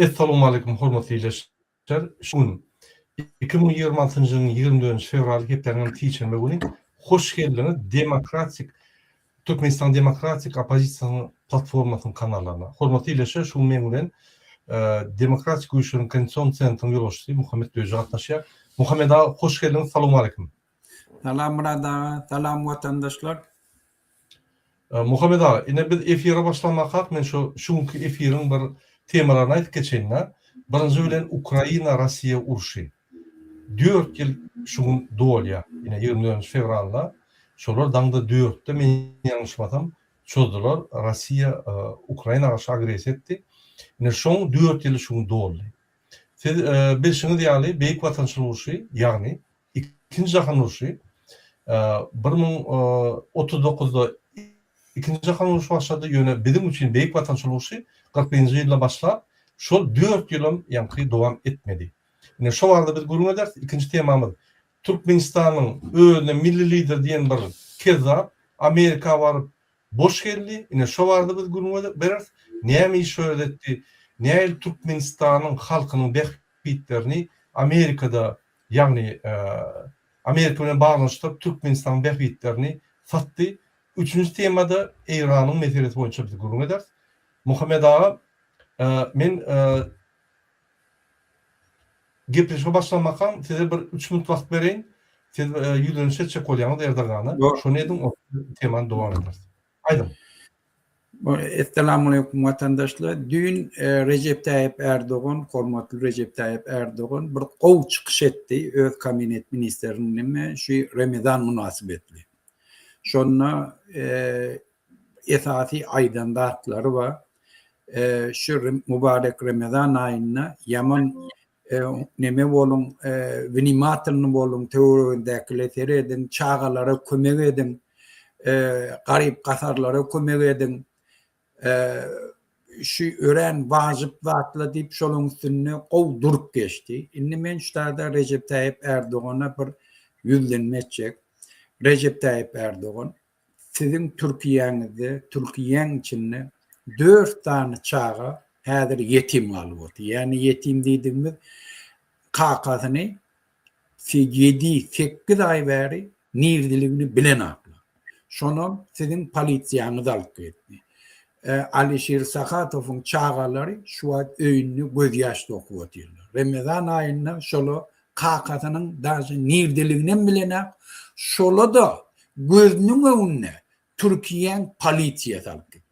Assalamu alaykum hormatly izleyijiler. Şun 2026 yılın 24 fevral heplerinin teaching ve hoş geldiniz Demokratik Türkmenistan Demokratik Opozisyon platformasının kanallarına. Hormatly izleyijiler, şu mengen Demokratik Uyuşturun Konstitusiyon Centrinin yoluştuğu Muhammed Döjü atnaşya. Muhammed ağa hoş geldiniz. Assalamu alaykum. Salam Murad, salam vatandaşlar. Muhammed ağa, yine biz efire başlamakak, men şunki efirin bir temalarına aytıp geçenine. Birinci bilen Ukrayna Rossiya uruşu. 4 yıl şunun doğulya, yine 24 fevralda, şolar dağda 4'te men yanlışmatam, çözdular, Rossiya Ukrayna karşı agres etti. Yine şun 4 yıl şunun doğulya. Bir şunu diyali, Beyik Vatançılık uruşu, yani ikinci Jahan uruşu, 1939'da ikinci Jahan uruşu başladı, yöne bizim için Beyik Vatançılık uruşu 41. yılda başlar, şol 4 yılım yankı devam etmedi. Yine şu vardı biz gurur ederiz. İkinci temamız Türkmenistan'ın öyle milli lider diyen bir keza Amerika varıp boş geldi. Yine şu vardı biz gurur ederiz. Neymi şöyle etti. Neyel Türkmenistan'ın halkının behbitlerini Amerika'da yani Amerika'nın bağlanıştırıp Türkmenistan behbitlerini sattı. Üçüncü temada İran'ın meselesi boyunca biz gurur ederiz. Muhammed ağa men gepleşme başlamakam, size bir 3 minut vakt vereyim. Siz yüzünüzü çek olyanı Erdoğan'a. Şunu edin, o temanı devam ederiz. Aydın. Esselamu Aleyküm vatandaşlar. Dün Recep Tayyip Erdoğan, hormatly Recep Tayyip Erdoğan bir kov çıkış etti. Öz kabinet ministerinin şu Ramazan münasebetli. Şonna esasi aydınlatları var. Şu mübarek Ramazan ayına yaman neme bolun, vinimatını bolun, teoridekile edin, çağalara kömek edin, garip kasarlara kömek edin, şu öğren vacip vatla deyip şolun üstüne durup geçti. İnni men şularda Recep Tayyip Erdoğan'a bir yüzlenme edecek. Recep Tayyip Erdoğan, sizin Türkiye'nizde, Türkiye'nin içinde 4 tane çağa hazır yetim alıbıdı. Yani yetim dediğimiz kakasını 7-8 ay beri nirdiliğini bilen aklı. Şunu sizin polisiyanız alıp gitti. Alişir Sakatov'un çağaları şu an öğünlü gözyaşlı okuyatıyorlar. Ramazan ayında şolu kakasının daşı nirdiliğini bilen şolu da gözünün önüne Türkiye'nin polisiyası alıp gitti.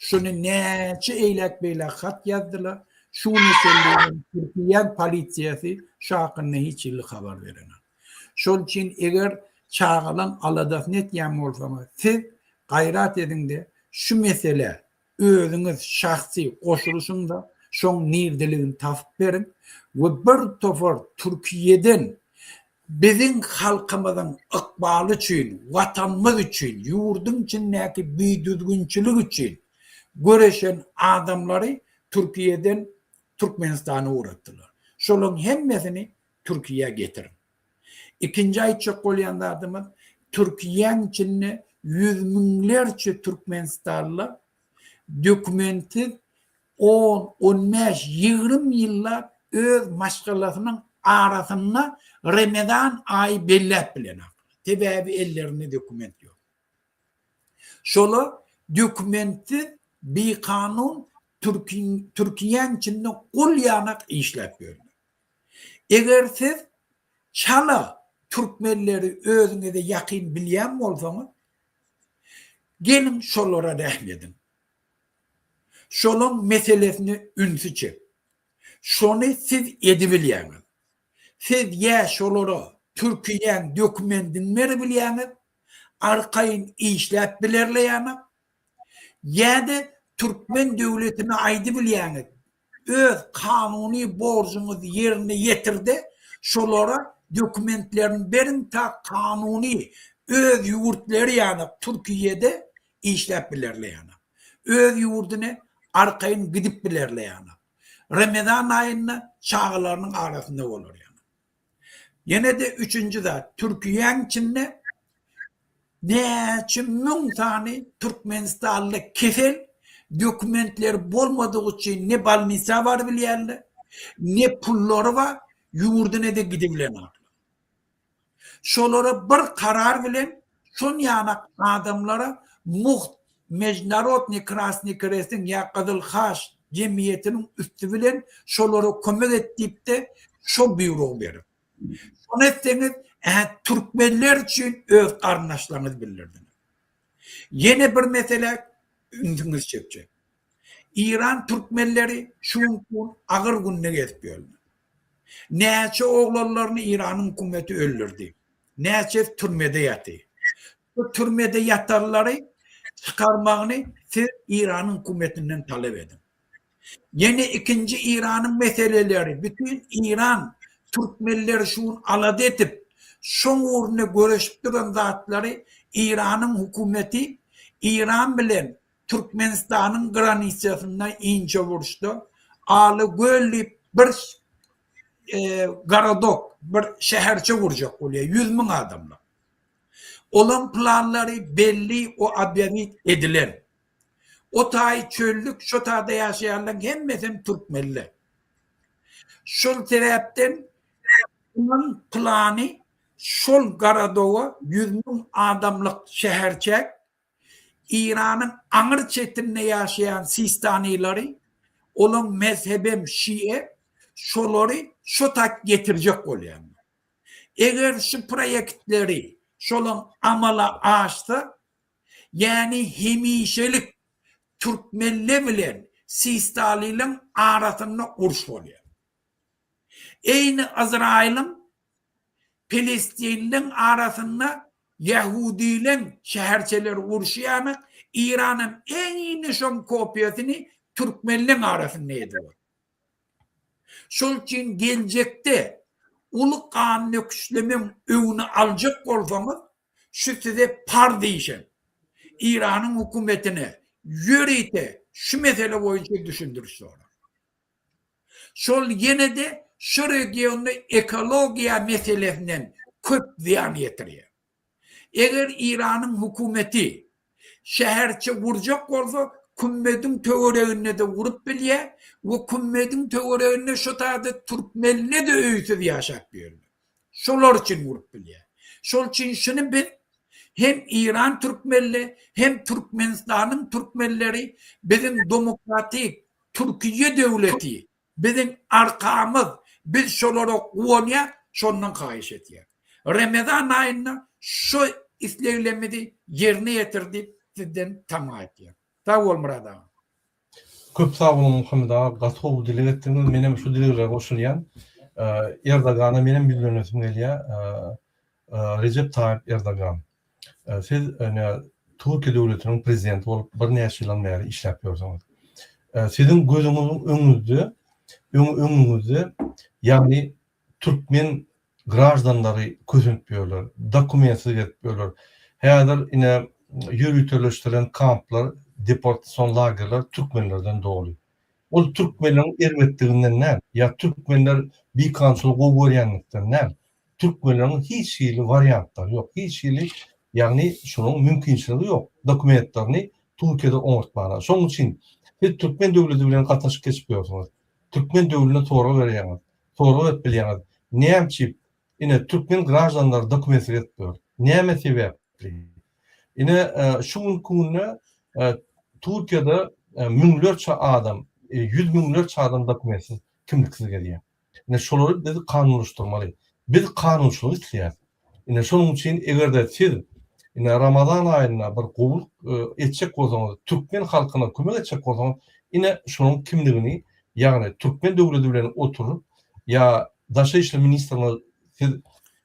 Şunu neçe eylek beylek hat yazdılar. Şu meselenin Türkiye polisiyası şakınne hiç illi haber verene. Şol için eğer çağılan aladak net yağmur olsa siz gayret edin de şu mesele özünüz şahsi koşuluşunda şon nirdiliğini tafip verin ve bir tofor Türkiye'den bizim halkımızın ıkbalı için, vatanımız için, yurdun içindeki bir düzgünçülük için göreşen adamları Türkiye'den Türkmenistan'a uğrattılar. Şolun hemmesini Türkiye'ye getirin. İkinci ay çok olayan adımız Türkiye'nin içinde yüz binlerce Türkmenistanlı dokumenti 10, 15, 20 yıllar öz maşgalasının arasında Ramazan ayı bellep bilen. Tebebi ellerinde dokument yok. Şolu dokumenti bir kanun Türkiye'nin içinde kul yanak işlep görüyor. Eğer siz çala Türkmenleri özünüze yakın bilen mi olsanız gelin şolara rahledin. Şolun meselesini ünsü çek. Şonu siz edebilirsiniz. Siz ya şolara Türkiye'nin dokumentinleri bilirsiniz, arkayın işlep bilirleyiniz, ya da Türkmen devletine aydı bilyaniz, öz kanuni borcunuzu yerine getirdi, şolara dokumentlerin berin ta kanuni öz yurtları yani Türkiye'de işlep bilirleyiniz. Öz yurdunu arkayın gidip bilirleyiniz. Ramazan ayında çağlarının arasında olur yani. Yine de üçüncü de Türkiye'nin içinde neçin min tane Türkmenistanlı kefil Dokumentler bolmadığı için ne balmisa var bilýärler, ne pulları var, yurduna da gidibilen. Şolara bir karar bilen, son yana adamlara Mecnarotni Krasni Krestin ya Kızıl Haş cemiyetinin üstü bilen şolara kömek ettiğip de şo büyro verir. Onu etseniz Türkmenler için öz karnaşlarınız bilirdiniz. Yine bir mesele üntünüz çekecek. İran Türkmenleri şu gün ağır gününe geçiyorlar. Neçe oğlanlarını İran'ın hükümeti öldürdü. Neçe türmede yatı. Bu türmede yatarları çıkarmağını siz İran'ın hükümetinden talep edin. Yine ikinci İran'ın meseleleri, bütün İran Türkmenleri şunu aladı edip son uğruna görüşüp duran zatları İran'ın hükümeti İran bilen Türkmenistan'ın graniçasından ince vuruştu. Alı göllü bir garadok, bir şehirçe vuracak oluyor. 100.000 adamla. Olan planları belli o abiyet edilen. O tay çöllük, şu tayda yaşayanlar hem Türkmenli. Şol taraftan onun planı şol Garadog'a 100.000 adamlık şehirçek İran'ın Ağır çetinle yaşayan Sistanileri olan mezhebem Şiye şoları şu tak getirecek oluyor. Eğer şu projektleri şolun amala açtı yani hemişelik Türkmenle bilen Sistani'nin arasında uruş oluyor. Aynı Azrail'in Filistin'in arasında Yahudi'nin şehirçeleri urşuyanı İran'ın en iyi nişan kopyasını Türkmenlerin arasında ediyor. Şol için gelecekte ulu kanun öküslemin önünü alacak olsanız şu size par değişen İran'ın hükümetine yürüyte şu mesele boyunca düşündür sonra. Şol yine de şu regionda ekologiya meselesinden köp ziyan getiriyor. Eğer İran'ın hükümeti şehirçe vuracak olsa kümmedin töreğine de vurup bilye ve kümmedin töreğine şu tarzda Türkmenle de öğütüp yaşak diyorlar. Şolar için vurup bilye. Şol için şunu biz hem İran Türkmenli hem Türkmenistan'ın Türkmenleri bizim demokratik Türkiye devleti bizim arkamız biz şolara kuvanya şondan kahiş ediyor. Ramazan ayında şu isterlemedi yerine getirdi sizden tamam ediyor. Sağ ol Murat ağa. Köp sağ olun Muhammed ağa. Gatov dile ettiğiniz menem şu dilere koşulyan Erdoğan'a menem bildiğinizim geliyor. Recep Tayyip Erdoğan. Siz Türkiye Devleti'nin prezidenti olup bir neçe yıldan beri iş yapıyorsunuz. Sizin gözünüzün önünüzde yani Türkmen grajdanları közüntüyorlar, dokumentsiz etmiyorlar. Hayadır yine yürütülüştüren kamplar, deportasyon lagerler Türkmenlerden doğuyor. O Türkmenlerin ermettiğinden ne? Ya Türkmenler bir kansol govoryanlıktan ne? Türkmenlerin hiç şeyli varyantları yok. Hiç şeyli yani şunun mümkünçiliği yok. Dokumentlerini Türkiye'de unutmana. Şunun için siz Türkmen devleti bilen katlaşık geçmiyorsunuz. Türkmen devletine doğru veriyeniz. Doğru etmeliyiz. Neyemçi yine Türkmen grajdanları dokumentsiz etmiyor. Neyeme sebepli? Yine şu mümkünle Türkiye'de milyonlarca adam, 100 milyonlarca adam dokumentsiz, kimliksiz geliyor. Yine şoları dedi kanunlaştırmalı. Biz kanunçuluğu istiyoruz. Yine şunun için eğer de siz yine Ramazan ayına bir kovul edecek olsanız, Türkmen halkına kömek edecek olsanız, yine şunun kimliğini yani Türkmen devleti bilen oturup ya Daşa İşleri Ministrine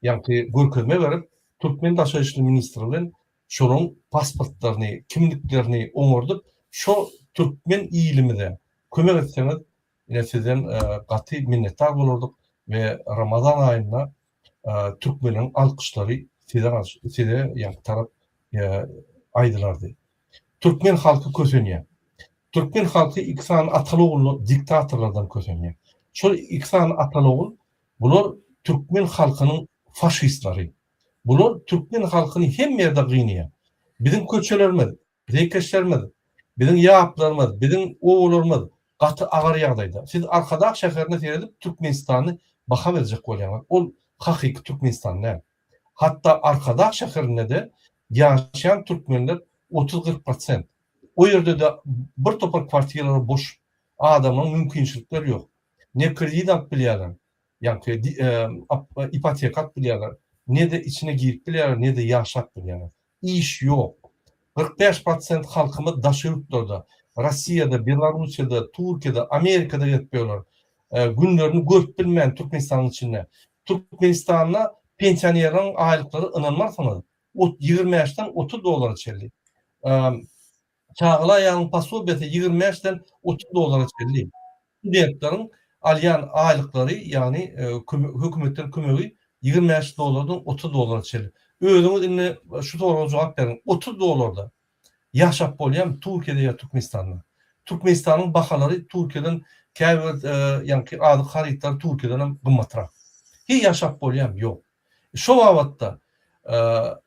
yani görkezme verip Türkmen Daşa İşleri Ministrinin şunun pasportlarını, kimliklerini oňordup şu Türkmen iýilimine kömek etseniz yine sizden gaty minnetdar bolardyk ve Ramazan ayında Türkmenin alkışları size yani tarap aydılardı. Türkmen halkı kösenýär. Türkmen halkı İhsan Atalıoğlu diktatorlardan kösenýär. Şu İhsan Atalıoğlu bular Türkmen halkının faşistleri. Bular Türkmen halkını hem yerde gynýar. Bizim köçelerimiz, rekeşlerimiz Bizim yaplarımız, bizim oğullarımız katı agar yağdaydı. Siz Arkadaş şehirine seyredip Türkmenistan'ı baka verecek bolýar. Ol hakiki Türkmenistan ne? Hatta Arkadaş şehirinde de yaşayan Türkmenler 30-40%. O yerde de bir topar kvartiyaları boş. Adamın mümkünçilikleri yok. Ne kredi alıp bilýärler. Yani ipotek alıp bilýärler. Ne de içine giyip bilýärler, ne de yaşap bilýärler. İş yok. 45% halkımız daşyurtlarda, Rossiyada, Belarusyada, Türkiye'de, Amerika'da yetmiyorlar. Günlerini görüp bilmeyen Türkmenistan'ın içinde. Türkmenistan'la pensiyonerin aylıkları inanmazsanız 20 yaştan 30 dolara çelli. Çağlayan pasubiyeti 20 yaştan 30 dolara çelli. Studentlerin alyan aylıkları yani hükümetin kömegi 20 yaş dolardan 30 dolara çelli. Özüňiz şu soruga jogap berin. 30 dolarda yaşap bolýan Türkiýede ya Türkmenistan'da. Türkmenistan'ın bahalary Türkiýeden käbir yani ady haritlar Türkiýeden hem gymmatraak. Hiç yaşap bolýan yok. Şu wagtda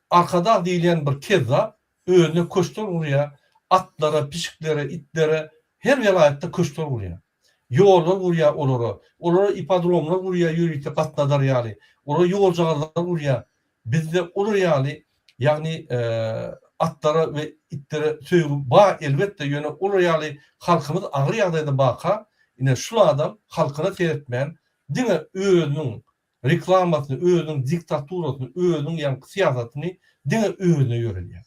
arkada diýilen bir keza özüne köşkler urýar, atlara, pişiklere, itlere her welaýatda köşkler urýar. Ýollar urýar olara. Olara ipodromlar urýar, ýürükde gatnadar ýaly. Olara ýol jagarlar urýar. Bizde olur yani atlara ve itlere söýgü ba elbette yöne olur halkımız agry ýagdaýda baka ine şu adam halkyna seyretmän diňe özüniň reklamasyny, özüniň diktaturasyny, özüniň ýa-ni siýasatyny diňe özüne ýöreler.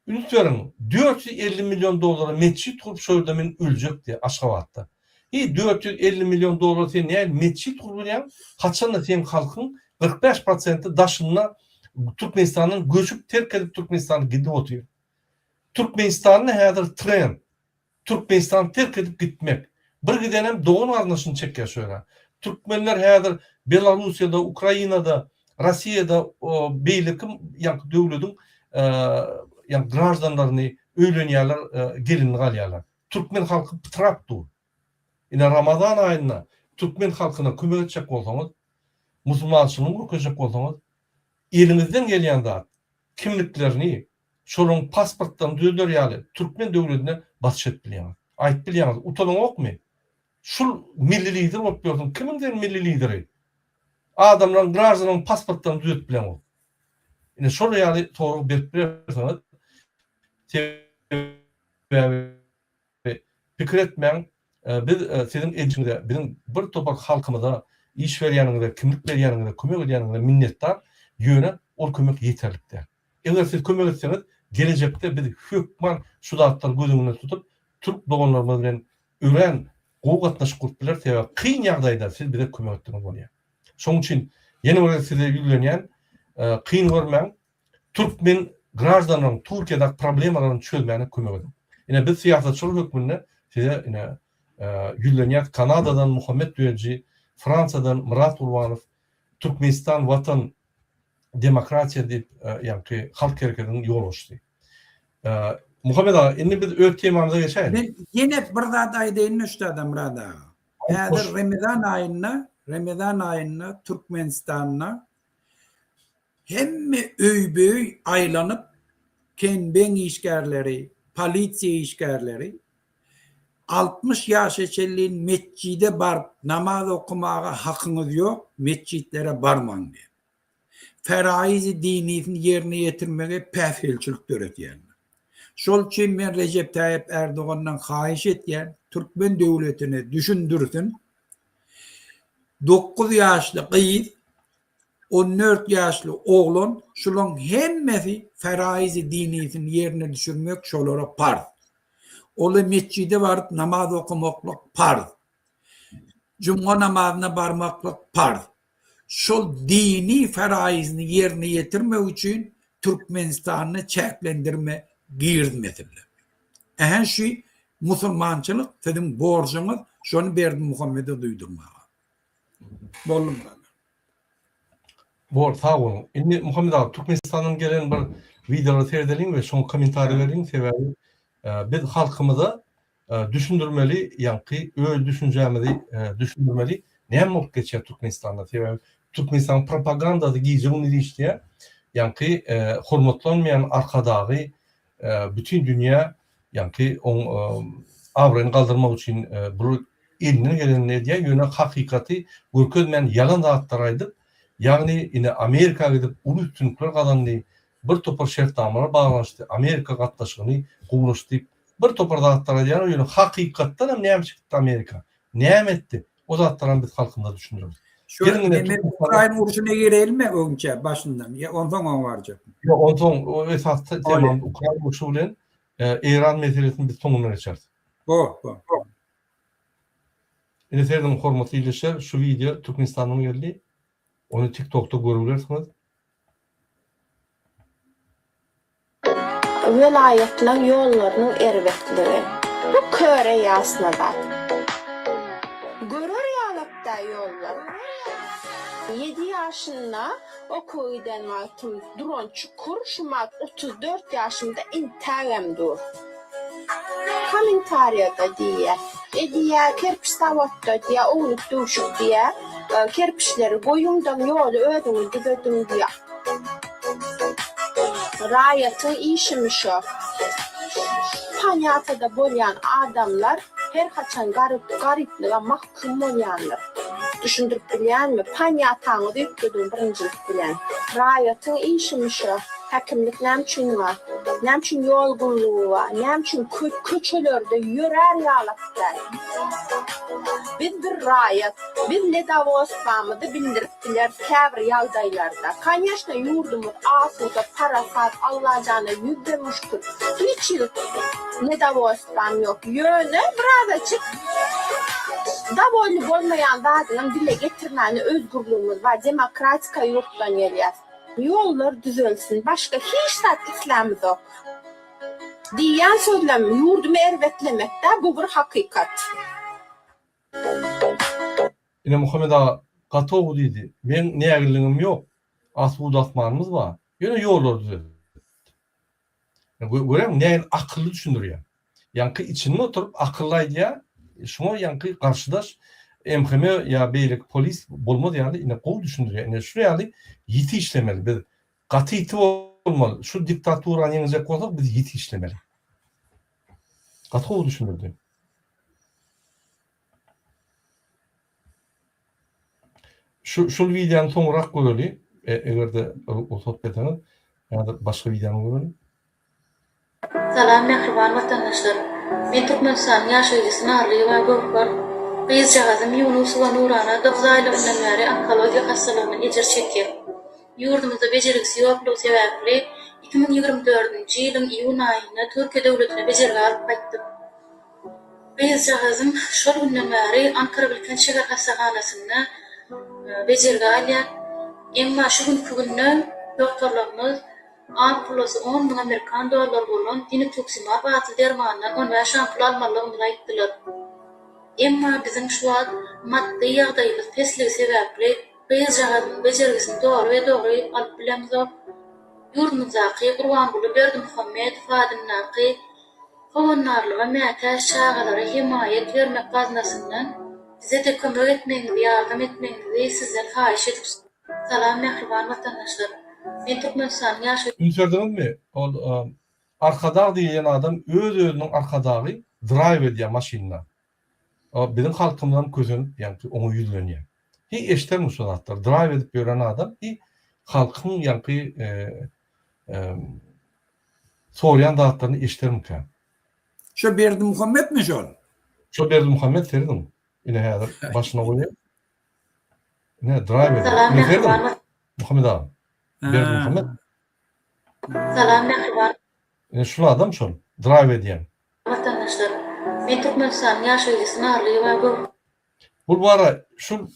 Ünütlerin 450 milyon dolara mescit kurup şöyle men öljek diye Aşgabatda. 450 milyon dolara sen näme mescit kurulýan? Haçan da sen halkyň 45% daşynna Türkmenistan'ın göçüp terk edip Türkmenistan'a gidip oturuyor. Türkmenistan'ın häzir trend. Türkmenistan terk edip gitmek. Bir gidenem doğun arnaşını çeker şöyle. Türkmenler häzir Belarusya'da, Ukraina'da, Rossiya'da beylikim yani döwletiň yani gражданlaryny öýlenýärler, gelin galýarlar. Türkmen halky pıtrapdy. Ine Ramazan aýynda Türkmen halkyna kömek etjek bolsaňyz, musulmançylygyny görkezek bolsaňyz, elinizden gelýän zat kimliklerini, şolaryň pasportlaryny düzelýärler, Türkmen döwletine batyş etbilýär. Aýyp bilýär, utanyň okmy? Şul milli lider bolup ýördiň. Kimiň milli lideri? Adamlaryň gражданlaryň pasportlaryny düzeltbilýär o. Ine şol ýaly tory berip berýärsiňiz, pikir etmeň, biz sizin edişiňizde, bizim bir topak halkymyza iş berýäniňizde, kimlik berýäniňizde, kömek edýäniňizde minnetdar ýöne ol kömek ýeterlikdir. Eger siz kömek etseňiz, gelecekde biz hökman şu zatlar gözüňizde tutup, Türk doganlarymyz bilen ören gowy gatnaşyk gurup biler sebäp kyn ýagdaýda siz bize kömek etdiňiz bolýar. Şoň üçin ýene bir size ýüzlenýän kyn görmäň, Türkmen gражданlaryň Türkiýede problemalaryny çözmäne kömek edin. Ine biz siýasatçylyk hökmünde size ine ýüzlenýän Kanadadan Muhammed Düelci, Fransadan Murat Urbanov, Türkmenistan Vatan Demokratiya diýip ýa-ni halk hereketiniň ýol açdy. Muhammed ağa, indi biz öz temamyza geçeýin. Ben yine bir zat aýdaýyn üstadam Murat ağa. Häzir Ramazan aýyna Türkmenistan'a hemme öýböý aýlanyp kenbeň işgärleri, polisiýa işgärleri 60 ýaşa çelliň mescide barıp namaz okumaga hakyňyz ýok, mescitlere barmaň diýip. Feraiz-i dininiň ýerine ýetirmege päfelçilik töretýärler. Şol üçin men Recep Tayyip Erdoğan'dan haýyş etýän Türkmen döwletini düşündürsin. 9 ýaşly gyz, 14 ýaşly oglan, şolaryň hemmesi feraiz-i dininiň ýerine düşürmek şolara farz. Ola mescide barıp namaz okumaklyk farz. Cuma namazyna barmaklyk farz. Şol dini feraizini yerine yetirmek için Türkmenistan'ı çeklendirme girmesinler. Ehen şu musulmançılık sizin borcunuz, şunu berdim Muhammed'e duydurmağa. Bollum bana. Bor, sağ olun. Şimdi Muhammed abi, Türkmenistan'dan gelen bir videoları seyredelim ve son komentarı verin. Sebebi biz halkımıza düşündürmeli, yani öyle düşüneceğimizi düşündürmeli. Ne mutlu geçer Türkmenistan'da? Sebebi Türkmenistan propagandası giyeceğini işte, yani hürmetlenmeyen arkadağı bütün dünya Yani avreni kaldırmak için bu eline gelenine diye yöne hakikati görkezmeyen yalan dağıttaraydı. Yani yine Amerika gidip ulu üstünlükler kalanını bir topar şertnamalar bağlanıştı. Amerika katlaşığını kuvuluştu. Bir topar dağıttaraydı. Yani yöne hakikattan hem neyem çıktı Amerika? Neyem etti? O dağıttaran biz halkında düşünüyoruz. Şu Ukrayna urusuna girelim mi önce başından? Ya ondan on varacak. Ya ondan o esaslı tamam Ukrayna urusu bilen İran meselesini biz sonuna geçeriz. Bu. Yine serdim hormatly izleşler şu video Türkmenistan'dan geldi. Onu TikTok'ta görebilirsiniz. Velayetler yollarının ervetleri. Bu köre yasnada. Görür yalıkta yollar. 7 yaşında o köyden altım duran çukur, şumat 34 yaşında intagam dur. Komentariyada diye. Diye kerpiç savatta diye oğluk duşuk diye kerpiçleri koyumdan yolu ödüm diye. Rayatın işimiş o. Panyatada bolyan adamlar her kaçan garipliğe mahkum olyanlar. Düşündürüp bilen mi? Panyatanı da yükledin birincilik bilen. Rayatın işimiş o. Hakimlik nemçin var. Nemçin yolgunluğu var. Nemçin köçelerde yörer yalıklar. Biz bir rayat, biz ne davoslamıdı bildiriptiler kəbir yaldaylarda. Kanyashna yurdumuz asuda parasat Allah'cana yüzdemiştir. Hiç yıl ne davoslam yok. Yönü biraz açık. Davollu olmayan dağdının dile getirmeni özgürlüğümüz var. Demokratika yurttan geliyor. Yollar düzelsin. Başka hiç İslam'ız yok. Diyen sözlem yurdumu ervetlemekte bu bir hakikat. Yine Muhammed Ağa Katoğlu dedi. Ben ne yerliğim yok. Asbud atmanımız var. Yine yollar düzeldi. Görüyorum ne akıllı düşündürüyor. Yankı içinde oturup akıllaydı ya. Şuna yankı karşıdaş MHM ya beylik polis bulmadı yani yine kol düşündürüyor. Yani şuraya yani yiti işlemeli. Biz katı iti olmalı. Şu diktatörü yenecek olsak biz yiti işlemeli. Katoğlu düşündürdü. Şu videonun sonra görelim. Eğer de o sohbetini ya da başka videonu görelim. Salam mehriban vatandaşlar. Men Türkmenistan ýaşaýjysyny arly we gowkar. Biz jagazym Yunus we Nurana 9 aýlygyndan bäri onkologiýa hastalygyny ejir çekýär. Ýurdumyzda bejerigisi ýoklugy sebäpli 2024-nji ýylyň iýun aýynda Türkiýe döwletine bejerige alyp gaýtdyk. Biz jagazym şol günden bäri Ankara Bilken şeher hastahanasyna bejerige alýar. Emma şu günden doktorlarymyz ampulası 10.000 Amerikan dolar bolan dinitoksima batı dermandan 15 ampul almalygyny aýtdylar. Emma bizim şu an maddi ýagdaýymyz pesligi sebäpli biz jagadyň bejerigisini dogry alyp bilemiz. Ýurdumyzdaky Gurbanguly Berdimuhammedow adyndaky howannarlyga mätäş çağalara himayet bermek gaznasyndan bize de kömek etmeňizi, ýardam etmeňizi sizden haýyş edip. Salam mehriban vatandaşlar. Men Türkmenistan ýaşaýan Ünserdiniz mi? O arkadağı diýen adam öz-özüniň arkadagy drive edýär maşynla. O bizim halkymdan közün yani onu yüzlenýär. Hiç eşitler şu zatlar drive edip gören adam hi halkın yani soğuyan dağıtlarını eşitler mükemmel. Şu Berdimuhammed mi şol? Şu Berdimuhammed serdim. Yine hayatır başına koyuyor. Ne drive edip. Salam Ne serdim? mehriban. Muhammed Ağa. Berdimuhammed. Salam mehriban Şu adam şol drive edýän. vatandaşlar. Men Türkmenistan ýaşaýjysyny arly we gowkar. Bu bara şu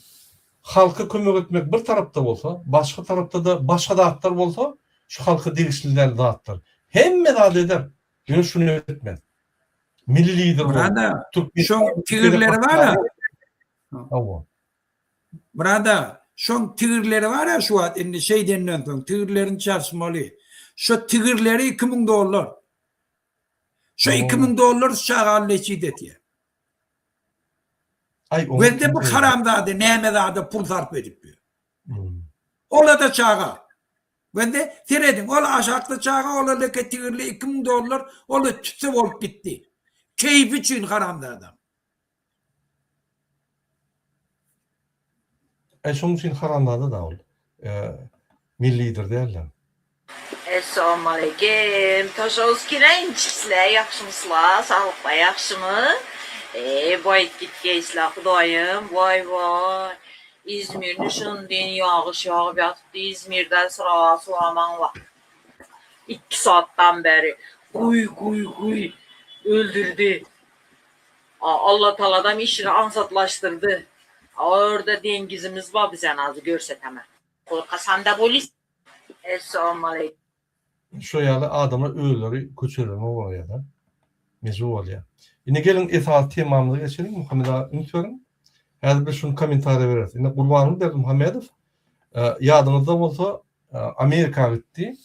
halka kömek etmek bir tarafta bolsa, başka tarafta da başka dağıtlar bolsa, şu halka degişliler dağıtlar. Hemme dağıt eder. Yine şunu etmez. Milli lider Burada şu tigirleri var ya. Burada şu tigirleri var ya şu an şeyden sonra tigirlerin çalışmalı. Şu tigirleri 2000 dolar. Şu 2000 dolar şağalleçi dedi. Ve de bu haramdadı, nemedade pul sarf edip diyor. Ola da çağa. Ben de seyredin. Ola aşakta çağa ola leke tigirli $2000 ola tütse olup gitti. Keyif için karandı adam. Şoň üçin haramlady da ol. Millidir derler. Assalamu alaikum. Toşoz kirençsizler, yaxşymyslar, sağlıkla yaxşymy? Boyut gitgeysler, Hudaýym, vay. İzmirde şundan yağış yağıp yatıpdy. İzmir'den sıra suraman var. 2 saatdan beri kuy öldürdü. Allah Taala'dan işini ansatlaştırdı. Orada dengizimiz var, bize nazı görsetemem. Korkasan da polis. Esselamu aleyküm. Şu ýaly adamlar öýleri köçürme bolýar. Mezun bolýar. Ine gelin esaat temamyny geçelim. Muhammed ağa ünsörüm. Häzir bir şunu komentary beres. Ine Gurbanyň berdi Muhammedow. Ýadyňyzda bolsa Amerika gitdi.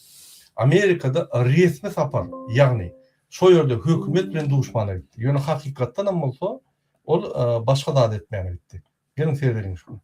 Amerikada resmi sapar. Ýagny şo ýerde hökümet bilen duşmana gitdi. Ýöne hakykatdan hem bolsa ol başga da etmäne gitdi. Gelin seyredelim şunu.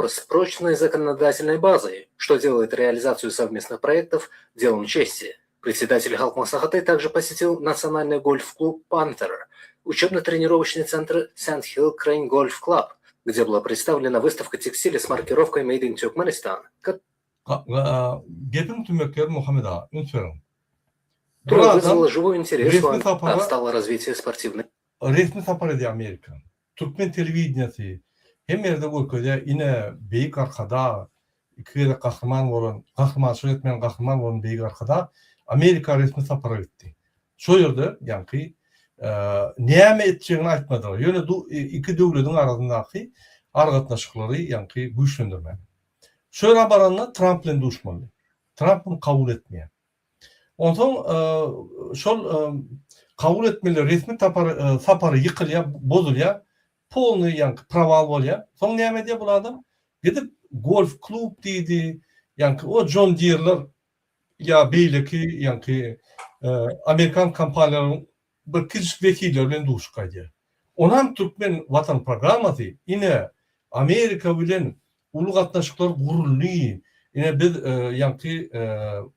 С прочной законодательной базой, что делает реализацию совместных проектов делом чести. Председатель Халкмасахаты также посетил национальный гольф-клуб «Пантер», учебно-тренировочный центр «Сент-Хилл Крейн Гольф Клаб», где была представлена выставка текстиля с маркировкой «Made in Turkmenistan», Gepim tümökler Muhammed ağa ünsörüm. которая вызвала живой интерес resmi у sapara- отстало развитие спортивной. Resmi sapar edi Amerika. Türkmen televizyonyasy hem yerde görkezde ine beýik arkada ikide kahraman bolan, kahraman suretmen kahraman bolan beýik arkada Amerika resmi sapara gitdi. Şo ýerde ýanky näme etjegini aýtmadylar. Ýöne iki döwletiň arasyndaky argatnaşyklary ýanky güýçlendirme. Şöyle baranda Trump bilen duşmanly. Trump bunu kabul etmeýär. Ondan şol kabul etmeli resmi sapary ýykylýar, bozulýar, polny ýanky prawal bolýar. Soň näme diýip bu adam? Gidip golf klub diýdi, ýanky o John Deere'ler ýa beýleki ýanky Amerikan kompaniýalaryň bir kirş vekilleri bilen duşgaýdy. Onam Türkmen Vatan programmasy ine Amerika bilen ulu gatnaşyklar gurulýar. Ine biz ýanky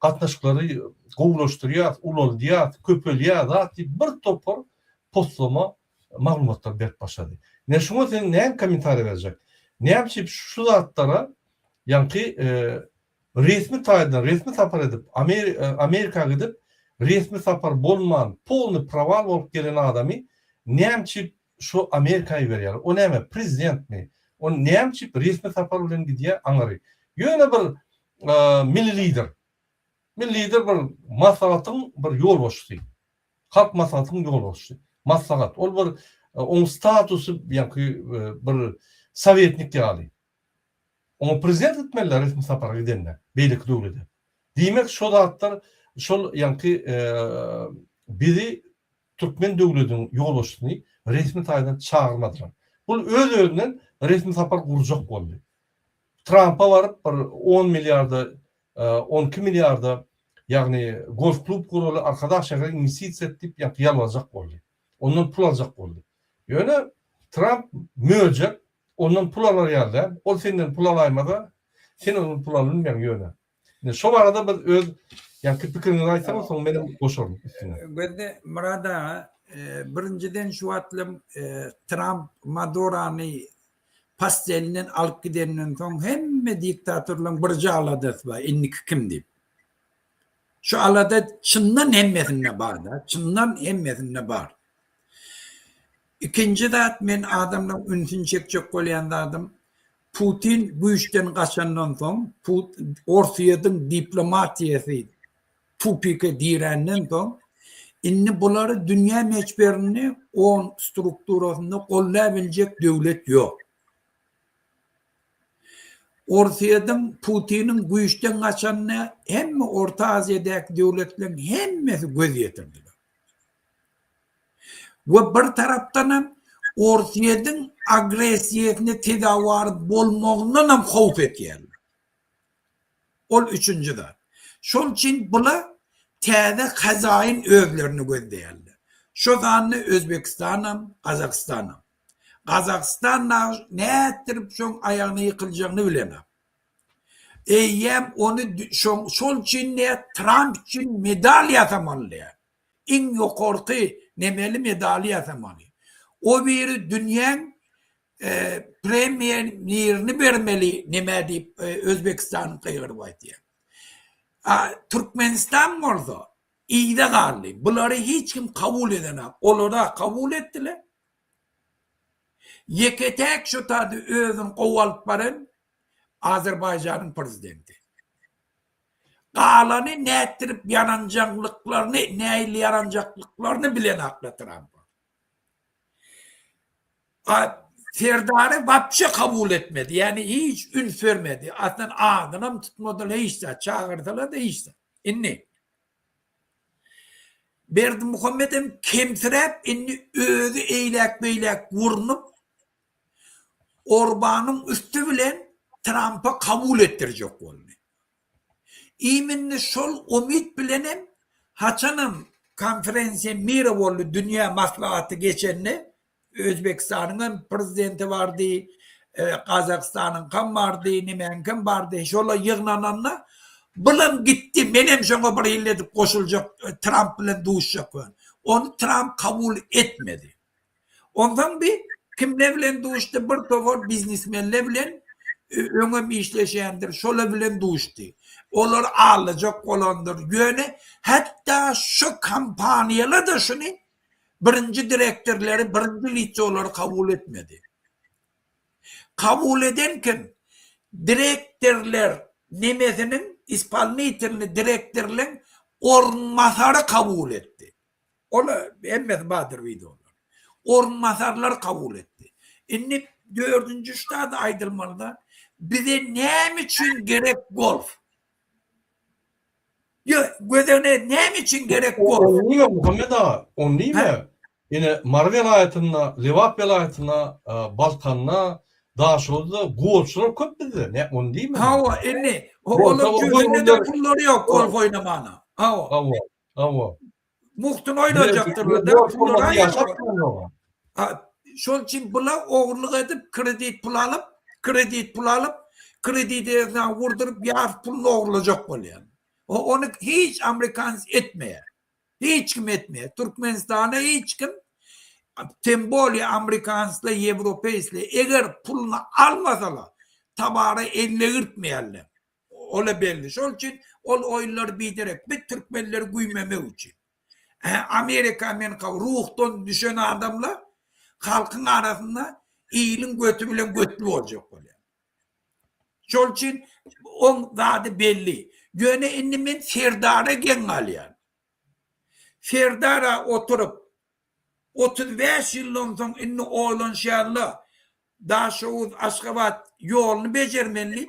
gatnaşyklary gowlaşdyrýar, ululýar, köpelýär zat bir topar postlama maglumatlar berip başlady. Ne şuňa sen näme komentary berjek? Näme şu zatlara ýanky resmi taýdan resmi sapar edip Amerika gidip resmi sapar bolman, polny prawal bolup gelen adamy näme şu Amerikaýa berýär? O näme prezidentmi? O näme resmi sapar bilen gidýär aňary. Ýöne bir milli lider. Milli lider bir maslahatyň bir ýol başçysy. Halk maslahatyň ýol başçysy. Maslahat. Ol bir onun statusy ýanky bir sowetnik ýaly. Onu prezident etmeliler resmi sapara gidenler. Beýlik döwleti. Diýmek şo zatlar şol ýanky bizi Türkmen döwletiniň ýol başçysyny resmi taýdan çağırmadylar. Bu öz-özünden resmi sapar gurjak boldy. Trump'a varıp 10 milyarda 12 milyarda ýagny golf klub guraly arkadaşlara investisiýa etip ýalwajak boldy. Ondan pul aljak boldy. Ýöne Trump möjek ondan pul alar ýaly. O senden pul alaýmada sen ondan pul alynmaýan ýöne. Şo barada biz öz ýanky pikirini aýtsaň soň menim goşarym üstüne. Bende Murada birinciden şu atlım Trump Madura'nı pastelinden alıp gideninden soň hemme diktatörlüğün birce aladı var. Inniki kim deyip. Şu alada çınnan hemmesine var da. Çınnan hemmesine var. İkinci de men adamla ünsün çekecek bolýan adam Putin bu işten kaçandan soň Orsiýadyň diplomatiýasy tupike direnden ton inni buları dünya meçberini on strukturasında kollayabilecek devlet yok. Ortayadan Putin'in bu işten kaçanına hem Orta Asya'daki devletlerin hemmesi göz yetirdiler. Ve bir taraftan Ortayadan agresiyetine tedavi bolmağından hem havf etýärler. Ol üçüncü de. Şol için bula täze kazayn özlerini gözleýärler. Şu zanny Özbekistanam, Kazakistanam. Kazakistan'la ne ettirip şon ayağını yıkılacağını bilemem. Eyyem onu şol için ne Trump için medal yatamalı. En yukarı nemeli medal yatamalı. O bir dünyanın premierini vermeli neme deyip Özbekistan'ın kıyırı var diye. Türkmenistan mı orada? İyi de kaldı. Bunları hiç kim kabul edemez. Onları kabul ettiler. Yeketek şu tadı özün kovalıkların Azerbaycan'ın prezidenti. Kalanı ne ettirip yanacaklıklarını, neyle yanacaklıklarını bilen aklı Trump'a. Serdar'ı vapşe kabul etmedi. Yani hiç ün vermedi. Aslında adına mı tutmadılar işte. Çağırdılar da işte. İnni. Berdi Muhammed'im kemtirep inni özü eylek beylek vurunup Orban'ın üstü bilen Trump'a kabul ettirecek onu. İminni şol umit bilenim haçanım konferansiye mire oldu dünya maslahatı geçenle Özbekistan'ın prezidenti vardı, Kazakistan'ın kam vardı, Nimen kam vardı. Şola yığınananla bilin gitti. Benim şuna bir illetip koşulacak, Trump ile duşacak. Onu Trump kabul etmedi. Ondan bir kimle bilen duştu? Bir tovar biznesmenle bilen öňe bir işleşendir. Şola bilen duştu. Olar alacak olandır. Yöne hatta şu kampanyalar da şunu birinci direktörleri, birinci liceoları kabul etmedi. Kabul eden kim? Direktörler nemesinin İspanyol'un direktörlerin ormanları kabul etti. Ola emmet Badır videolar. Ormanlar kabul etti. Şimdi dördüncü ştada aydılmalıda bize ne için gerek golf? Ya gözüne ne için gerek golf? On niye Muhammed ağa? On niye mi? Yine Mar velayetine, Livat velayetine, Balkan'na daha sonra da golçular köp dedi. Ne on değil mi? Hava inni. Oğlum gözünde de pulları yok golf oynamana. Hava. Hava. Muhtun oynayacaktırlar da pulları yok. Şol için bula oğurluk edip kredi pul alıp krediyle vurdurup yar pulunu oğurlayacak böyle. Onu hiç Amerikan etmeye. Hiç kim etmeye. Türkmenistan'a hiç kim temboli Amerikansla, Avrupaysla eğer pulunu almasalar tabara elle ırtmayarlar. Öyle belli. Şol için oyunları bilerek bir Türkmenleri güymeme için. Amerika ruhtan düşen adamla halkın arasında iyiliğin götü bile götlü olacak böyle. Şol için on zaten belli. Yöne indimin Serdar'a gen alyan. Serdar'a oturup 35 yıldan sonra inni oğlan şerli Daşavuz Aşkabat yolunu becermeli.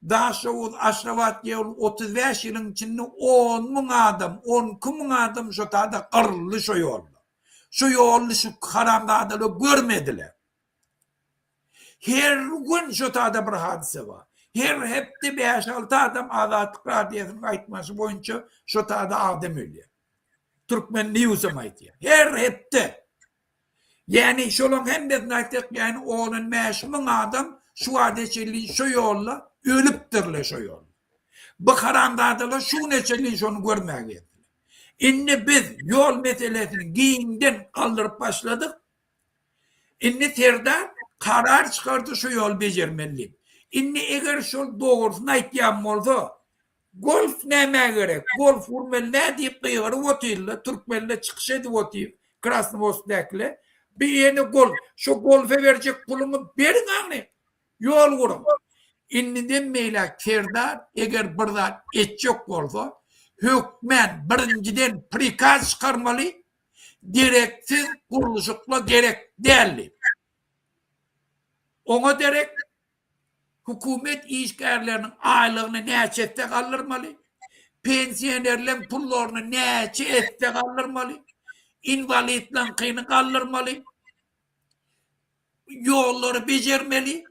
Daşavuz Aşkabat yolunu 35 yılın içinde 10 mun adam, 10 kumun adam şu tada kırıldı şu yolda. Şu yolunu şu karanlığı görmediler. Her gün şu tada bir hadise var. Hepte 5-6 adam Azatlık Radyosu'nun aytması boyunca şu tada adam ölüyor. Türkmenliği uzamaydı. Hepte. Yani şolun hem de ayttık yani onun 5 bin adam şu adeçeliğin şu yolla ölüptürler şu yolla. Bu karanlığa şu neçeliğin şunu görmeye geldiler. İnne biz yol meselesini giyinden kaldırıp başladık. İnne Serdar karar çıkardı şu yol becermeliyim. İnne eğer şu doğrusuna ihtiyacım olsa golf neme gerek? Golf vurmalı ne deyip kıyırı otuyorlar. Türkmenle çıkış edip otuyor. Krasnovod'dakiler. Bir yeni gol. Şu golfe verecek pulumu verin hani. Yol vurun. İnne demeyle Serdar eğer burada edecek olsa hükmen birinciden prikaz çıkarmalı, gereksiz kuruluşukla gerek değerli. Ona derek hükümet işgärlerinin aylığını neçe ette kaldırmalı, pensiyonerlerin pullarını neçe ette kaldırmalı, invalidlerin kıyını kaldırmalı, yolları becermeli,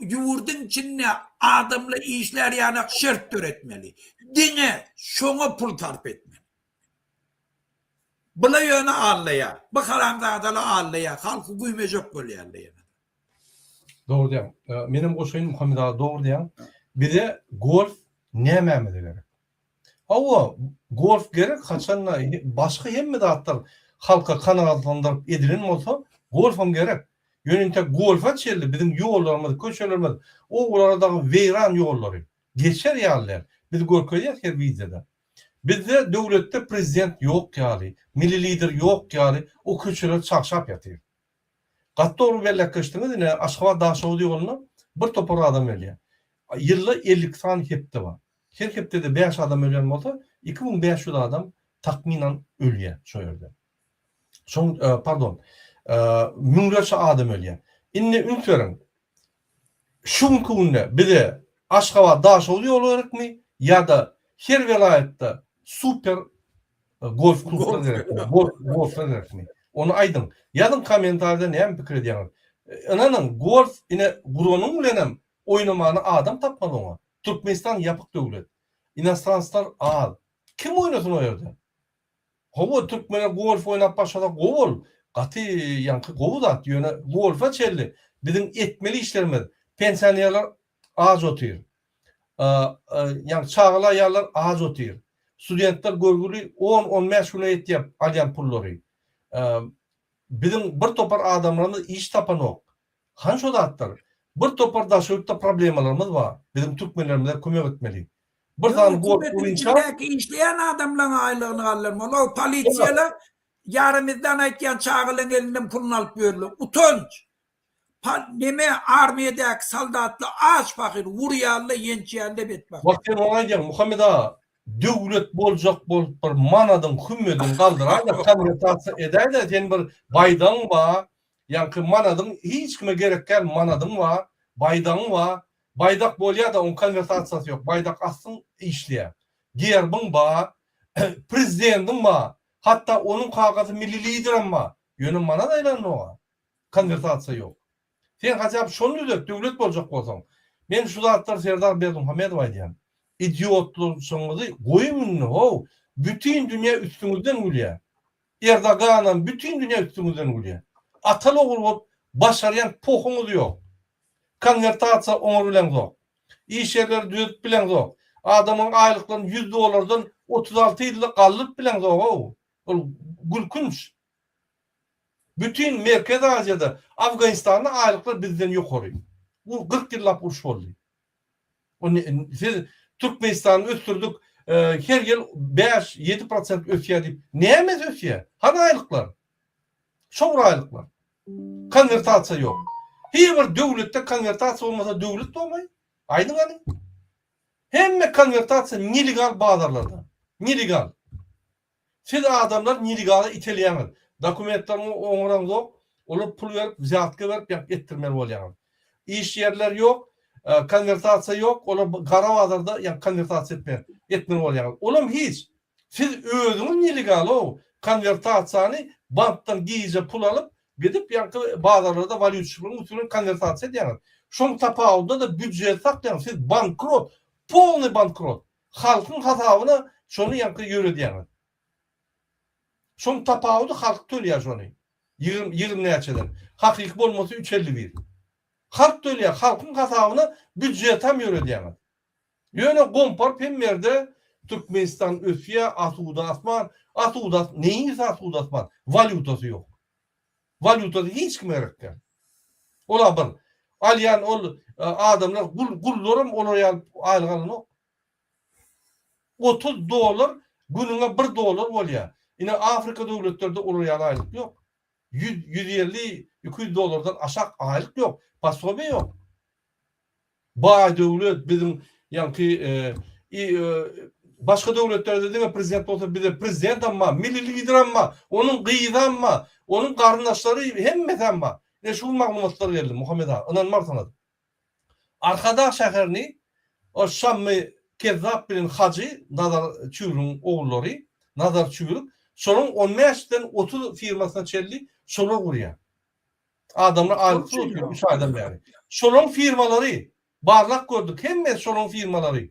yurdun içinde adamla işler yanak şert öğretmeli. Dine şona pul tarp etmeli. Bula yöne ağlaya, bu karamdağdalı ağlaya, halkı güymecek böyle ağlaya. Doğru diyen. Benim o şeyin Muhammed Ağa doğru diyen. Bir de golf ne memeli gerek. Ama golf gerek kaçanla başka hemme de atlar halka kanaatlandırıp edilen olsa golfam gerek. Yönünte golfa çeldi bizim yollarımız, köşelerimiz, o oralardaki veyran yolları. Geçer yerler. Biz golf koyuyoruz her videoda. Bizde devlette prezident yok yani, milli lider yok yani, o köşeler çakşap yatıyor. Gat doğru bellekleştiniz yine Aşkava Daşoğlu yoluna bir topar adam ölüyor. Yılda 50 tane hepte var. Her hepte de 5 adam ölen olsa 2500 adam takminen ölüyor şu yerde. Pardon. Müngerçe adam ölüyor. İnne üntören şun kunne bir de Aşkava Daşoğlu yolu olarak mı ya da her velayette super golf klubları gerek mi? Golflar gerek mi? Onu aydın. Yadın komentarda ne hem fikir ediyorlar. Ananın golf yine Guron'un bilenem oynamağını adam tapmadı ona. Türkmenistan yapık devlet. İnastranslar ağal. Kim oynasın o yerde? Hava Türkmenler golf oynap başladı. Gol. Katı yankı govu da at. Yöne golfa çelli. Bizim etmeli işlerimiz. Pensiyonerler ağaç otuyor. Yani çağla yerler ağaç otuyor. Studentler görgülü 10-15 güne et yap. Alyan pulları. Bizim bir topar adamlarımız iş tapan yok. Hanço da atlar. Bir topar da şöyle problemalarımız var. Bizim Türkmenlerimize kömek etmeli. Bir tane gol oyunca işleyen adamların aylığını alırmalı. O polisiyeler yarımızdan aytken çağılan elinden pulunu alıp verilir. Utanç. Neme armiyadaki saldatlı ağaç fakir, vuruyarlı, yençiyarlı bitmek. bak sen ona diyen Muhammed Ağa devlet bolacak bol bir manadın hümmedin kaldır. Ayda kandidatsa eder de sen bir baydan var. Yani manadın hiç kime gerek gel manadın var. Baydan var. Baydak bolya da on konvertasyası yok. Baydak aslında işliyor. Giyerbin var. Prezidentin var. Hatta onun kağıtı milli liderin var. Yönün manadayla ne var? Konvertasya yok. Sen hacap şunu devlet bolacak bolsan. Men şu zatlar Serdar Berdimuhamedov aydiyan. İdiotluğunuzu koyun ho. Bütün dünya üstünüzden gülüyor. Erdoğan'ın bütün dünya üstünüzden gülüyor. Atalı olup başarayan pohumuz yok. Konvertasya onu bilen yok. İş yerleri düzelt bilen yok. Adamın aylıklarını $100'dan 36 yılda kalıp bilen yok. O gülkünç. Bütün Merkez Asya'da Afganistan'da aylıklar bizden yok oluyor. Bu 40 yıllık uç oluyor. Siz Türkmenistan'ı öttürdük her yıl 5-7% ötüye deyip neyemiz ötüye? Hani aylıklar? Şovra aylıklar. Konvertasya yok. Hiçbir devlette konvertasya olmasa devlet de olmayı. Aydın hani. Hem konvertasya nelegal bağlarlarda. Nelegal. Siz adamlar nelegal iteleyenler. Dokumentlerini onuran yok. Onu pul verip, ziyatka verip ettirmeli oluyor. İş yerler yok. Konvertasya yok. Onu Karabağlar'da yani konvertasya etmeli oluyor. Oğlum hiç. Siz özünüz nelegal o. Konvertasyanı banktan giyice pul alıp gidip yankı bazılarda valyutçuluğun usulünü konvertasya ediyorlar. Şun tapağında da bütçeye saklayan siz bankrot. Polni bankrot. Halkın hatavına şunu yankı yürü diyorlar. Şun tapağında halk tölüyor şunu. 20 neçeden. Hakik olması 351. Halk tölüyor. Halkın hatavına bütçeye tam yürü diyorlar. Yöne kompar pemmerde Türkmenistan öfye atuda atman. Atuda neyiz atuda atman? Valyutası yok. Valyutası hiç kime gerektir. Ola bir. Alyan ol adamlar gullorum oraya aylığını yok. $30 gününe $1 oluyor. Yine Afrika devletlerinde oraya aylık yok. 150-200 aşağı aylık yok. Pasobe yok. Bağ devlet bizim yankı başka devletlerde de prezident olsa bir de prezident ama, milli lider ama, onun gıydı ama, onun karındaşları hemmet ama. Ne şu maglumatlar geldi Muhammed Ağa. Inan martanadı. Arkada şehrini o Şam'ı Kezzap bilen Hacı, Nazar Çürük'ün oğulları, Nazar Çürük, sonun 15'ten 30 firmasına çelli, sonun buraya. Adamlar ayrı tutuyor, 3 aydan beri. Sonun firmaları, barlak gördük, hem sonun firmaları.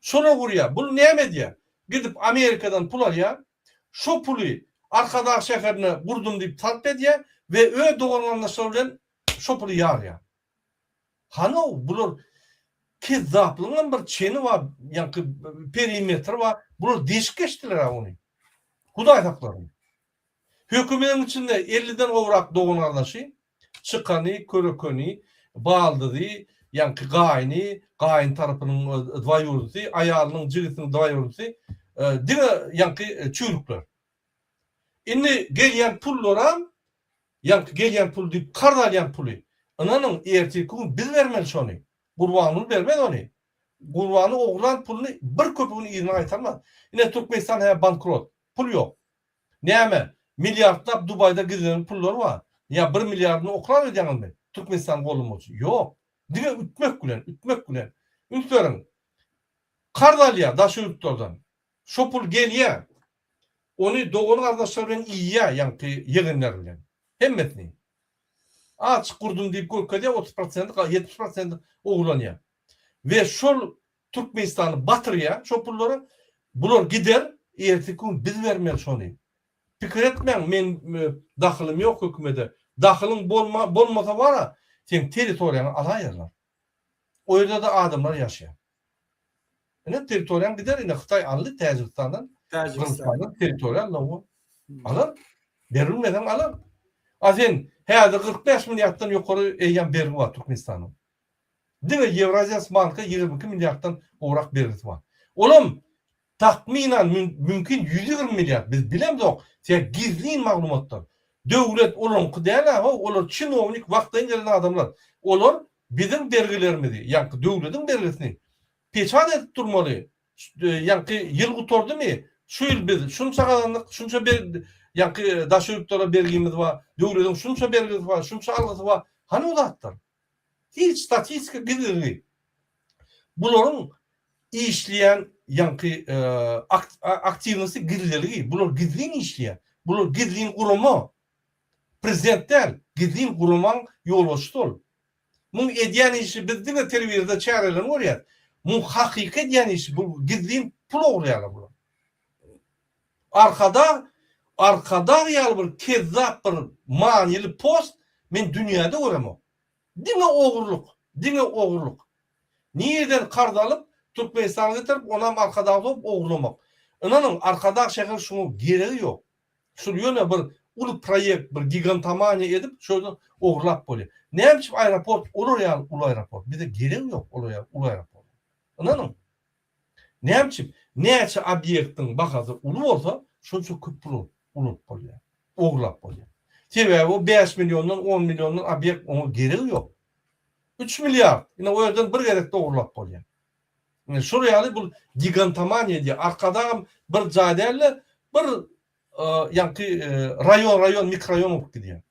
Sonra buraya, bunu ne medya? Gidip Amerika'dan pul alıyor, şu pulu arkada şehirine vurdum deyip talep ediyor ve öyle doğrularına söyleyen şu pulu yar ya. Hani o, bunlar Kezzaplığın bir çeni var, yani perimetre var, bunlar değişik geçtiler onu. Kuday taklarını. Hükümetin içinde 50'den ovrak doğun ardaşı, çıkanı, körökönü, bağlıdı, yani gayn tarafının dvayurdusu, ayarının ciritinin dvayurdusu, dine yani çürükler. Inni gelen pullara, yani gelen pul deyip kardalyan pulu, ananın ertekini biz vermeli şonu. Kurbanını vermedi onu. Kurbanı oğlan pulunu bir köpüğünü izine aytarmaz. Yine Türkmenistan bankrot. Pul yok. Neyme? Milyardlar Dubai'de gidilen pulları var. Ya 1 milyardını oklar ödeyemem mi? Türkmenistan kolum olsun. Yok. Dine ütmek gülen. Ütlerin. Kardalya daşı ütlerden. Şu pul geliyor. Onu doğunun arkadaşlarının iyiye yani yığınlar bilen. Hemmetini. Aç kurdum deyip Gölkede 30%, 70% oğlanıyor. Ve şu Türkmenistan'ı batırıyor, şu pulları, bunlar gider, ertekün biz vermeyiz şunu. Fikir etmeyin, men dahilım yok hükümete. Dahilin bolmasa var ya, sen teritoriyanı alayırlar. O yerde de adamlar yaşıyor. Yani teritoriyan gider, yine Xitay aldı, Tacikistan'dan, Kırgızistan'dan teritoriyan lavu. Alır, verilmeden alır. Azen hadi 45 milyardan yukarı eğen bergi var Türkmenistan'ın. Değil mi? Евразия banka 22 milyardan uğrak bergisi var. Oğlum tahminen mümkün 120 milyar. Biz bilemiyoruz. Sen gizliyin maglumatlar. Devlet olan kudayla olur çinovnik vaktin gelen adamlar. Olur bizim bergilerimizi. Yani devletin bergisini peçat edip durmalı. Yani yıl kutordu mu? Şu yıl biz şunca kadarlık, şunca bir yani daşırıklara bergimiz var, devletin şunca bergimiz var, şunca algısı var. Hani o da atlar? Hiç statistika gizli. Bunların işleyen yani aktivnesi gizliliği. Bunlar gizliğin işleyen. Bunlar gizliğin kurumu. Prezidentler gizliğin kuruman yolbaşı ol. Bunun ediyen işi biz de televizyonda çağrılan oraya. Bu hakiki ediyen işi. Bu gizliğin pul uğrayalı bunlar. Arkada real bir kezzap bir maniyeli post men dünyada uğramam. Dine oğurluk. Niyeden kardalıp Türkmenistan'a getirip onam arkada olup oğurlamak. İnanın arkada şehir şunu gereği yok. Şu yöne bir ulu proyekt, bir gigantamani edip şöyle oğurlap böyle. Ne biçim aeroport olur ya ulu aeroport. Bir de gereği yok ulu aeroport. İnanın. Ne biçim? Neyse obyektin bakası ulu olsa şu küpürü ulup böyle. Oğurlap böyle. Sebebi o 5 milyondan 10 milyondan obyekt ona gereği yok. 3 milyar. Yine o yerden bir gerekte oğurlap böyle. Yani şuraya bu gigantamani diye arkada bir caddeyle bir yani rayon mikrorayon olup gidiyor.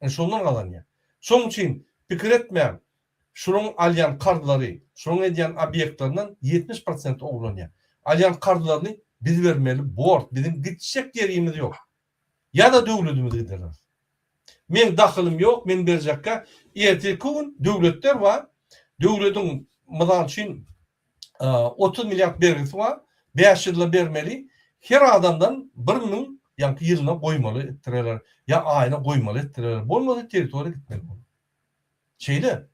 Yani şundan kalan ya. Son için fikir etmeyen şunun alyan kartları, şunun ediyen obyektlarından 70% oğurlanıyor. Alyan kartlarını biz vermeli, borç, bizim gidecek yerimiz yok. Ya da devletimiz giderler. Men dahilim yok, men verecekka ertekün devletler var. Devletin mıdan için 30 milyar vergisi var. 5 yılda vermeli. Her adamdan 1 milyon yani yılına koymalı ettirirler. Ya ayına koymalı ettirirler. Olmadı teritoriye gitmeli. Şeyde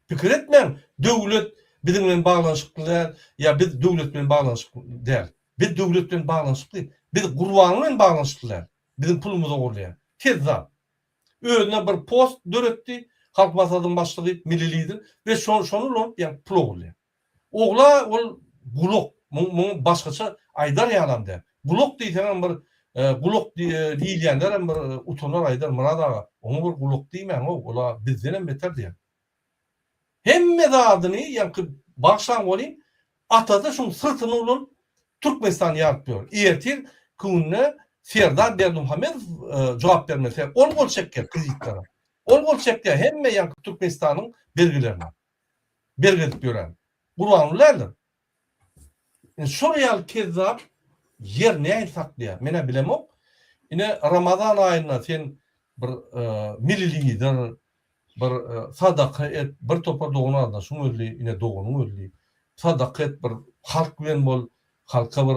fikir etmeyin. Devlet bizimle bağlanışıklı ya biz devletle bağlanışıklı değil. Biz devletle bağlanışıklı. Biz kurbanla bağlanışıklı. Bizim pulumuzu uğurlayan. Kezzap. Önüne bir post döretti. Halk Masadan başlığı milli lider ve şonu yani pul uğurlayan. Oğla ol buluk. Bunun başkaça aydar yalandı. Buluk deyten bir buluk diýenler bir utonar aydar Murad ağa. Onu bir buluk diýmen o. Ola bizden beter diýen. Hemme adyny ýa-ni başlan bolýan Atada şun sırtını ulun Türkmenistan yapıyor. İyetir kunne Serdar Berdimuhamedov cevap vermese 10 gol çeker kreditlere. 10 gol çekti hemme yankı Türkmenistan'ın belgilerine. Belgedip gören. Kur'anlılardır. Suriyal kezzap yer ne saklaya? Mene bilem ok. Yine Ramazan ayında sen bir millilidir, bir sadaka et, bir topar doğuna da şunu ödli, yine doğunu ödli. Sadaka et, bir halk bilen bol, halka bir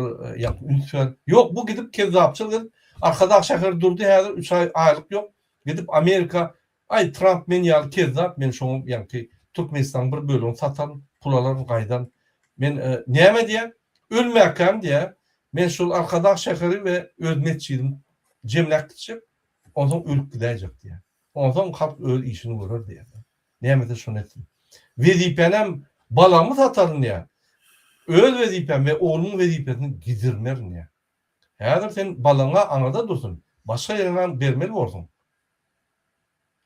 ünsel. Yok bu gidip kezzapçılık. Arkada şehir durdu her 3 aylık yok. Gidip Amerika ay Trump men yal kezzap men şonu yani Türkmenistan bir bölüm satan pulaların kaydan. Men neme diye ölmekam diye men şol arkada şehri ve özmetçiydim. Cemlekçi ondan ölüp gidecek diye. Ondan halk öl işini görür diye. Neme de şunu ettim. Vezipenem balamı satarın diye. Öl vezipem ve oğlumun vezipesini gidirmer diye. Her sen balana anada dursun. Başka yerden vermeli olsun.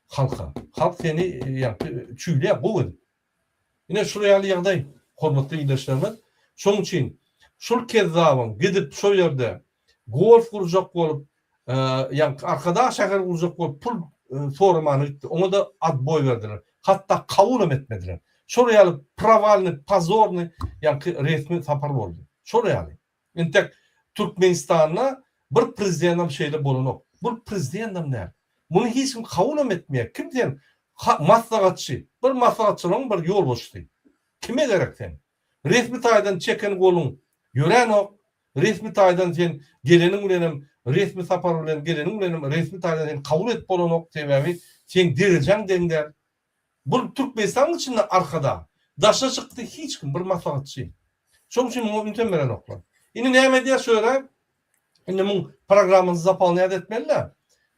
Halka. Halk seni yani çüyleye koyun. Yine şuraya yağday. Hormatlı iyileştirmez. Şunun için şul kezzabın gidip şu yerde golf kuracak olup yani arkada şehir kuracak olup pul sormanı gitti. Ona da ad boy verdiler. Hatta kavulum etmediler. Şuraya pravalni, pazorni yani resmi sapar oldu. Şuraya. Entek Türkmenistan'la bir prezidentim şeyle bulunuk. Bu prezidentim ne? Bunu hiç kim kavulum etmeye. Kim diyen? Maslahatçı. Bir maslahatçının bir yol boştu. Kime gerek sen? Resmi taydan çeken golun yören ok. Resmi taydan sen gelenin ulenim, resmi sapar ulenim, gelenin ulenim, resmi taydan sen kavul et bolon ok sebebi sen direceksin dender. Bu Türkmenistan içinde arkada. Daşa çıktı hiç kim bir maslahatçı. Çok için mümkün veren oklar. Yine ne medya söyle? Yine bu programımızı zapalını etmeliler.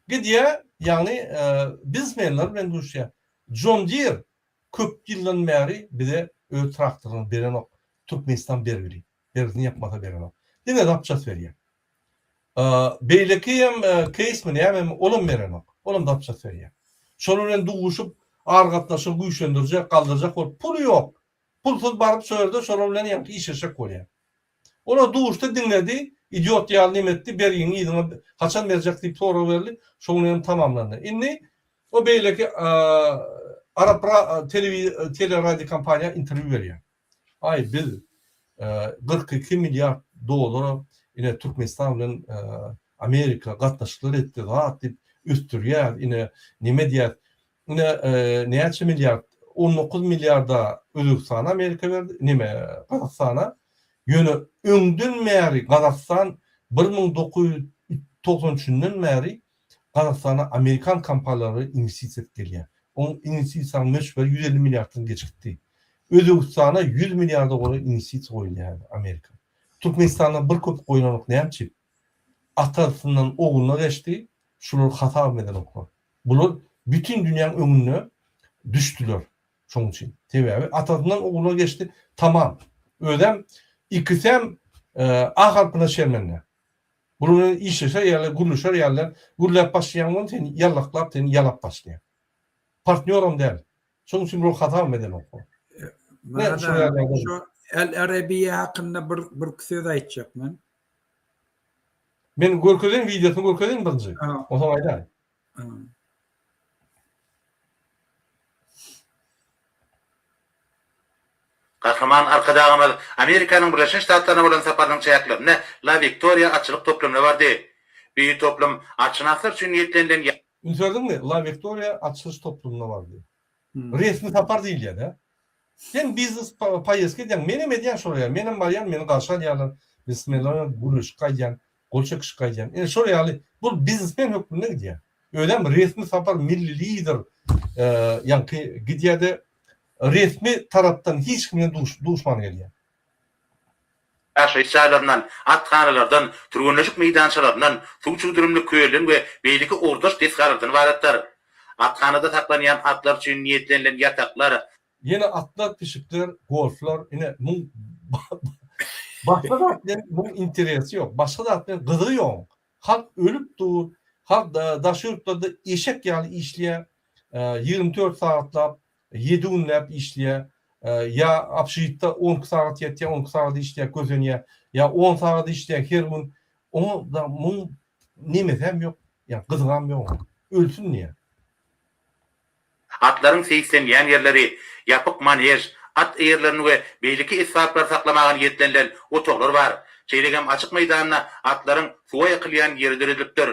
Gidiye yani bizmenler ben düşüyor. John Deere köp yıldan beri bir de traktörün beren ok. Türkmenistan berveri. Berini yapmada beren ok. Dine de yapacağız veriyor. Beylekiyem case mi ne hem olum beren ok. Olum da yapacağız veriyor. Şonun doğuşup argatlaşıp güçlendirecek, kaldıracak ol. Pulu yok. Pulsuz barıp söyledi, şonun yani iş eşek koyuyor. Ona doğuşta dinledi. İdiot yardım etti. Beriyini iyidine haçan verecek deyip soru verdi. Şonun tamamlandı. İnni o beyleki Arap teleradyo kampanya interview veriyor. Ay biz 42 milyar dolar yine Türkmenistan'ın Amerika katnaşıkları etti. Rahat deyip üstürüyor. Yine nime diye yine neçe milyar 19 milyarda Özbekistan'a Amerika verdi. Nime Kazakistan'a yönü öngdün meri Kazakistan 1993'den meri Kazakistan'a Amerikan kampanyaları investisiya geliyor. Onun investisiya meşhur 150 milyardan geçti. Özbekistan'a 100 milyarda olan investisiya koyuyor yani Amerika. Türkmenistan'da bir köp koyulanok neyemçi? Atasından oğluna geçti. Şunu hata etmeden oklar. Bunlar bütün dünyanın önüne düştüler. Şunun için. Atasından oğluna geçti. Tamam. Ödem ikisem harpına şermenle. Bunun iş yaşar yerler, gurluşar yerler. Gurlap başlayan onu seni yallaklap, seni yalap başlayan. Partnyorum değil. Şunun için bu hata etmeden oklar. Şu El Arabiye hakkında bir söz aytacakman. Men görkezin videosunu görkezin birinci. O zaman ayda. Kahraman arkadaşımız Amerika'nın Birleşmiş Ştatlarına olan saparının çayaklarına La Victoria açılık toplumuna vardı. Bir toplum açınaklar için niyetlenilen... Söyledin mi? La Victoria açılış toplumuna vardı. Resmi sapar değil ya da. Sen business payeske diyen, menem ediyen şuraya, menem bariyan, menem karşılar yalan, bismillah, gülüş kayyan, golçak iş kayyan. Yani şuraya, bu businessmen hükmüne gidiyor. Öyle mi? Resmi sapar milli lider, yani gidiyor da resmi taraftan hiç kimden düşman geliyor. Aşı işçilerden, atxanalardan, türgünleşik meydançalarından, suçudurumlu köylerin ve beyliki ordaş teskarlardan varatlar. Atxanada saklanan atlar için niyetlenilen yataklar, yine atlar, pişikler, golflar, yine başka da atların bunun interesi yok. Başka da atların gıdığı yok. Halk ölüp dur, halk daşı yurtlarda eşek yani işleye, 24 saatler, 7 günler işleye, ya apşyitda 10 saat ýetýär, 10 saat işleýär gözünýär, ya 10 saat işleýär her gün. Onu da mun nimet hem yok. Ya kızgam yok. Ölsün niye? Atların seyislenýän yerleri, yapık manej, at eýerlerini we beýleki esbaplar saklamagan ýetlenler otoglar bar. Çeýlegem açyk meýdanyna atlaryň suwa ýakylýan ýeri dirilipdir.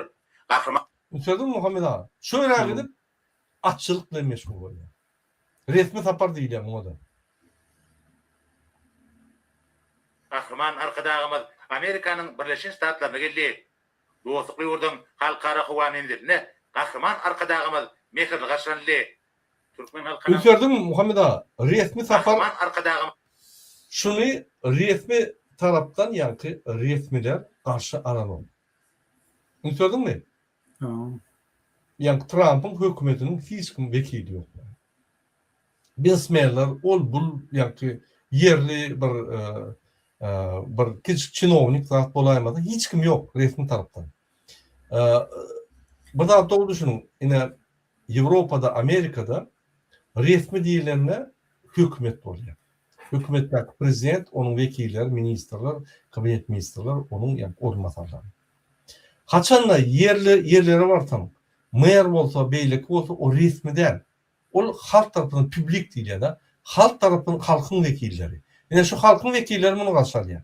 Gahrman Söyledin Muhammed ağa. Şöyle gidip atçılıkla meşgul oluyor. Resmi sapar değil bu da. Gahrman arkadagymyz Amerikanyň Birleşik Ştatlaryna geldi. Dostluk ýurdun halkara howanyndyrne gahrman arkadagymyz mehirli gaşranly. Türkmen halkyna Söyledin Muhammed ağa. Resmi sapar gahrman arkadagymyz şunu resmi taraftan yankı resmiler karşı alalım. Söyledin mi? Yani Trump'ın hükümetinin hiç kim vekili yok. Bizmerler ol bul yani yerli bir küçük çinovnik zat bolaymadı. Hiç kim yok resmi taraftan. Bu da doğru düşünün. Yine Avrupa'da, Amerika'da resmi değillerine hükümet oluyor. Hükümetteki prezident, onun vekiller, ministerler, kabinet ministerler, onun yani ormanlarları. Haçanla yerleri var tam. Mayor olsa, beylik olsa o resmi değil. O halk tarafından publik değil ya da halk tarafından halkın vekilleri. Yani şu halkın vekilleri bunu karşılıyor.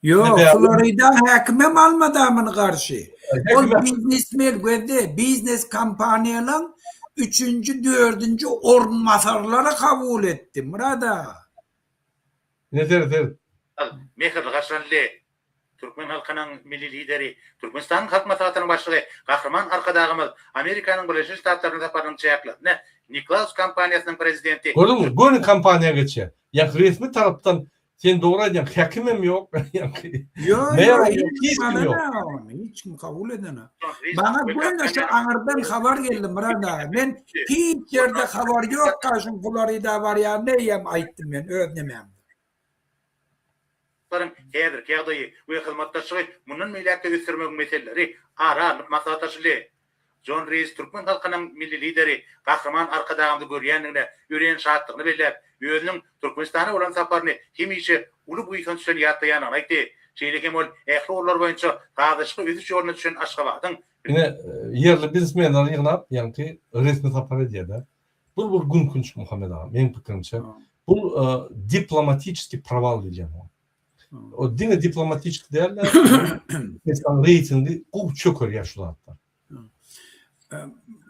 Yok, Florida hakimem almadı amın karşı. O biznesmen gördü, biznes kampanyalan 3. 4. ormanları kabul etti. Murada. Ne der? mehirli gaşranly. Türkmen halkynyň milli lideri, Türkmenistan halk maslahatynyň başlygy, gahrman arkadagymyz Amerikanyň Birleşik Ştatlaryna taparyň çäkläpne Niklaus kampaniýasynyň prezidenti. Gördün mü? Gönü kampanyaya geçiyor. Ya resmi taraftan sen doğru ediyorsun. Hakimim yok. Yok, hiç kim kabul edene. Bana böyle şu anırdan haber geldi Murada. Ben hiç yerde haber yok karşım Florida var ya neyem ayttım ben öğrenemem. Häzir ýagdaýy we hyzmatdaşlygy mundan meýlekde göstermek meselleri ara maslahatdaşly. John Rees Türkmen halkynyň milli lideri, gahrman arkadagymdy görýändigine ýüreğin şatlygyny belläp, özüniň Türkmenistana bolan saparyny hemişe uly buýsan düşen ýatlaýanyny aýtdy. Şeýlekem ol ähli orlar boýunça gazyşyk özü ýoluna düşen Aşgabatyň yine yerli biznesmenler ýygnap, ýani resmi sapar edýär. Bu bir günkunç Muhammed ağa, men pikirimçe. Bu diplomatik proval diýeceğim. O dine diplomatik değerler mesela reytingi kup çökür yaşlılardan.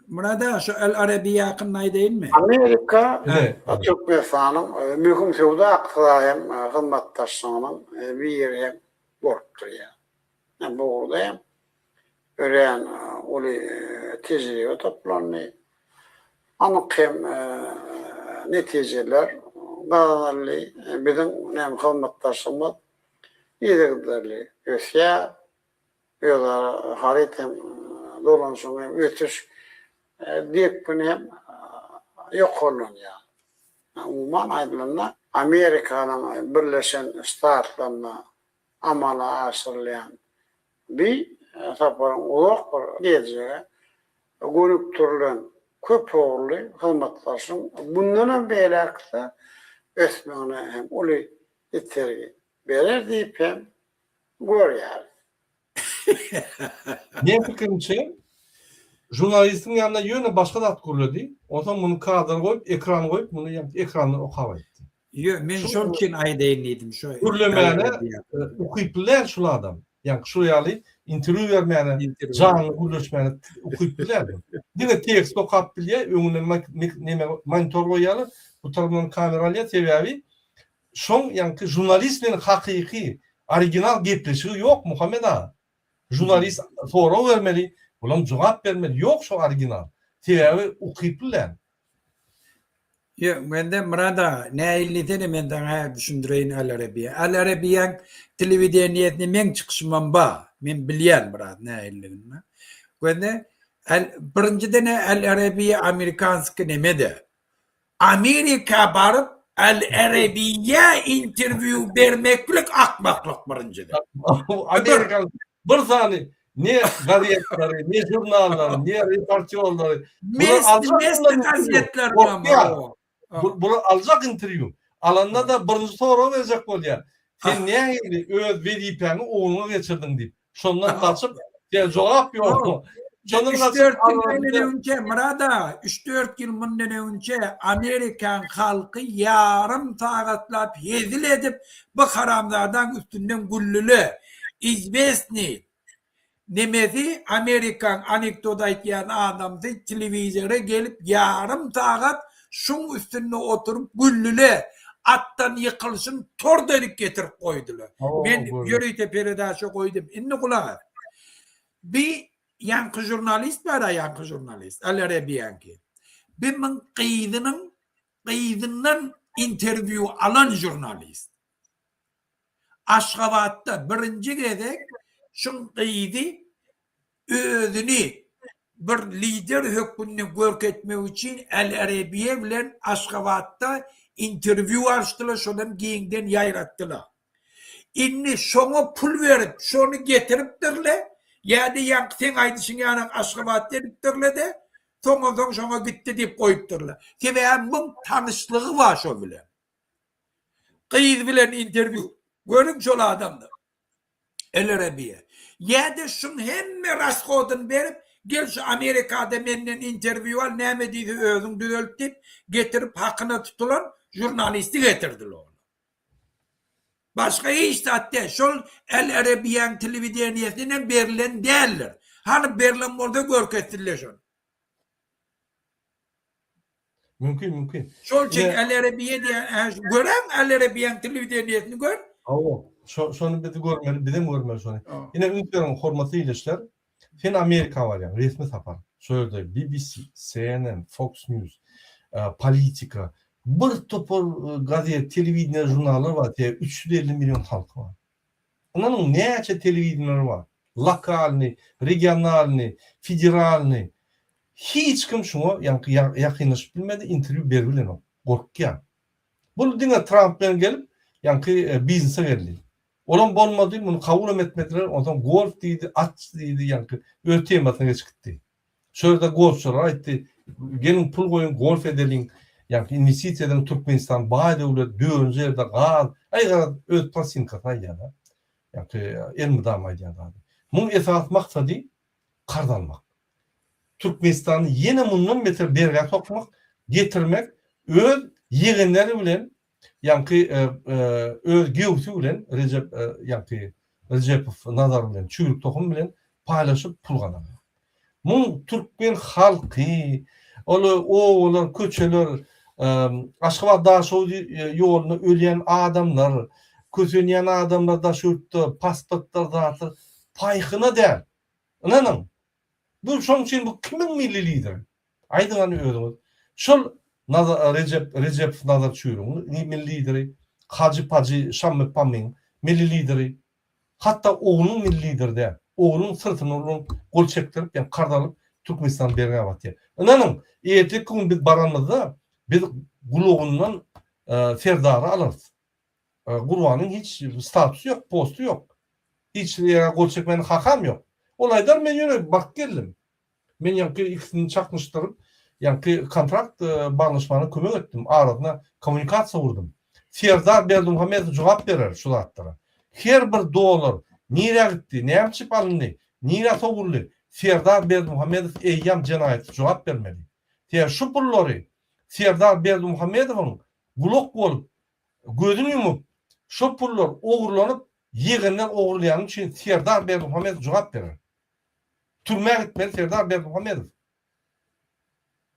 Burada şu El Arabiye yakınlayı değil mi? Amerika Evet. Türkmenistan'ın mühim sevda aktarayım hizmetdaşlığının bir yere borçtur ya. Yani bu orada öğren oli tecrübe toplanıyor. Anık hem neticeler kazanırlı bizim hem hizmetdaşlığımız yedirdilerli. Ösya yolar haritem dolanışımı ötüş deyip bunu hem yok olun ya. Umuman aydınlarına Amerika'nın Birleşen Ştatlarına amala asırlayan bir saparın uzak bir geceye görüp turulan köp oğlu hizmetdaşım bundan belirlikte ösmağına hem olu ittirgi verir deyip hem gör yani. Ne fikrimçe jurnalistin yanına yöne başka da kurulu değil. O zaman bunu kadar koyup ekran koyup bunu ekranı okava etti. Yok, ben şorkin aydayınlıydım. Kurulmeyene okuyup şu adam. Yani şuraya alayım interview vermeyene canlı kuruluşmeyene okuyup biler. Yine tekst okuyup bilir. Önüne monitor koyalım. Bu tarafından kameralıya tevavi. Şon yani jurnalistlerin hakiki orijinal gepleşiği yok Muhammed ağa. Jurnalist soru vermeli. Ulan cevap vermeli. Yok şu orijinal. Tevavi okuyup bilir. Yok, ben de Murada ne illitini ben de düşündüreyim El Arabiye. El Arabiye'nin televizyoniyetini men çıkışmam ba. Men bilyen Murada ne illitini. Ben de birincide ne El Arabiye Amerikanskı nemedi. Amerika barıp El Arabiye interview vermeklik akmaklık birincide. Amerikan bir saniye ne gazetleri, ne jurnalları, ne reportajları. Mesli gazetler var. Bunu alacak interview. Alanda da birinci soru verecek bolýar. Sen näme öz wezipäni oňuna geçirdin diýip. Şondan kaçıp jogap ýok. Şondan kaçıp 3-4 yıl önce Murada 3-4 yıl bundan önce Amerikan halkı yarım saatlap yezil edip bu haramlardan üstünden güllülü izbesni nemezi Amerikan anekdot aytýan adamdy televizyora gelip yarım saat şun üstünde oturup güllülü attan yıkılsın tordelik getirip koydular. Ben yörüyte peredaşa koydum. İnni kulağa. Bir yankı jurnalist var, yankı jurnalist. Al-Arabiyanki. Bir min qeydinin interview alan jurnalist. Aşgabatda birinci gedek şun qeydi özünü bir lider hükmünü görketmek için Al-Arabiya bilen Aşgabatda interview açtılar, şodan giyinden yayrattılar. İnni şonu pul verip, şonu getiripdirler, yani yankı sen aydışın yanın Aşgabat dedipdirler de, son şona gitti deyip koyupdirler. Sebeben bunun tanışlığı var şo bilen. Qeyd bilen interview, görün şol adamdı. Al-Arabiya. Yani şun hemme raskodun verip, gel şu Amerika'da menden interview al, näme diýdi özüň düzeltip, getirip hakkına tutulan jurnalisti getirdiler onu. Başka hiç hatta şol El-Arabiyan televizyoniyetinden berilen değerler. Hani berilen orada görkettiler şunu. Mümkün. Şol çek El-Arabiya diye gören El-Arabiyan televizyoniyetini gör. Şonu bizi görmeli, bizim görmeli şonu. Yine ünlülerin hormatly ilişkiler. Sen Amerika var yani resmi sapar. Şöyle BBC, CNN, Fox News, Politika, bir topur gazete, televizyon jurnalı var diye 350 milyon halk var. Onların näçe televizyonları var? Lokalni, regionalni, federalni. Hiç kim şunu yakınlaşıp bilmedi, interview berbilen o. Korkyan. Bu dine Trump bilen gelip biznese geldi. Olan bolmadı, bunu kabul etmediler. Ondan golf deydi, at deydi, öte temasına geçip gitti. Şöyle de golfçular aytti, gelin pul koyun, golf edelim, investisiya eden Türkmenistan, bağ devlet, döğünce yerde qal, aygar öz plasinkasına yana. Elmi damaydı yana. Bunun esas maksadı qardanmak. Türkmenistan'ı yine bundan beter berge sokmak, getirmek, öz yeğenleri bilen, öz gevsi bilen, Recep Nazar bilen, çürük tohum bilen paylaşıp pul kazanmak. Bunun Türkmen halkı, olar köçeler, Aşgabat daşo yolunu öleyen adamlar, köçeyen adamlar daşırttı, pasportlar dağıtır, paykına der. Ananın? Bu şoň üçin bu kimin milli lideri? Aýdyňany özüňiz. Şol Recep Nazar Çürüň milli lideri, Hacı Pacı Şammy Pamin milli lideri. Hatta oğlunun milli lideri de. Oğlunun sırtını gol çektirip, yani kardalıp Türkmenistan berge batdy. Ananın, erteki gün biz baranmazda biz guluğundan ferdara alırız. Gulwanyň hiç statusu yok, postu yok. Hiç gol çekmenin hakam yok. Olaýlar men ýöne bak geldim. Men ikisini çakmıştırıp kontrakt bağlaşmany kömek etdim. Aradyna kommunikasiýa gurdum. Serdar Berdimuhammedow jogap berer şu zatlara. Her bir dolar nire gitti, näme çyp alındy, nire toguldy. Serdar Berdimuhammedow eýýam jenaýat jogap bermedi. Diýe şu pullary Serdar Berdimuhammedowyň gulak bolup gözüni yumup şu pullar ogurlanyp ýegenler ogurlaýan üçin Serdar Berdimuhammedow jogap berer. Türmeye gitmeli Serdar Berdimuhammedow.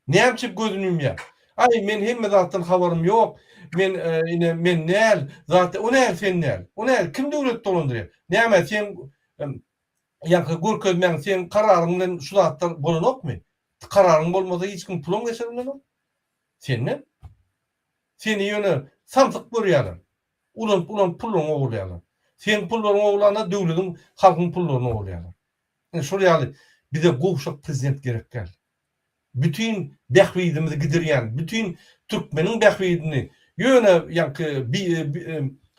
Näme çyp gözüni yumýar? Ay men hemme zatdan habarym ýok. Men näl zat o näl sen näl? O näl kim döwlet dolandyrýar? Näme sen görkezmäň sen kararyňdan şu zatlar bolanokmy? Kararyň bolmasa hiç kim pulun geçirmeli? Sen seni ýöne samsyk görýärler. Ulan pulun ogurlaýarlar. Sen pullaryň oglana döwletiň halkyň pullaryny ogurlaýarlar. Şuraya bize gowşak prezident gerek gel. Bütün behwidimizi gidirýän, bütün Türkmenin behwidini ýöne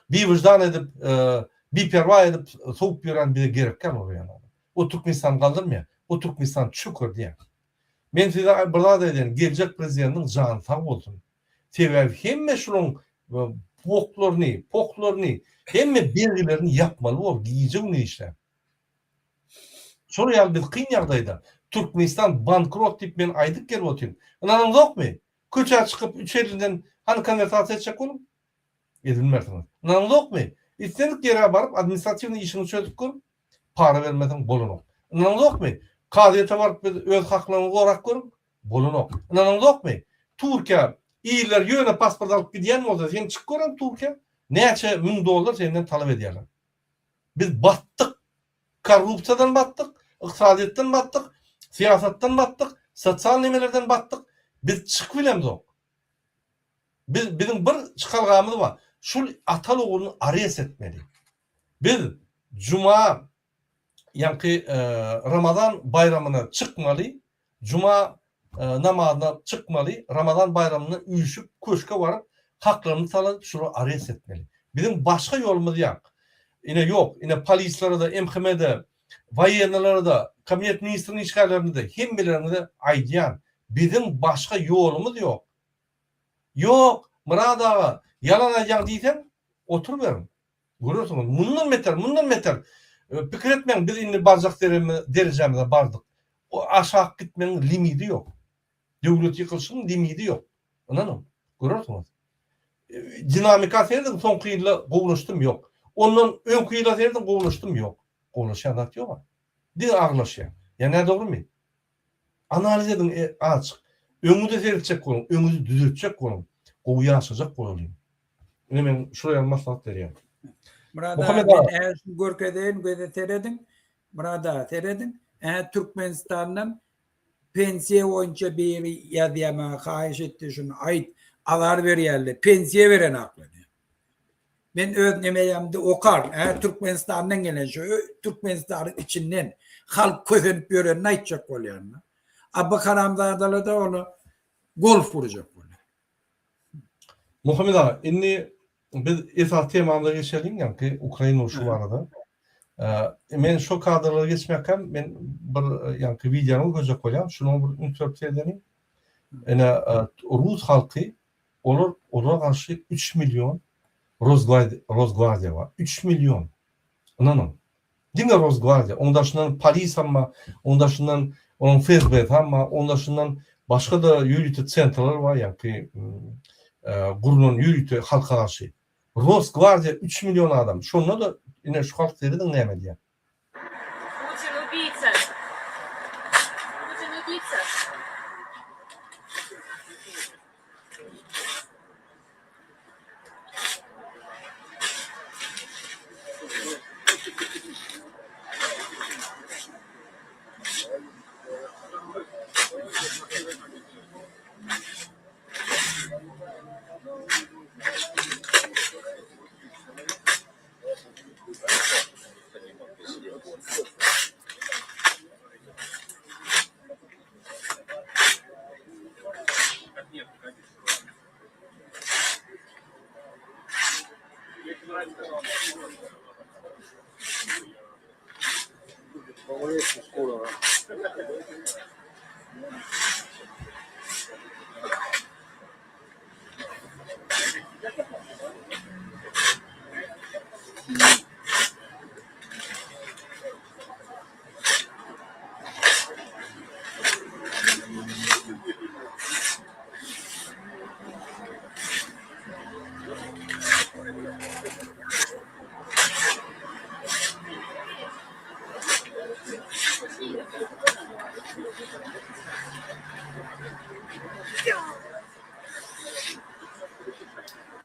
bir vicdan edip, bir perwa edip soğup beren bize gerek gel oraya. O Türkmenistan kaldırmaya, o Türkmenistan çukur diye. Men size burada da edin, gelecek prezidentin canı sağ olsun. Sebep hemme şunun poklarını hemme belgilerini yapmalı ol, giyecek ne işler. Sonra biz kıyın ýagdaýda Türkmenistan bankrot dip men aydık gelip otyň. Anam yok mu? Köçe çıkıp 3 elinden hani konvertasiya edecek olum? Edilmezsiniz. Anam yok mu? İstedik yere barıp administrativni işini çözüp koyup para vermeden bolunok. Anam yok mu? Kadiyete varıp öz haklaryny gorak koyup bolunok. Anam yok mu? Türkiye iyiler yöne pasport alıp gidiyen olsa sen çık koran Türkiye neçe $1000 senden talep ediyorlar. Biz battık. Korrupsiyadan battık, iqtisadiyetten battık, siyasattan battık, sosyal nemelerden battık. Biz çık bilemiz o. Bizim bir çıkalgamız var. Şu atal oğlunu arayes etmeli. Biz Cuma yani Ramazan bayramına çıkmalı, Cuma namazına çıkmalı, Ramazan bayramına uyuşup köşke varıp haklarını talep şunu arayes etmeli. Bizim başka yolumuz yok. Yine yok. Yine polislere de, MHM'de, vayenlere de, kabinet ministerinin işgallerinde de, hemmelerinde de aydiyan. Bizim başka yolumuz yok. Yok. Murad ağa, yalan ayacak deysen, otur verin. Görüyorsunuz. Bundan meter. Fikir etmeyin, biz indi barzak derecemize bardık. O aşağı gitmenin limiti yok. Devlet yıkılışının limiti yok. Anladın mı? Görüyorsunuz. Dinamika seyredin, son kıyıyla kovuluştum yok. Ondan ön kıyıyla seyredin, kovuluştum yok. Kovuluşan da yok. Bir ağırlaşıyor. Ya ne doğru mu? Analiz edin açık. Önü de seyredecek olun, önünüzü düzeltecek olun. Kovuyu açacak olun. Ben şuraya maslahat veriyorum. Burada Muhammed ben ağa. eğer şu görkedeyin göze teredin. Burada teredin. Eğer Türkmenistan'dan pensiye oyunca bir yazıyama kahiş etti şunu ait alar veriyerli. Pensiye veren aklını. Ben öğretmenimde okar. Eğer Türkmenistan'dan gelen şu Türkmenistan'ın içinden halk közenip gören ne içecek oluyor? Abba Karamzadalı da onu golf vuracak oluyor. Muhammed ağa, inni biz esas temamda geçelim yani Ukrayna uşu var arada. Men şu kadrlara geçmeyken ben bir yani videonu göze koyayım. Şunu bir interpret edelim. Yani Rus halkı olur karşı 3 milyon Rosgvardiya var. 3 milyon. Anladın? Dine Rosgvardiya. Ondaşından polis ama, ondaşından onun FSB ama, ondaşından başka da yürütü centerler var yani gurunun yürütü halka karşı. Rosgvardiya 3 milyon adam. Şununla da yine şu halk deriden ne emedi ya? Putin убийца. Putin убийца.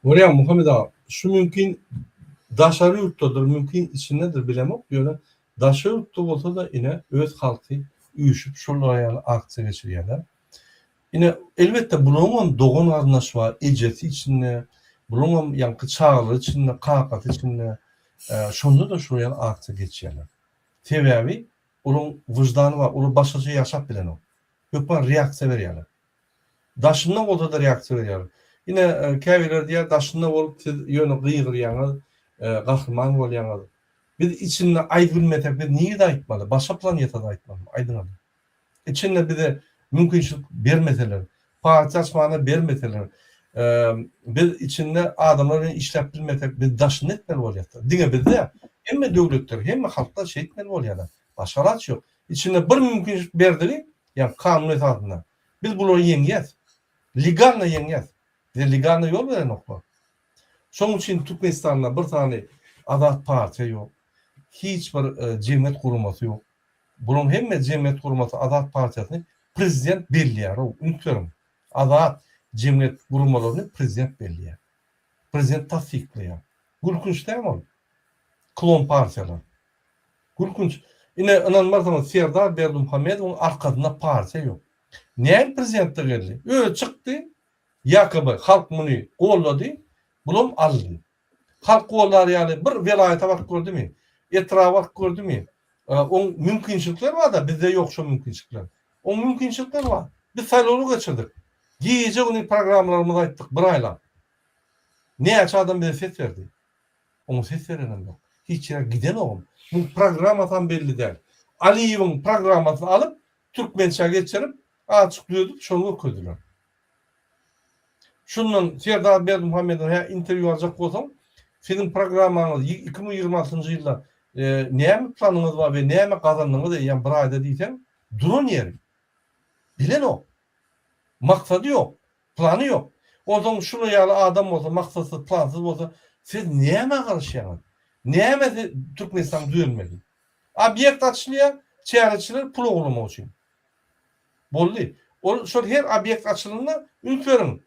Oraya Muhammed ağa, şu mümkün daşarı yurttadır, mümkün içindedir bilemem. Böyle daşarı yurtta olsa da yine öz halkı uyuşup şuraya aksiye geçiriyorlar. Yine elbette bulunmam doğun anlaşma eceti içinde, bulunmam yankı çağrı içinde, kakat içinde, şunda da şuraya aksiye geçiyorlar. Sebebi, onun vicdanı var, onun başlıca yaşap bilen o. Yokman reaksiya veriyorlar. Daşından olsa da reaksiya veriyorlar. Yine keviler diye daşında olup yönü gıyır yani kahraman ol yani. Biz içinde ay bilmetek biz niye de aytmalı? Başka planeta da aytmalı. Aydın adı. İçinde bize mümkünçülük vermeseler, parti açmağına vermeseler, biz içinde adamların işlep bilmetek bir daşın etmeli bolýar. Diňe bizde hemme döwletler, hemme halklar şey etmeli bolýar. Başga raç yok. İçinde bir mümkinçilik berdi, yani kanun esasında. Biz bunu yeňýäs. Legalna yeňýäs. Legalna ýol beren oklar. Şoň üçin Türkmenistanda bir tane Azat Partiýa ýok. Hiç bir cemiyet kurulması yok. Bunun hemme cemiyet kurulması Azat Partiýasyny prezident belliýär. O üntlerim. Azat cemiyet kurulmalarını prezident belliýär. Prezident tasdikleýär. Gülkünç däl mi? Klon partiýalar. Gülkünç. Ine inanmarsam Serdar Berdimuhammedowyň arkasynda partiýa ýok. Näme prezidentde geldi? Öyle çykdy. Ýakyby halk muny gollady. Bulum aldy. Halk gollar ýaly bir welaýata bak gördümi? Etrafa bak gördümi? O mümkinçilikler var da bizde yok şu mümkinçilikler. O mümkinçilikler var. Biz saýlawly geçirdik. Gece günü programlarımızda aýtdyk bir aýla. Näçe adam bize ses verdi? Onu ses verenem yok. Hiç ýere giden ogum. Bu programadan belli değil. Aliýewiň programasyny alıp Türkmençe geçirip açıklıyorduk, şonu okudular. Şundan Serdar Berdimuhammedowyň interview alacak bolsam, senin programmaňyz 2026-njy ýylda näme planyňyz bar we näme gazandyňyz diýen bir aýda diýsem, duran ýeri. Bilen o. Maksady yok, planı yok. O zaman şunu ýaly adam olsa, maksadsız, plansız olsa, siz näme garşýaňyz? Näme Türkmenistan düýelmeli? Obyekt açylýar, çäreçiler pul oglamak üçin. Boldy. O şol her obyekt açylanda ülkerin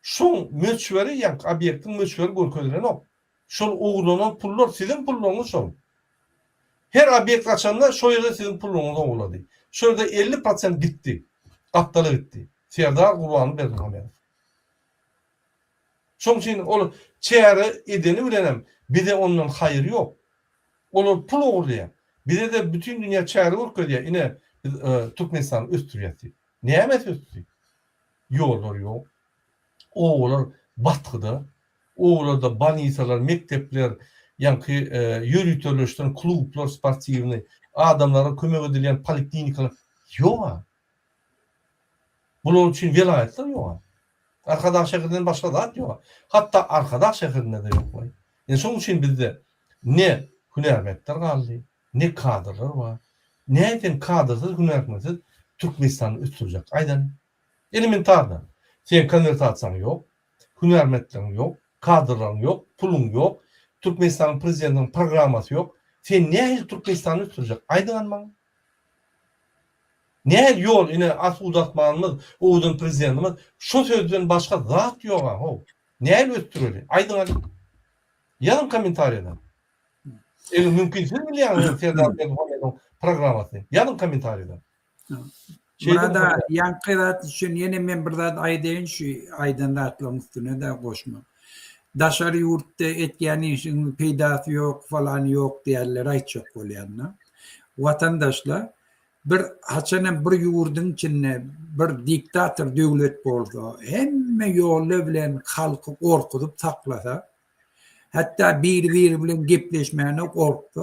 şoň möçberi ýa obyektiň möçberi görkezlen ok. Şol oglanan pullar sizin pullaryňyz şol. Her obyekt açanda şo ýerde sizin pullaryňyz oglady. Şurada 50% gitdi. Gapdaly gitdi. Serdar Gurban Berdimuhammedow. Şoň üçin ol çäre edeni bilenem. Bize ondan hayır yok. Olur pul oglaýar. Bize de bütün dünya çäre görkezýär. Ine Türkmenistan östürýär. Näme östürýär? Ýollar yok. Oğlar batkyda. Oğlarda banisalar, mektepler, ýa-ki ýürütülüşden klublar, sportivni, adamlara kömek edilen poliklinikalar ýok. Bunun için vilayetler yok. Arkadaş şehirden başka da yok. Hatta arkadaş şehirinde de yok. Yani şoň üçin bizde ne hünermetler galdy, ne kadrlar var. Näden kadrsız, hünermetsiz Türkmenistan üstürecek. Aydan elementarda. Sen kandidatsan yok, hünermetlerin yok, kadrların yok, pulun yok. Türkmenistan prezidentinin programması yok. Sen nähe Türkmenistan'ı üstürecek? Aydan anman. Nähe yol ine as uzatmanymyz, oğudun prezidentimiz şu sözden başka zat yok. Nähe üstüreli? Aydan yazın komentariyada. Mümkünsiz mi yani Serdar Berdimuhammedowyň programmasy? Yazın komentariyada. Burada yankırat için yine men bir zat aýdaýyn şu aýdanlatlaryň üstüne de goşma. Daşary ýurtda etýän işin peýdasy ýok, falan ýok diýerler aýtjak bolýarlar. Watandaşlar bir haçanam bir ýurdyň içinde bir diktator döwlet bolsa, hemme ýoly bilen halky gorkutup saklasa, hatta biri bilen gepleşmäne gorkdy.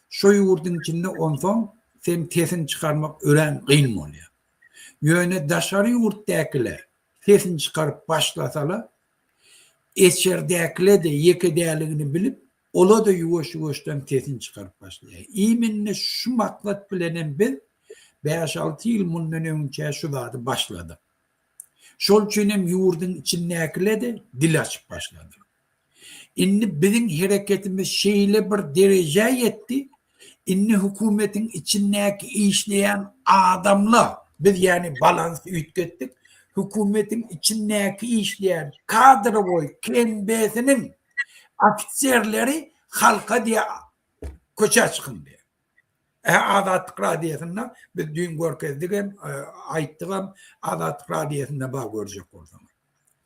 Şu ýurdyň içinde onsoň sen tesin çıkarmak ören kıyın bolýar. Ýöne daşary ýurtdakiler tesin çıkarıp başlasalar, eçerdäkiler de ýekedeligini bilip, ola da ýuwaş-ýuwaşdan tesin çıkarıp başlaýar. Iýminne şu maksat bilen biz 5-6 ýyl mundan öňçe şu zady başlady. Şol üçin hem ýurdyň içindekiler de dil açyp başlady. Indi biziň hereketimiz şeýle bir dereje ýetdi. İnni hükümetin içindeki işleyen adamlar, biz yani balans ütgettik, hükümetin içindeki işleyen kadroboy kembesinin ofisierleri halka diye köçe çıkın diye. Azatlyk radiyasında biz dün görkezdik hem aýtdyk hem Azatlyk radiyasında bağ görjek bolsam.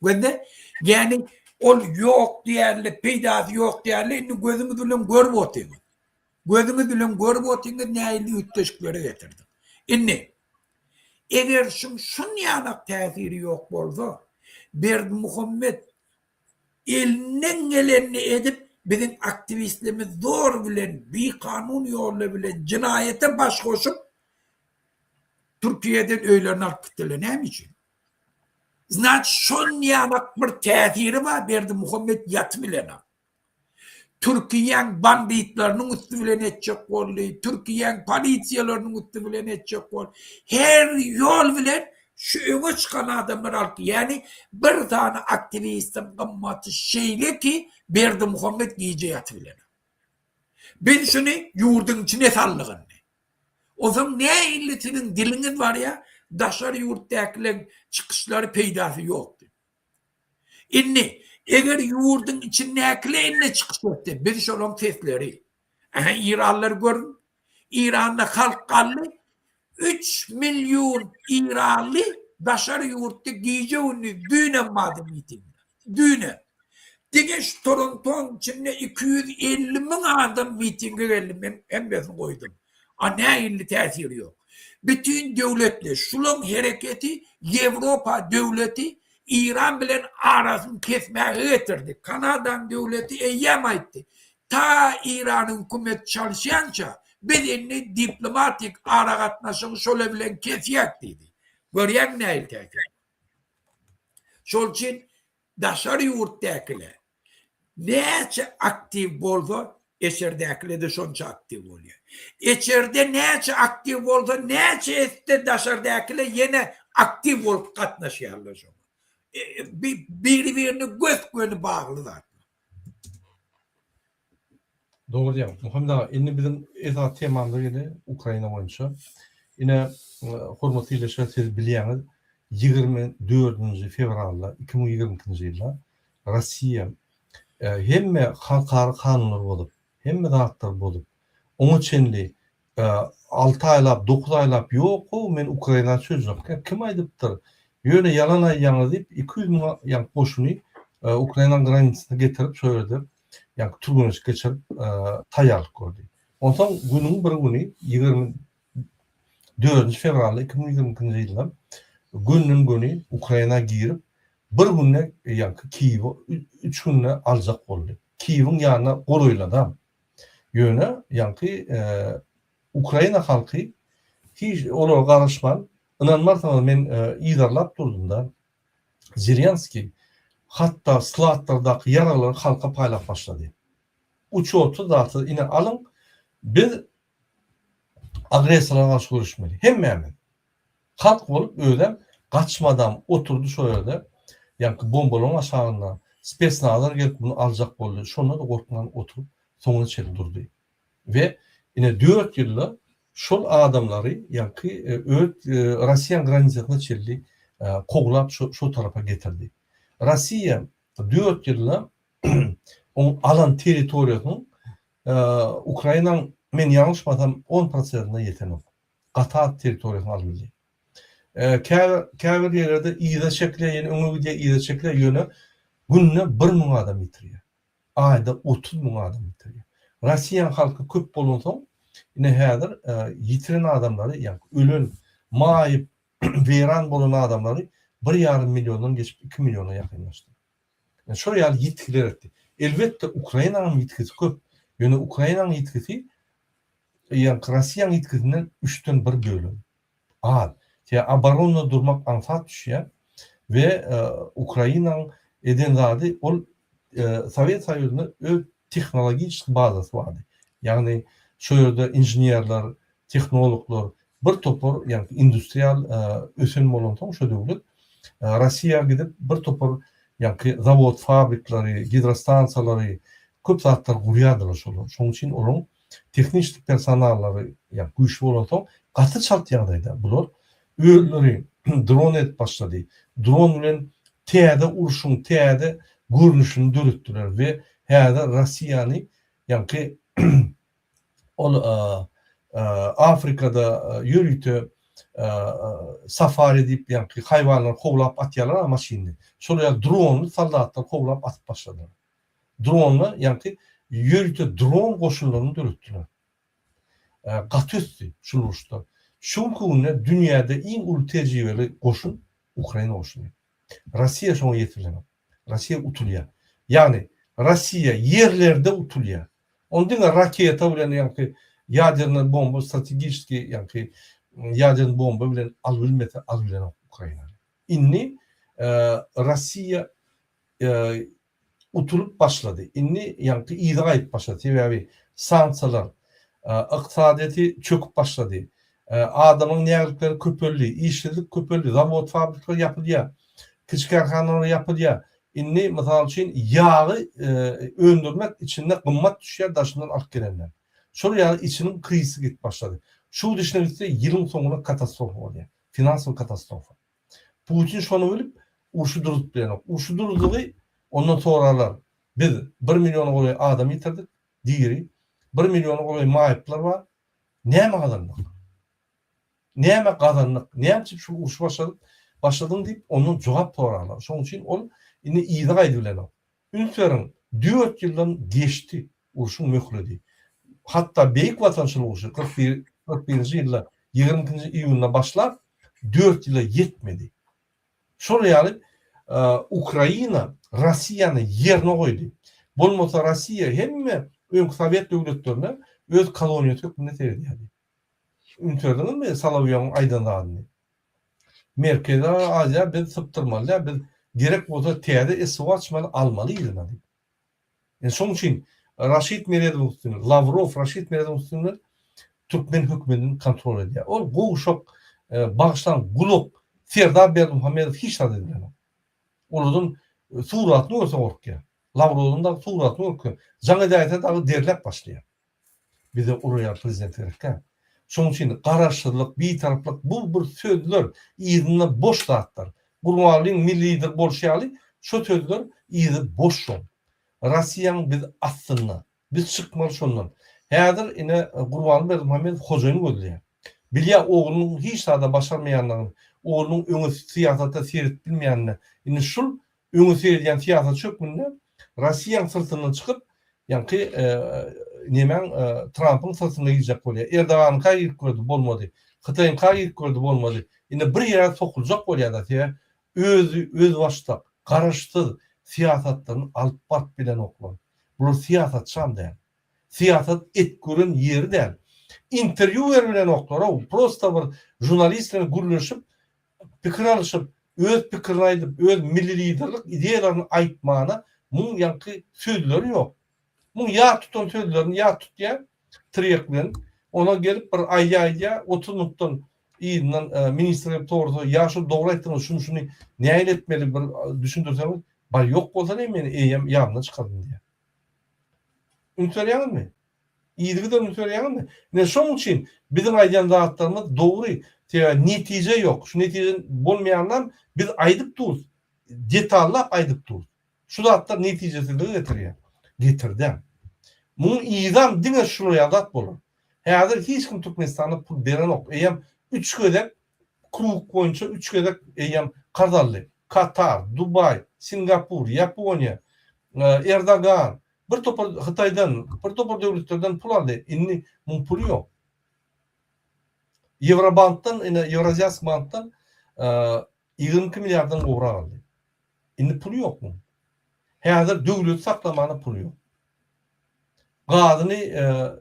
Ve yani ol yok diýerli, peýdasy yok diýerli, indi gözüňiz bilen görüp otyňyz. Gözüňiz bilen görüp otyňyz näýli ütdeşiklere getirdi. Inni eger şun ýanak täsiri ýok bolsa, Berdimuhammed elinden geleni edip bizim aktivistlerimiz zor bilen bir kanun ýoly bilen cinayete baş koşup Türkiýeden öýlerini alyp gitdiler. Näme üçin? Значит, şon ýanak bir täsiri bar berdi Muhammed ýatmylana. Türkiýeň banditlarynyň üstü bilen etjek boldy, Türkiýeň polisiýalarynyň üstü bilen etjek boldy. Her ýol bilen şu öňe çykan adamlar alky. Ýani bir tane aktivistin gymmaty şeýle ki berdi Muhammed giýje ýatmylana. Ben şunu yurdun içine sallıgın. O zaman ne illetinin diliniz var ya, daşar yurttakilerin çıkışları peydası yoktu. İnni, eğer yurdun içindekile inne çıkış etti, biz şolun sesleri. İranlılar görün, İran'da halk kallı, 3 milyon İranlı daşar yurtta giyce ünlü, düğüne madı mitingde. Düğüne. Digeş Toronto'nun içinde 250 bin adam mitinge geldim, ben hembesini koydum. Ne illi tesiri yok. Bütün devletler, şunun hareketi, Avrupa devleti, İran bilen arasını kesmeye getirdi. Kanada'nın devleti eyyemaydı. Ta İran'ın hükümet çalışanca, bedenini diplomatik ara katnaşığı şöyle bilen kesiyek dedi. Görüyen ne illi tesiri? Şol için daşarı yurttakiler neçe aktif bolsa eçerdäkiler de şonça aktif oluyor. Eçerde neçe aktif bolsa neçe ette daşardakiler yine aktif olup katnaşýarlar şoňa. Biri-birini göz baglylar. Doğru diýär. Muhammed ağa, indi bizim esas temamyz ýene Ukraina boýunça. Ine hormatly ýeşler siz bilýäňiz, 24 fevralda 2022 ýylda Rossiýa hemme halkara kanunlar bolup, hemme zatlar bolup, onu çenli 6 aylap, 9 aylap yok o men Ukraina söz yok. Kim aydypdyr? Ýöne yalan aýýaňyz diýip 200 000 ýan goşuny Ukraina graniçyna getirip söýledi. Ýani turmuş geçirip taýýarlyk gördü. Ondan günüň bir güni 24 fevralda 2022 ýylda günüň güni Ukraina girip bir günne ýa-ni Kiýew 3 günne aljak boldy. Kiýewiň ýanyna goroýlady. Ýöne ýa-ni Ukraina halky hiç olar garaşman, inanmarsanız men ýydarlap durdum da. Zelenskiy hatta slatlardaky ýaralar halka paýlap başlady. Uçotu zatı ine alın, biz agresorlara garşy görüşmeli. Hemme halk bolup öýdem gaçmadan oturdu şo ýerde. Yani bombalaryň aşağına spesnalar gelip bunu aljak boldy. Şonda da gorkman oturup soňuna çelip durdy. Ve ine 4 ýylda şol adamlary yani Russiýa graniçasyna çeldi, koglap şu tarafa getirdi. Rossiýa 4 ýylda on alan territoriýasyny Ukrainanyň men ýalňyşmasam 10%-na ýeten. Gatar territoriýasyny alyp bildi. Käbir ýerlerde ýyda şekle ýene öňüge ýyda şekle ýöne günne 1000 adam ýitirýär. Aýda 30 000 adam ýitirýär. Rossiýa halky köp bolansoň ine häzir ýitiren adamlary ýa ölen, maýyp, weýran bolan adamlary 1,5 milyondan geçip 2 milyona ýakynlaşdy. Yani şo ýaly ýitkiler etdi. Elbetde Ukrainanyň ýitkisi köp. Ýöne Ukrainanyň ýitkisi ýa Rossiýanyň ýitkisinden 3den 1 bölüm. Abaronna durmak ansat düşýär ve Ukrainanyň eden zady ol Sowet Soýuzynyň öz tehnologik bazasy bardy. Ýagny şo ýerde inženýerler, tehnologlar, bir topar ýani industrial ösen bolansoň şo döwlet Rossiýa gidip bir topar ýani zavod, fabriklary, hidrostansiýalary köp zatlar gurýardylar şol. Şoň üçin olaryň tehnik personallary ýani güýçli bolansoň gaty şart ýagdaýda bular öýleri drone et başlady. Drone bilen täze uruşun, täze görnüşini döretdiler ve häzir Rossiýany ýani ol Afrikada ýürüýte safari edip ýani haýwanlary koglap atýarlar maşinni. Şol ýa drone soldatlar koglap atyp başladylar. Drone ýani ýürüýte drone goşunlaryny döretdiler. Gatyysty şol uruşda. Şu günde dünýäde iň uly tejribeli goşun Ukraina goşuny. Rossiýa şoňa ýetirlen. Rossiýa utulýar. Ýani Rossiýa ýerlerde utulýar. Ondan raketa bilen ýani ýaderny bomba, strategiski ýani ýaderny bomba bilen albilmete albilen Ukraina. Inni Rossiya utulup başladı. İnni yankı iyide ayıp başladı. Sebebi sanksiyalar, iqtisadiyeti çöküp başladı. Adamın nägerlikleri köpöldü, işsizlik köpöldü, zavod fabrikalar yapılıyor, küçük karxanalar yapılıyor. İnni misal için yağı öndürmek içinde kımmat düşer daşından alıp gelenler. Şol yağı içinin kıyısı git başladı. Şu düşünürse yılın sonuna katastrofa oluyor. Finansal katastrofa. Putin şonu bilip urşu durup diyen. Urşu durduğu ondan sonralar biz 1 milyon olay adam yitirdik. Diğeri 1 milyon olay maayıplar var. Näme kazandık? Näme kazandık? Näme şu urşu başladın deyip onun cevap sorarlar. Şoň üçin ol indi iyide gaýdylar. Ünserin 4 ýyldan geçti urşun möhledi. Hatta beýik watançylyk urşu 41-nji ýylda 20-nji iýunda başlap 4 ýyla ýetmedi. Şol ýaly Ukraina Rossiýany ýerine goýdy. Bolmasa Rossiýa hemme öňkü Sowet döwletlerine öz koloniýasy hökmüne terdi. Ünserdiňizmi Solowyň aýdanlaryny? Merkezde Azya biz sıptırmalı, biz gerek olsa teyade esva açmalı, almalıyız. Yani son için Raşid Meredov üstünü, Lavrov, Raşid Meredov üstünü Türkmen hükümetini kontrol ediyor. O bu uşak bağıştan Gulok, Serdar Berdimuhamedov hiç adı edilir. Onun suratını olsa orkuyor. Lavrov'un da suratını orkuyor. Canı dayete dağı derlek başlıyor. Bir de oraya prezident verirken. Şoň üçin garaşçylyk, bitaraplyk bu bir sözler ýygyny boş zatlar. Gurbanlyň millidir bolşýaly, şu sözler ýygy boş şol. Rossiýanyň biz aslynda, biz çykmaly şondan. Häzir ine Gurbanly Berdimuhamedov hojaýyny gözleýär. Bilýär oglunyň hiç sada başarmaýanlygyny, oglunyň öňe siýasatda serit bilmeýänini, ine şul öňe seredýän siýasat çökmünde Rossiýanyň sırtyndan çykyp, ýani Nemen Trump'ın sırtına gidecek oluyor. Erdoğan'ın kayıp gördü bolmadı. Xitay'ın kayıp gördü bolmadı. Yine bir yere sokulacak oluyor da diye öz başta karıştı siyasetlerini alıp bart bilen oklan. Bu siyaset şam değil. Siyaset etgörün yeri değil. Interview verilen oklar o. Prosta bir jurnalistlerin gürleşip fikir alışıp öz fikirini aydıp öz milli liderlik ideyalarını aytmağına bunun yankı sözleri yok. Bu ya tutan sözlerini ya tut ya triyaklen ona gelip bir ayya 30 noktan iyinden ministriyet doğrusu ya şu doğru ettiğiniz şunu ne etmeli bir düşündürseniz bari yok olsa ne meni yanına çıkardın diye. Ünseryanın mı? İyiliği de ünseryanın mı? Ne son için bizim ayyan dağıtlarımız doğru netice yok. Şu netice bulmayanlar biz aydıp duruz. Detaylı aydıp duruz. Şu dağıtlar neticesini getiriyor. Getirdim. Bunun idam dine şuraya adat bolur. Häzir hiç kim Türkmenistan'a pul beren ok. Eýem 3 gödek kruk boýunça 3 gödek eýem Katarly, Katar, Dubay, Singapur, Yaponiya, Erdogan, bir topar Xitaydan, bir topar döwletlerden pul aldy. Inni mun pulu ýok. Eurobankdan, Eurasiýask bankdan 22 milyardan gowra aldy. Inni pulu ýok mun. Häzir döwlet saklamana pulu ýok. Gazyny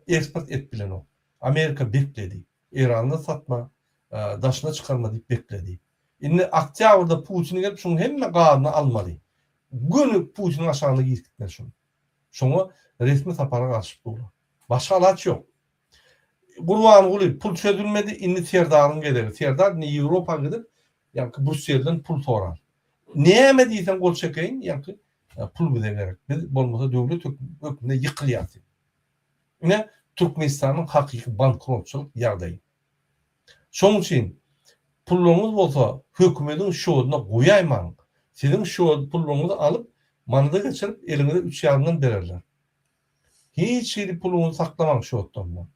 eksport et bilen o. Amerika bekledi. İran'da satma, daşına çıkarma deyip bekledi. Indi oktyabrda Putin'e gelip şunu hemme gazyny almaly. Günü Putin'in aşağına gittikler şunu. Şunu resmi sapara karşıp durdu. Başka alaç yok. Gurban Guly pul çözülmedi. Indi Serdar'ın gelir. Serdar ne Avrupa gidip yani Brüssel'den pul sorar. Näme diýsen gol çekeýin yani pul bize gerek. Biz bolmasa döwlet hökmünde ýykylýar. Yine Türkmenistan'ın hakiki bankrotçuluk ýagdaýy. Şoň üçin pullarınız bolsa hökümetin şoğuduna goýaýmaň. Sizin şoğud pullarınızı alıp manada geçirip elinize 3 ýardan bererler. Hiç ýeri pulunuzu saklamaň şoğuddan.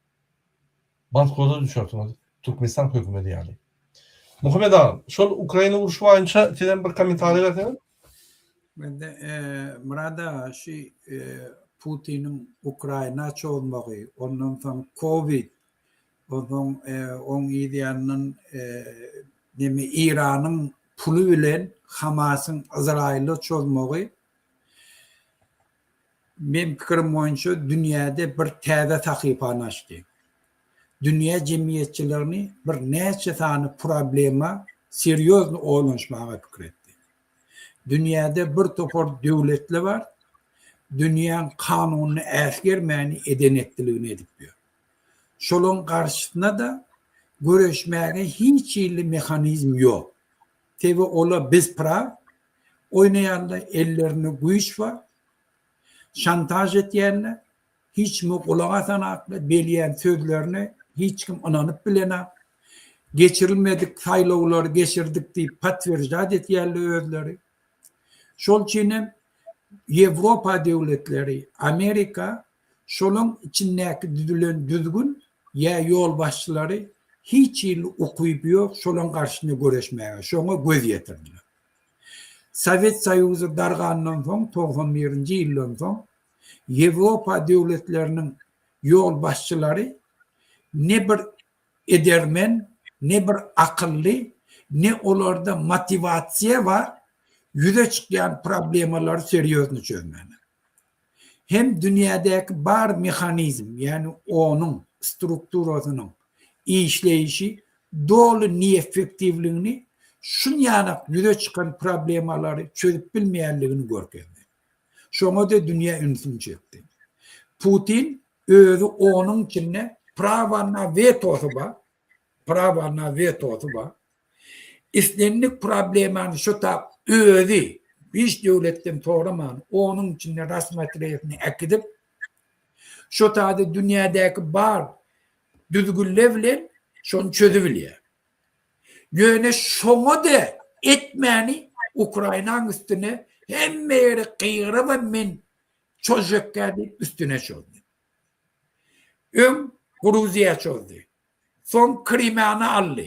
Bankrota düşertiniz Türkmenistan hökümeti ýaly. Muhammed ağa, şol Ukraina uruşy boýunça sizden bir komentary berseňiz. Murad ağa, Putin'in Ukrayna çoğulmağı, ondan sonra Covid, onun ideyanın İran'ın pulu bilen Hamas'ın Azrail'le çoğulmağı benim fikrim boyunca dünyada bir täze takypany açdy. Dünya cemiyetçilerini bir neçe tane problema serýozly oýlanşmaga pikir etdi. Dünyada bir topar devletler var. Dünyanın kanununu esgermeyeni edenetliğini edip diyor. Şolun karşısında da görüşmeye hiç illi mekanizm yok. Tabi ola biz pra oynayanlar ellerini güç var. Şantaj etyenler hiç mi kulağa sanaklı belirleyen sözlerini hiç kim ananıp bilene geçirilmedik saylovları geçirdik deyip patvircat etyenler özleri. Şol için Avrupa devletleri, Amerika şolun içindeki düzgün ya yol başçıları hiç il okuyup yok, şolun karşısında görüşmeye, şona göz yetirdiler. Sovet Soyuzu darganından son, 91. yıldan son, Avrupa devletlerinin yol başçıları ne bir edermen, ne bir akıllı, ne onlarda motivasiya var, yüze çıkan problemaları seriyozunu çözmeni. Hem dünyadaki bar mekanizm, yani onun strukturasının işleyişi, dolu ni efektivliğini, şun yanak yüze çıkan problemaları çözüp bilmeyenliğini görkemdi. Şuna da dünya ünsün çekti. Putin özü onun içine pravana vetosu var. İstenlik problemini şu da özü hiç devletten soraman onun içine rasmetresini ekidip şu da dünyadaki bar düzgünlevle şunu çözübiliyor. Yöne şunu da etmeni Ukrayna'nın üstüne hem meyre kıyırı ve men çocukları üstüne çözdü. Gruzya çözdü. Son Krime'ni aldı.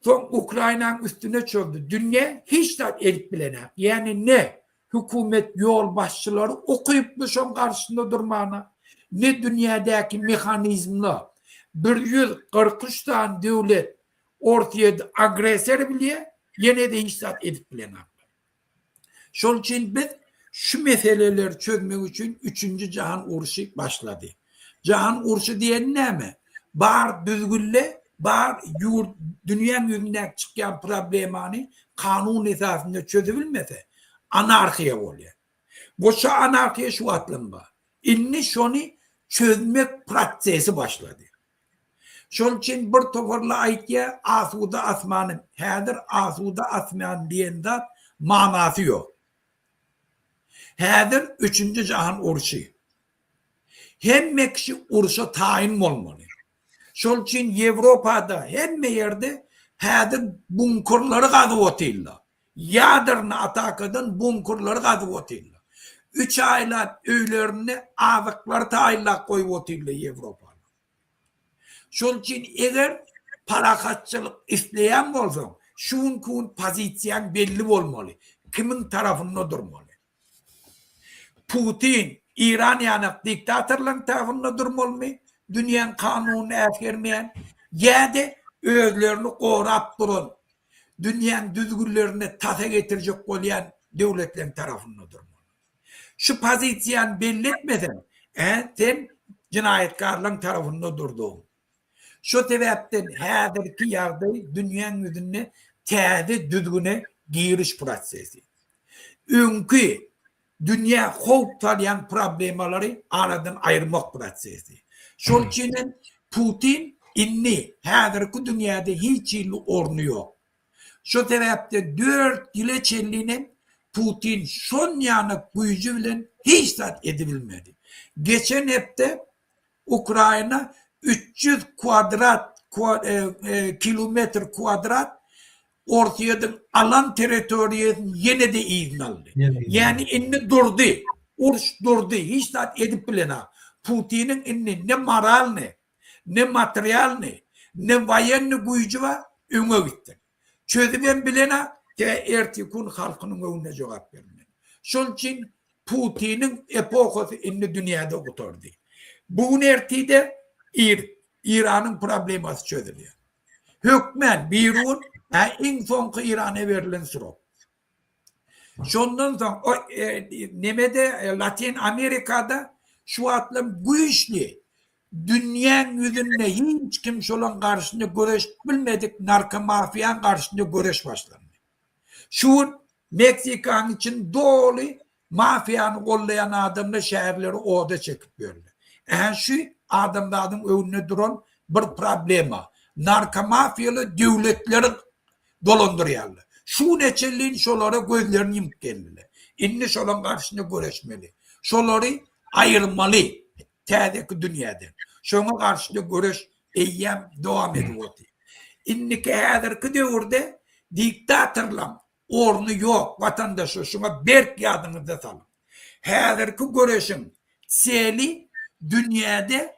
Son Ukrayna'nın üstüne çözdü. Dünya hiç de edip bilene. Yani ne hükümet yol başçıları okuyup da son karşısında durmana, ne dünyadaki mekanizmla 143 tane devlet ortaya agresör bile yine de hiç de edip bilene. Şol için biz şu meseleleri çözmek için 3. Cahan Uruşu başladı. Cahan Uruşu diyen ne mi? Bar düzgünle, bar dünyanın yüzünden çıkan problemini kanun esasında çözebilmese anarkiye oluyor. Bu şu anarkiye şu atlımda. İnni şunu çözmek prosesi başladı. Şol için bir toparla aytya asuda asmanın, hedir asuda asman diyen de manası yok. Hedir 3. Cahan Uruşu. Hem kişi uruşa tayin olmalı. Şol için Avrupa'da hem yerde hedir bunkurları kadı otilla. Yadırını atak eden bunkurları kadı otilla. 3 aylar öylerini ağızlıkları tayinlak koyup otilla Avrupa'da. Şol için eğer parakatçılık isteyen olsan şun kun pozisyon belli olmalı. Kimin tarafında durmalı? Putin, İran yanak diktatörlerin tarafında durmalı mı? Dünyanın kanunu efkermeyen ya da özlerini korap durun. Dünyanın düzgünlerini tata getirecek olayan devletlerin tarafında durmalı. Şu pozisyon belli etmeden sen cinayetkarların tarafında durdun. Şu sebepten her ki yerde dünyanın yüzüne tedi düzgüne giriş prosesi. Ünkü dünya hoğuk tarayan problemaları aradan ayırmak prosesi. Şol için Putin inni hadirki dünyada hiç illi ornuyor. Şu sebepte 4 yıl çelliğine Putin son yanık gücü bilen hiç tat edilmedi. Geçen hafta Ukrayna 300 kilometre kuadrat ortaya alan teritoriyasını yine de izin aldı. Yani inni durdu. Uruş durdu. Hiç tat edip bilene. Putin'in inni ne moral ne materyal ne vayenli gücü var öne gitti. Çözüben bilene ertikun halkının önüne cevap vermedi. Şol için Putin'in epokosu inni dünyada oturdu. Bugün ertide İran'ın probleması çözülüyor. Hükmen birun en son İran'a verilen soru. Şundan sonra nemede Latin Amerika'da şu atlım güçlü dünyanın yüzünde hiç kimse olan karşısında görüş bilmedik narkomafyan karşısında görüş başlandı. Şu Meksikan için dolu mafyanı kollayan adamla şehirleri oda çekip böyle. Şu adamların önüne duran bir problema. Narkomafyalı devletleri dolandırıyorlar. Şu neçeliğin şolara gözlerini yimip geldiler. İnni şolan karşısında görüşmeli. Şoları ayırmalı. Tədəki dünyadan. Şoňa karşısında görüş eyyem devam ediyor. İnniki häzirki döwürde diktatorlar ornu yok vatandaşı şoňa berk ýadyňyzda salın. Häzirki görüşün seli dünyada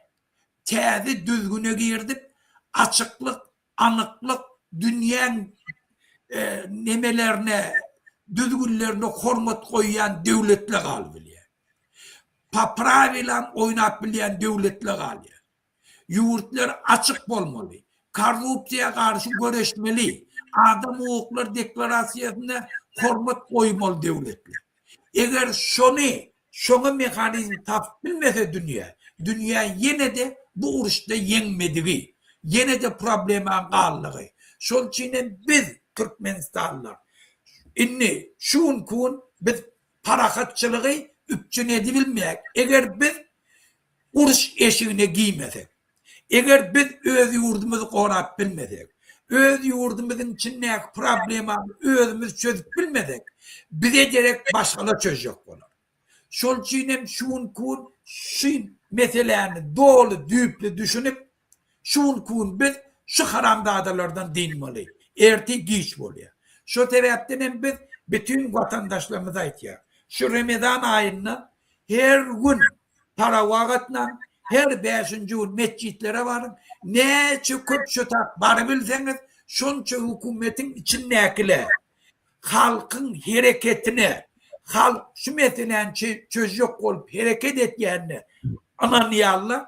täze düzgüne girdip açıklık, anıklık dünyanın nemelerine, düzgünlerine hormat koyan devletler kalbilýär. Pravila oynap bilýän devletler kalýar. Yurtlar açık bolmaly. Korrupsiýa karşı görüşmeli. Adam hukuklar deklarasiýasyna hormat koymaly devletler. Eger şoňa mehanizm tap bilmese dünya yine de bu uruşda yeňmedigi, yine de probleman gallygy. Şol üçin biz Türkmenistanlar inni şun kun biz parakatçylygy üpçün edibilmeyek. Eger biz uruş eşiğine giymesek, eger biz öz yurdumuzu korap bilmesek, öz yurdumuzun içindeki problemi özümüz çözüp bilmesek, bize gerek başkalar çözecek olur. Şol için şun kun şu meselelerini dolu düplü düşünüp şun kun biz şu haramdadalardan dinmeli. Erti giç oluyor. Şu sebepten biz bütün vatandaşlarımıza aytýar. Şu Ramazan ayında her gün para vagatla her 5. gün mescitlere varın. Ne çıkıp şutak barı bilseniz şunca hükümetin içindekile halkın hareketine halk şu meselen çözecek olup hareket etkenini ananıyarlar.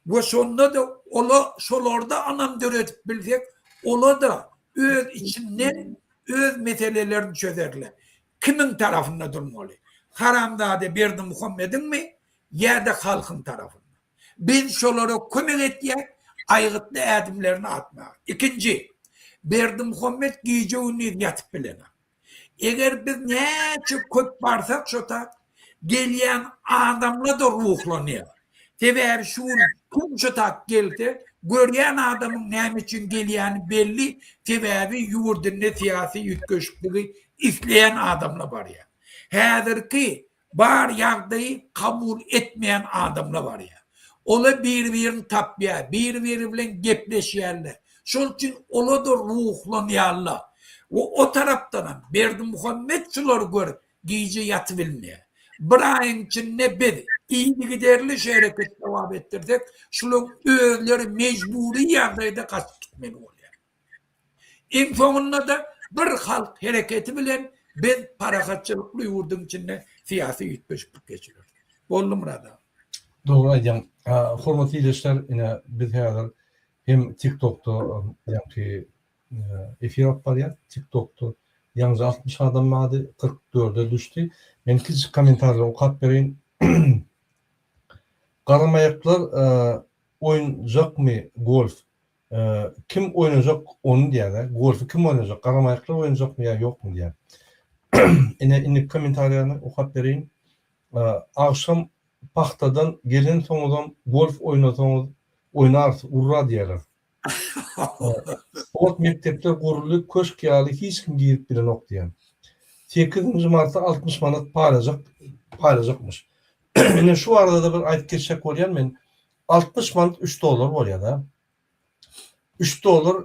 Ve sonunda da ola şolarda anam döretip bilsek ola da öz içinden öz meselelerini çözerler. Kimin tarafında durmalı? Haramzade Berdi Muhammed'in mi? Ya da halkın tarafında. Biz şolara kömek etiyek, aygıtlı adımlarını atmak. İkinci, Berdi Muhammed giyce ünlü yatıp bilene. Eğer biz ne çok köp varsak şota, geliyen adamla da ruhlanıyor. Sever şunu kum şotak geldi, görüyen adamın ne için geliyen belli, sebebi yurdunda siyasi yüzgeçliği isteyen adamla var ya. Häzirki bar ýagdaýy kabul etmeyen adamlar var ya. Ola bir-birini tapýar, bir-biri bilen gepleşýärler. Şol üçin ola da ruhlanýarlar. O tarapdan Berdi Muhammed şular görüp giýje ýatyp bilmeýär. Bir aýyň içinde biz iýi giderli şereket dowam etdirsek, şular özleri mecburi ýagdaýda gaçyp gitmeli bolýar. Iň soňunda da bir halk hareketi bilen biz parakatçılıklı yurdun içinde siyasi yüzgeçlik geçirir. Boldu Murada. Doğru aýdýaň. Hormatly izleýişler, ine biz häzir hem TikTok'ta ýa-ni efir barýar. TikTok'ta ýalnys 60 adam mady 44'e düşdi. Men kiçik komentarlar okap bereýin. Garamaýaklar oýunjakmy golf? Kim oýnajak onu diýerler. Golfy kim oýnajak? Garamaýaklar oýunjakmy ýa ýokmy diýer. Ine komentarlaryny okap bereýin. Akşam pahtadan gelen soňdan golf oynasaňyz oýnarsy, urra diýerler. Ot mektepler gurulup köşk ýaly hiç kim giýip bilen ok diýen. 8-nji martda 60 manat paylajakmyş. Ine şu arada da bir aýtyp geçek bolýan men 60 manat $3 bolýar da. $3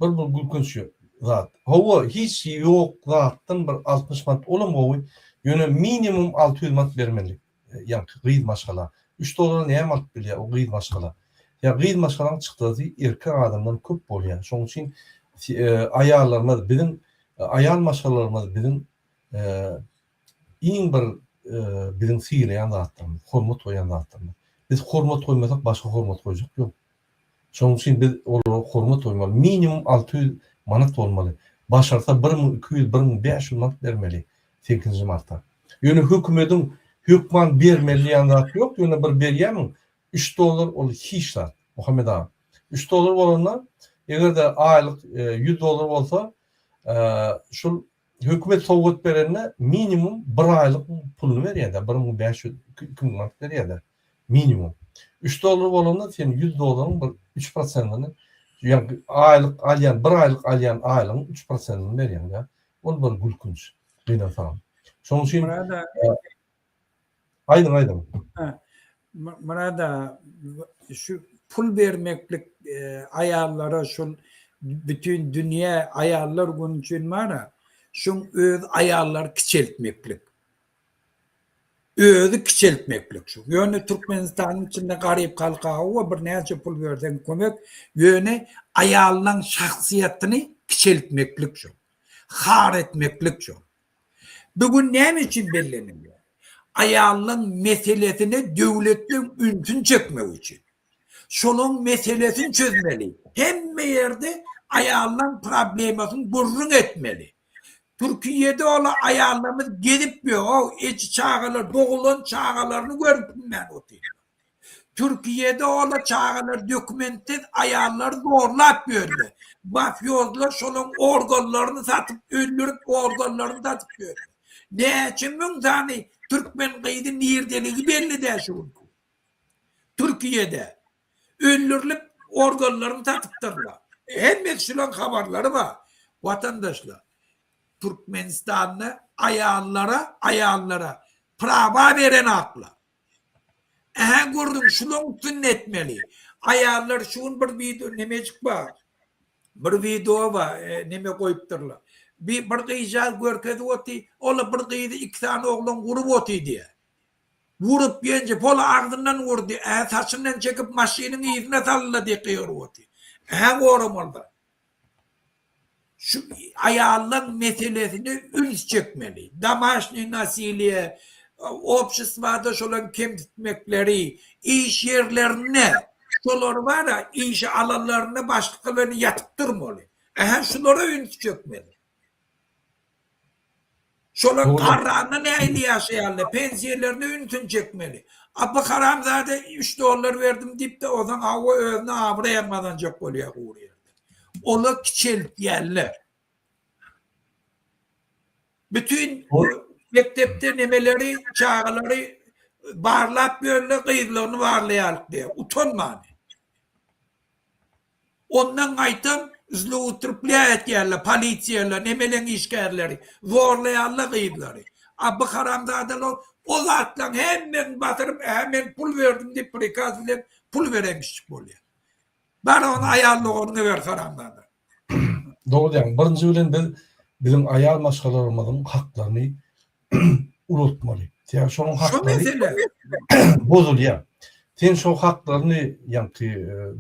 bir gülkünçü zat. Hawa hiç ýok zatdan bir 60 manat olamawy ýöne minimum 600 manat bermeli. Yani gıyt maşgala. $3 näme alyp bilýär o gıyt maşgala. Ya gıyt maşgalaň çykdygy erkek adamdan köp bolýar. Şoň üçin aýallarymyz bizim aýal maşgalalarymyz bizim iň bir bizim siýleýän zatlarymyz, hormat goýan zatlarymyz. Biz hormat goýmasak başga hormat goýjak ýok. Şoň üçin biz olara hormat goýmaly. Minimum 600 manat bolmaly. Başarsa 1200, 1500 manat bermeli 8-nji martda. Ýöne hökümetiň hükman bermeli ýa-da ýok, ýöne bir berýärmi? $3 ol hiç zat. Muhammed ağa. $3 bolanda eger de aýlyk $100 bolsa, şol hökümet sowgat berenne minimum 1 aylyk pulunu berýär-de, 1500 manat berýär-de minimum. $3 bolanda sen $100 3%'ını yani aylyk alýan 1 aylyk alýan aylygyň 3%'ını berýär-de. Ol bir gülkünç. Beýle tamam. Şoň üçin Murada, aydın. Murada şu pul vermeklik ayarlara şun bütün dünya ayarlar gün için var şun öz ayarlar kiçeltmeklik. Özü kiçeltmeklik şu. Yöne Türkmenistan'ın içinde garip kalkağı ve bir neyse pul verden kömek yöne ayarlan şahsiyetini kiçeltmeklik şu. Har etmeklik şu. Bugün ne için belleniliyor? Ayarlan meselesini devletin üntün çekmek için. Şunun meselesini çözmeli. Hem yerde ayarlan problemasını burun etmeli. Türkiye'de olan ayarlamız gelip o iç çağlar, doğulan çağlarını gördüm ben o değil. Türkiye'de olan çağlar dokümented ayarlar zorlap böyle. Mafyozlar şunun organlarını satıp öldürüp organlarını satıp böyle. Ne için mümtani Türkmen kıydı nirdeliği belli de şu. Türkiye'de öldürülüp organlarını satıptırlar. Hem şunun haberleri var. Vatandaşlar Türkmenistan'ı ayarlara prava veren akla. Gördüm şunun sünnetmeli. Ayarlar şunun bir video nemecik var. Bir video var neme koyuptırlar. Bir kıyıcaz görkezi oti, ola bir kıyıda 2 tane oğlan vurup oti diye. Vurup yiyince pola ağzından vurdu. Saçından çekip maşinin yüzüne salla diye kıyıyor oti. Orum orada. Şu ayarlan meselesini üns çekmeli. Damaşni nasiliye, обществada şolan kemtitmekleri, iş yerlerine, şolar var ya, iş alanlarına başkalarını yatıptırmalı. Şolara üns çekmeli. Şolan kararına ne eli yaşayarlı, pensiyelerine ünsün çekmeli. Abba Karamzade $3 verdim deyip de o zaman hava özüne avra yapmadan çok oluyor uğruyor. Ola kiçelt yerler. Bütün mektepte nemeleri, çağları barlap böyle kıyılarını varlayalım diye. Utanma. Ondan kaytan üzlü oturup layet yerler, polisiyeler, nemelen işgerleri, zorlayalım kıyıları. Abba Karamzada'nın o zatla hemen batırıp hemen pul verdim deyip prikaz bile pul veremiştik oluyor. Ben onu ayarlığını ver Karamzada. Doğru yani. Birinci bilen bizim ayar maşgalarımızın haklarını unutmalı. Yani şunun hakları bozuluyor. Sen şu haklarını yani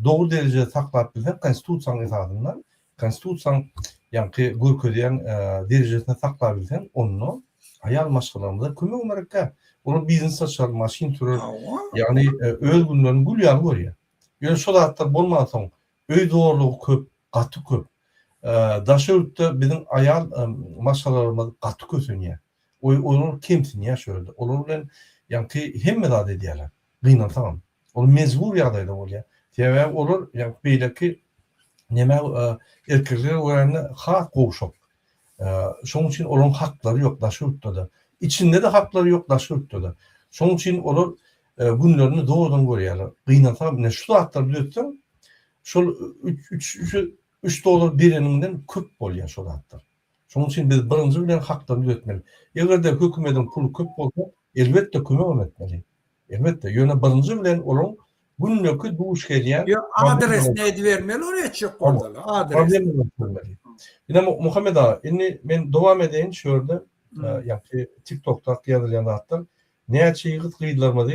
doğru derecede saklap bilsen konstitusiyon esasından konstitusiyon yani görkediyen derecesine saklap bilsen onu ayar maşgalarımıza kömek olarak onu biznes açar, maşin türü yani öl günlerini gülüyor görüyor. Yani şu da hatta bolmadan öy doğruluğu köp, katı köp. Daşört'te bizim ayal maşgalarımız katı kösünüyor. Olur kimsin ya şöyle. Olur yani hemme da dediler. Gıynan tamam. Onu mecbur yağdaydı oluyor. Diye olur yani böyle ki neme erkekler öğrenme hak koğuşuk. Şunun için onun hakları yok Daşört'te de. İçinde de hakları yok Daşört'te de. Şunun için olur günlerini doğrudan görüyorlar. Gıynan tamam. Ne şu da hakları biliyorsun. Şu $3 birininden köp oluyor şu da haklar. Şunun için biz birinci bilen haklarını öğretmeli. Eğer de hükümetin pulu köp olsa elbette kömek etmeli. Elbette. Yöne birinci bilen onun günlükü duş geliyen adres neydi vermeli oraya çık orada. Adres. Yine Muhammed Ağa, ben devam edeyim şöyle yani TikTok'ta yazılan hatta ne açıyı kıyılarmadı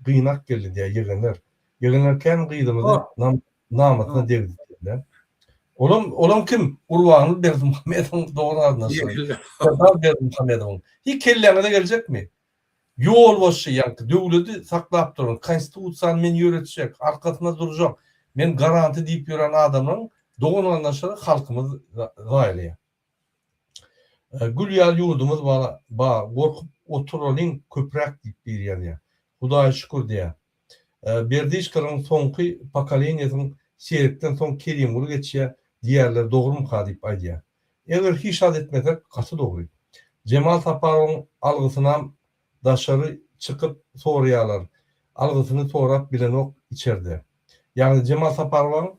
kıyınak geldi diye yığınlar. Yığınlarken kıyıdımızı namatına devlettiler. Olam kim? Urvanlı derdi Muhammed'in doğru adına söylüyor. Derdi Muhammed'in. Hiç kellerine de gelecek mi? Yol başı yankı. Devleti saklap durun. Konstitusiyon men yöretecek. Arkasında duracak. Men garanti deyip gören adamın doğru anlaşılan halkımız gayeliyor. Gülyal yurdumuz bana korkup oturalım köprek deyip bir yer. Hudaya şükür diye. Berdişkar'ın sonki pakalenyasının seyrekten son Kerim Ulu geçiyor. Diğerler doğru mu kadip aydiya. Eger hiç ad etmesek katı doğru. Cemal Taparov'un algısından daşarı çıkıp soruyalar. Algısını sorap bilen ok içeride. Yani Cemal Taparov'un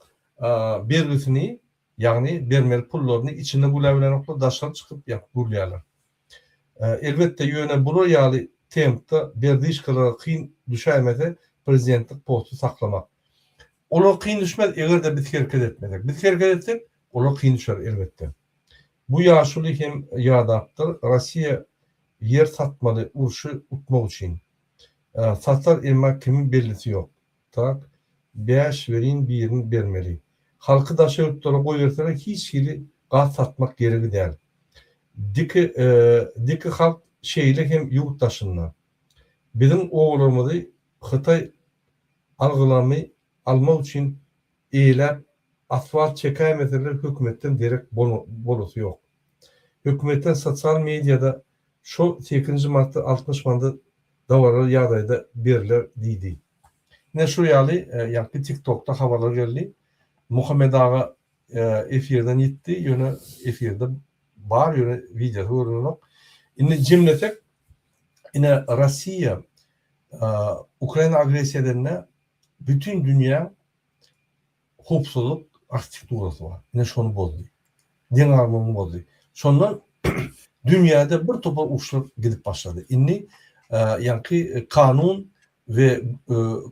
bergisini yani bermeli pullarını içinde bulabilen oklar daşarı çıkıp burlayalar. Elbette yöne bulur yali temkta berdiş kılara kıyın düşämese prezidentlik postu saklamak. Olar kıyın düşmez eger de biz hareket etmesek. Biz hareket etsek olar kıyın düşer elbette. Bu yaşulu hem yadaptır. Rossiya yer satmalı uruşu utmak için. Satar emma kimin bellisi yok. Tak 5 verin birini vermeli. Halkı daşa yurtlara koyverseler hiç hili gaz satmak gereği değil. Diki halk şeyle hem yurttaşınlar. Bizim oğullarımızı Xitay algılamayı almak için eylep asfalt çekay meseleler hükümetten direkt bolusu yok. Hükümetten sosyal medyada şu 8. Mart'ta 60 bandı davarları yağdayda biriler deydi. Ne şu yali yani TikTok'ta havalar geldi. Muhammed Ağa efirden gitti. Yöne efirde var yöne video hırınlık. Yine cimletek yine Rusya Ukrayna agresiyalarına bütün dünya hopsuluk arkitekturası var. Yine şunu bozdu. Den armağını bozdu. Sonra dünyada bir topa uçlar gidip başladı. İnni yani kanun ve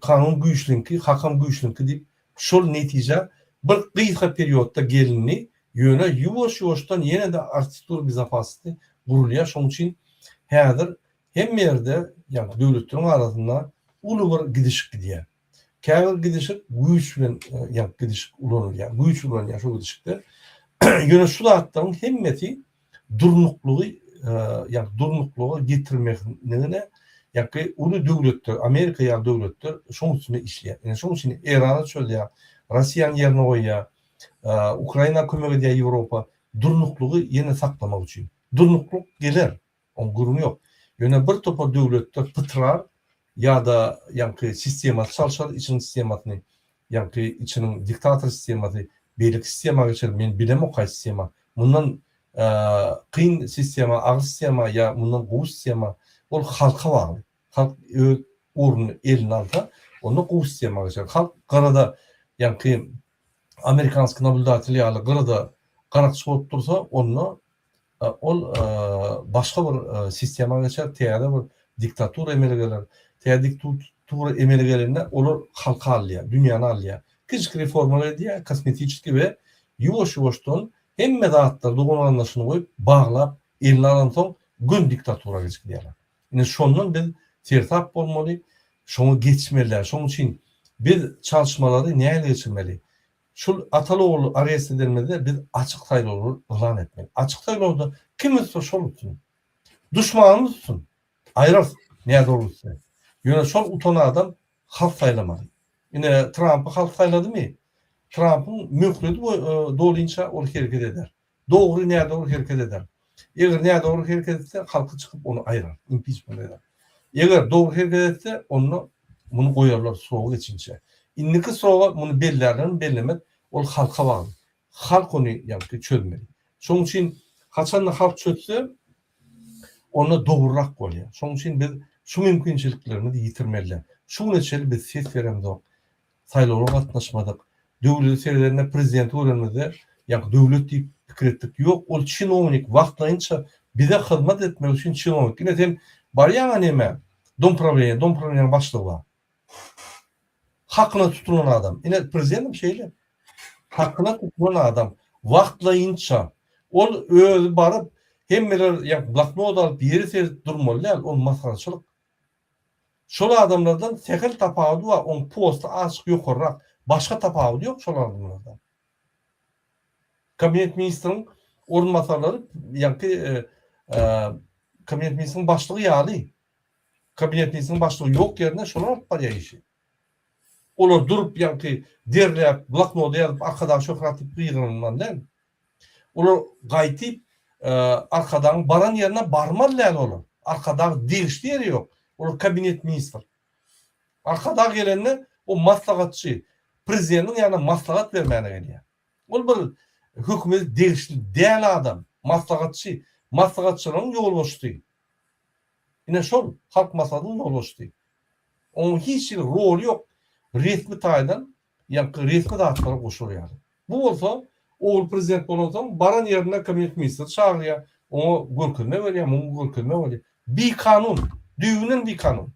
kanun güçlünki, hakam güçlünki deyip şol netice bir kıyıka periyotta gelinni yöne yuvaş-yuvaştan yine de arkitektur bizafasını kuruluyor. Şunun için hedir hem yerde yani devletlerin arasında ulu bir gidişik gidiyor. Kâgır gidişik güçlü yani gidişik ulanır yani güç ulanır yani şu gidişikte yöne şu da hattının hemmeti durnukluğu yani durnukluğu getirmek nedeni yani ulu devletler Amerika yani devletler şunun üstüne işleyen. Yani şunun için İran'a söylüyor, Rusya'nın yerine koyuyor, Ukrayna kömek ediyor Avrupa durnukluğu yine saklamak için. Durnukluk gelir. Onun gurumu yok. Yöne bir topa devletler pıtrar ya da yani sistemat çalışır için sistematını yani içinin diktatör sistematı beylik sistema geçer. Men bilem o kay sistema. Bundan kıyın sistema, ağır sistema ya bundan qoğu sistema ol halka bağlı. Halk uğrunu elin alta onu qoğu sistema geçer. Halk qarada yani Amerikanski nabuldatiyle alı qarada qarakçı olup dursa onu ol başka bir sistema geçer. Teyada bir diktatur emeli gelir. Teyada diktatur emeli gelirinde olur halka alıyor, dünyanı alıyor. Küçük reformalar ediyor, kosmetik gibi yuvaş-yuvaştan hem medahatlar doğum anlaşını koyup bağlap elini alan son gün diktatura geçip diyorlar. Yani şundan biz tertap olmalı, şunu geçmeliler. Şunun için biz çalışmaları neyle geçirmeli? Şu Ataloğlu arayası edilmede biz açık sayılı ilan etmeli. Açık sayılı oldu. Kim üstü şol tutsun? Düşmanını tutsun. Ayırsın. Neye doğrusu? Yani şol utana adam halk saylamalı. Yine Trump'ı halk sayladı mı? Trump'ın mülkleri doğruyunca onu hareket eder. Doğru neye doğru hareket eder. Eğer neye doğru hareket etse halkı çıkıp onu ayırar. Impeachment eder. Eğer doğru hareket etse bunu koyarlar soğuk içince. İnniki soğuk bunu bellemek o halka bağlı. Halk onu yani çözmeli. Şunun için kaçan halk çözse onu doğrurak koyuyor. Şunun için biz şu mümkünçiliklerini de yitirmeliler. Şunun için biz ses veremiz yok. Sayılara katlaşmadık. Devlet serilerine prezidenti öğrenmede yani devlet deyip fikir ettik. Yok o çinovnik vaktlayınca bize hizmet etmek için çinovnik. Yine de var ya neme Dompravlenya başlığı var. Hakkına tutulan adam. Yine prezidentim şeyle. Hakkına tutulan adam. Vaktlayınca o öyle barıp hemmeler yani bloknot alıp yeri serip durmalılar. On maskarçılık. Şol adamlardan sekil tapağı var. On posta açık yok olarak. Başka tapağı yok şol adamlardan. Kabinet ministrinin orunmasarları yani kabinet ministrinin başlığı yağlı. Kabinet ministrinin başlığı yok yerine şolar var ya işi. Olur durup yani derleyip bloknotu yazıp arkadan şokratıp kıyırından değil mi? Olur gaytip arkadan baran yerine barmalılar olur. Arkadan değişti yeri yok. Olur kabinet ministr. Arkadan gelenine o maslahatçı prezidentin yani maslahat vermeyene geliyor. O bir hükümet değişti değil adam. Maslahatçı. Maslahatçıların yol boştu. Yine şol halk maslahatının yol boştu. Onun hiç rol yok. Resmi taydan yani resmi dağıtlara koşuyor yani. Bu olsa oğul prezident olsa baran yerine kabinet ministri çağırıyor. Onu görkülme veriyor. Onu görkülme veriyor. Bir kanun. Düğünün bir kanun.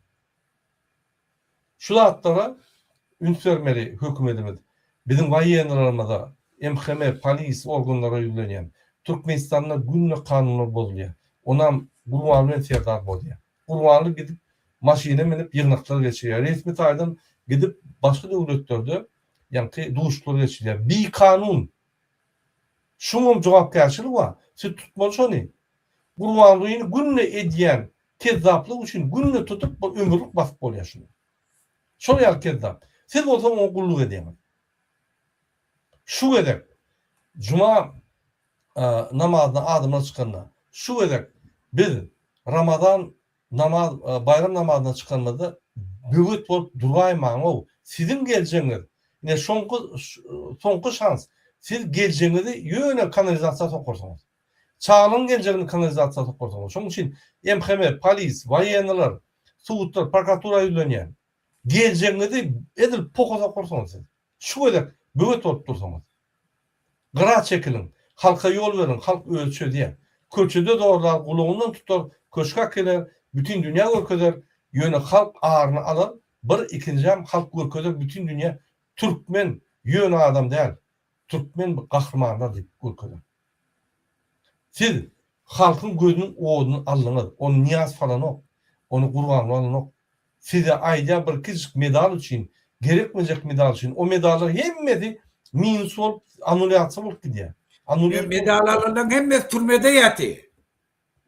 Şu dağıtlara üns vermeli hükümetimiz. Bizim vayenlarımızda MHM, polis organlara yükleniyor. Türkmenistan'da günlük kanunlar bozuluyor. Onam Gurbanlı'nın siyadar bozuluyor. Gurbanlı gidip maşine minip yığınaklar geçiriyor. Resmi taydan gidip başka devletlerde yani duşları geçiriyor. Bir kanun. Şunun cevapkarşılığı var. Siz tutmalı şunu. Gurbanlı'yı günle ediyen kezzaplık için günle tutup ömürlük basıp oluyor şunu. Şunu yer kezzap. Siz olsa onu kulluk edemez. Şu edek Cuma namazına adımına çıkanlar. Şu edek biz Ramazan namaz bayram namazına çıkanmada büyük bolup durayman o. Sizin geleceğiniz yine sonku şans. Siz geleceğinizi yöne kanalizasyon sokursunuz. Çağının geleceğini kanalizasyon sokursunuz. Şunun için MHM, polis, vayenler, suutlar, prokuratura yükleniyen geleceğinizi edil poka sokursunuz siz. Şu edek büyük olup dursunuz. Gıra çekilin. Halka yol verin. Halk ölçü diye. Köçüde doğrular. Kuluğundan tutar. Köşkak gelir. Bütün dünya görkeder. Yönü halk ağırını alır. Bir ikinci halk görkeder. Bütün dünya Türkmen yönü adam değil. Türkmen kahramanlar deyip görkeder. Siz halkın gözünün oğudunu alınır. Onun niyaz falan yok. Onu kurbanlı alın yok. Size ayda bir küçük medal için gerekmeyecek medal için o medallar hemmedi minsol anulyatsı bulup gidiyor. Medallarından hem türmede yatıyor.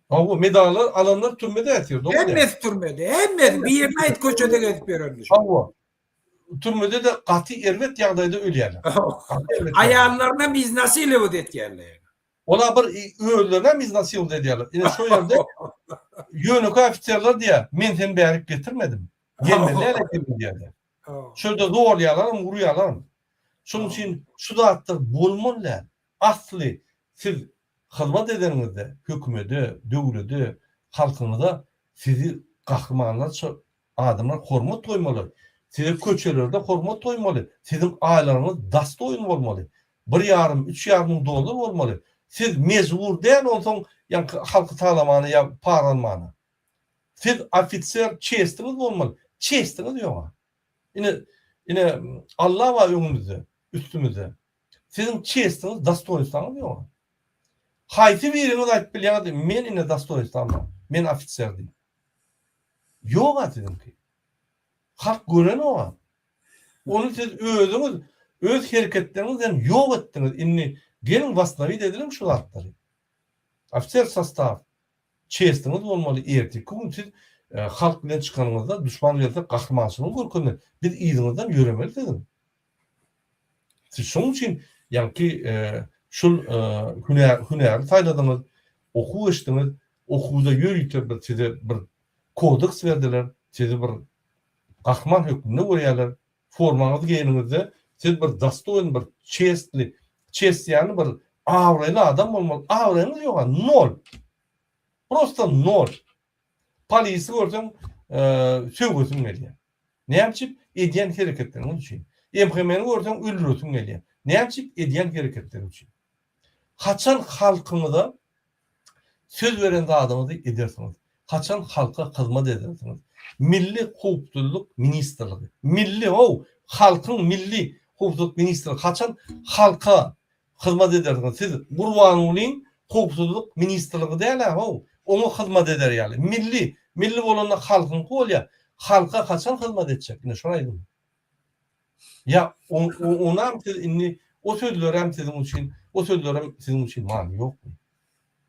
O medallar alanlar türmede yatıyor. Hem türmede. Hem bir yerine ait köşede gezip görünmüş. Türmede de katı ervet yağdaydı ölüyorlar. Ayağlarına biz nasıl ilevut etkiyerler? Ona bir öğülerine biz nasıl yolda ediyorlar. Yine şu yerde yönük ofisyerler diye men seni beğenip getirmedim. Gelmeli elektrikli diyorlar. Şurada doğruyalar mı vuruyorlar mı? Şunun için şu da attır bulmalılar. Aslı siz hizmet edenizde, hükümede, devlede, halkınıza sizi kahramanlar, adamlar hormat koymalı. Size köçelerde hormat koymalı. Sizin aileleriniz dast oyun olmalı. 1,5-3,5 dolar olmalı. Siz mecbur değil olsan yani halkı sağlamanı ya paranmanı. Siz ofisiyer çeşitiniz olmalı. Çeşitiniz yok. Yine Allah var önümüzde, üstümüzde. Sizin çeşitiniz dastoysanız yok. Hayti biriniz ayıp bilyanı değil. Men yine dastoysanım. Men ofisiyer değil. Yok dedim ki. Halk gören o. Onu siz özünüz, öz hareketlerinizden yok ettiniz. İnni gelin vasnavi dedilim şu hatları. Ofisiyer sastav. Çeşitiniz olmalı. Ertik. Kum siz halk bilen çıkanınızda düşman yerde kahramançılığını görkünler. Biz iyiliğinizden yürümeli dedim. Siz şunun için yani ki şu hüner faydaladınız, oku açtınız, okuda yürüyüp size bir kodeks verdiler, size bir kahraman hükmünü veriyorlar, formanızı giyinizde siz bir dastoyun, bir chest yani bir avraylı adam olmalı. Avrayınız yok, nol. Prosta nol. Polisi görsem sögüsün geliyor. Ne yapıp ediyen hareketlerinin için. MHM'ni görsem öldürürsün geliyor. Ne yapıp ediyen hareketlerin için. Haçan halkınıza söz veren adamı da edersiniz. Haçan halka hizmet edersiniz. Milli Hukukçuluk Ministerliği. Milli halkın milli hukukçuluk ministerliği. Haçan halka hizmet edersiniz. Siz Gurbanly'nin hukukçuluk ministerliği değil ha. Onu hizmet eder yani. Milli olanla halkın kol ya. Halka haçan hizmet edecek. Yine şuraydı. Ya ona inni o sözler hem sizin için, o sözler hem sizin için mani yok mu?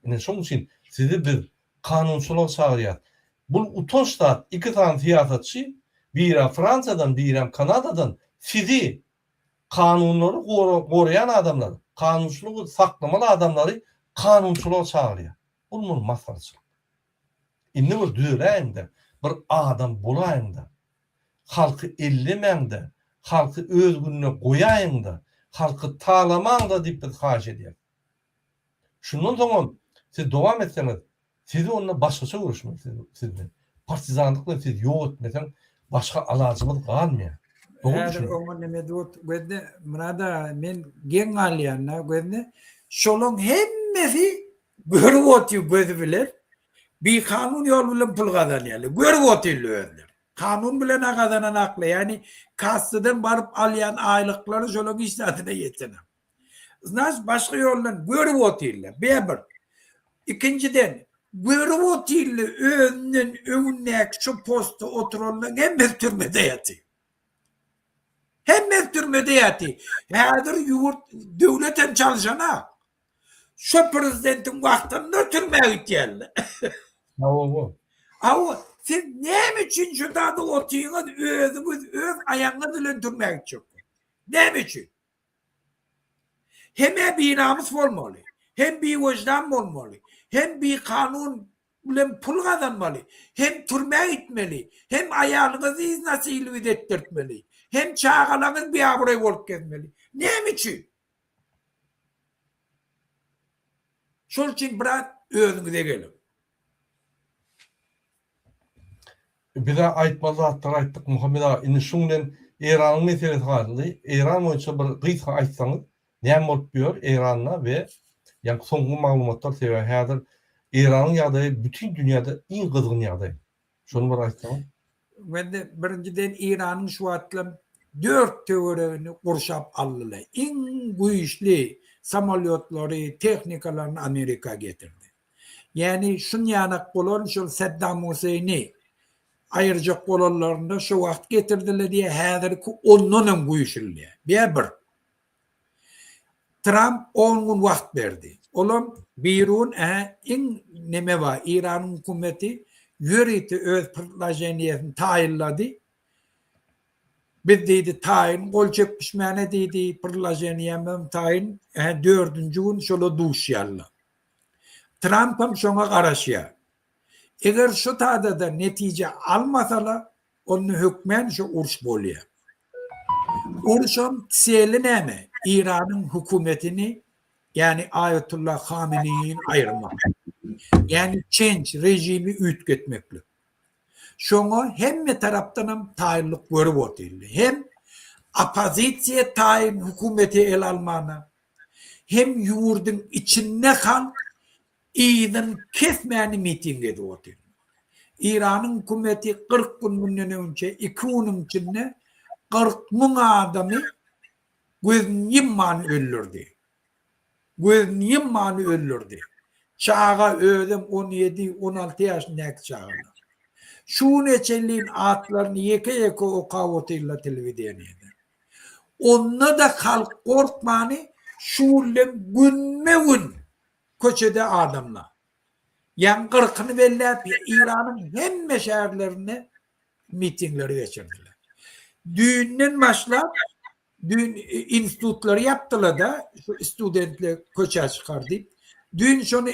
Yani şunun için sizi bir kanunçuluğa çağırıyor. Bu utançta iki tane siyasetçi, biri Fransa'dan, biri Kanada'dan sizi kanunları koruyan adamlar, kanunçuluğu saklamalı adamları kanunçuluğa çağırıyor. Bunun masrafı. İnni bir düğreyinde, bir adam bulayında, halkı ellemende, halkı öz gününe koyayında, halkı tağlamanda deyip bir haş ediyor. Şundan soň siz dowam etseniz, sizi onunla başgaça görüşmek sizni. Partizanlıkla siz ýok etmesen başga alajymyz galmaýar. Häzir oňa nime diýip gözde murada men geň alýanlar gözde şolaň hemmesi görüp otyr gözü bilen bir kanun ýol bilen pul gazanýarlar. Görüp otyrlar. Kanun bilen gazanan akly, yani kassadan barıp alýan aýlyklary şolaň işletine ýetene. Znaş başga ýoldan görüp otyrlar. Bir. İkinciden görüp otyrlar önünden öňündäki şu posta oturanlar hemme türmede ýatyr. Hemme türmede ýatyr. Häzir ýurt döwletem çalışana şu prezidentin wagtynda türmege gitýärler. Awa siz näme üçin şu taýda otyryňyz özüňiz öz aýaňyz bilen türmege gitjek? Näme üçin? Hem bir namus bolmaly, hem bir wejdan bolmaly, hem bir kanun bilen pul gazanmaly, hem türmege gitmeli, hem aýalyňyzy iznasylyk etdirtmeli, hem çağalaňyz bir abrey bolup gelmeli. Näme üçin? Şol üçin birat özüňize gelin. Bir de aýtmaly zatlar aýtdyk Muhammed ağa. Indi şuňdan Iranyň meselesi galydy. Iran boýunça bir gysga aýtsaňyz, näme bolup ýör Iranda we ýa-ni soňky maglumatlar sebäbi häzir Iranyň ýagdaýy bütün dünýäde iň gyzgyn ýagdaý. Şonu bir aýtsaňyz. Bende birinciden İran'ın şu atlam 4 töweregini gurşap aldylar. En güýçli samolyotları, tehnikalarını Amerika getirdi. Yani şun yanak bolan şu Saddam Hussein'i ayıracak bolanlarında şu vakt getirdiler diye häzirki ondan güýçli. Bir. Trump 10 gün vakt berdi. Olam birun en neme var İran'ın hükümeti yürütü öz pırtlajeniyetini tayinladi. Bir deydi tayin, gol çekmişmene deydi pırtlajeniyemem tayin 4. gün şöyle duşyalla. Trump'ım şona garaşya. Eğer şu taada da netice almasalar onun hükmen şu urş bolya. Urşun tseli neme? İran'ın hükümetini yani Ayetullah Khamenei'nin ayırmak. Yani change rejimi ütgetmekle. Şoňa hemme tarapdan taýinlik görüp otyrly. Hem opozisiýa taýin hükümeti el almana, hem ýurdun içinde kal, iýden kesmäni miting edip otyrly. İranyň hükümeti 40 gün bundan önce 2 günün içinde 40 000 adamy gözüni ýymman öldürdi. Gözüni ýymman öldürdi. Çağa ödüm 17-16 yaşındaki çağlar. Şu neçelliğin atlarını yeke oka otuyla televizyoniydi. Onunla da halk korkmanı şuurlen günme gün köçede adamla. Yan kırkını bellep İran'ın hem meşehirlerine mitingleri geçirdiler. Düğünden başlayıp düğün institutları yaptılar da şu studentler köçe çıkardı. Dün şunu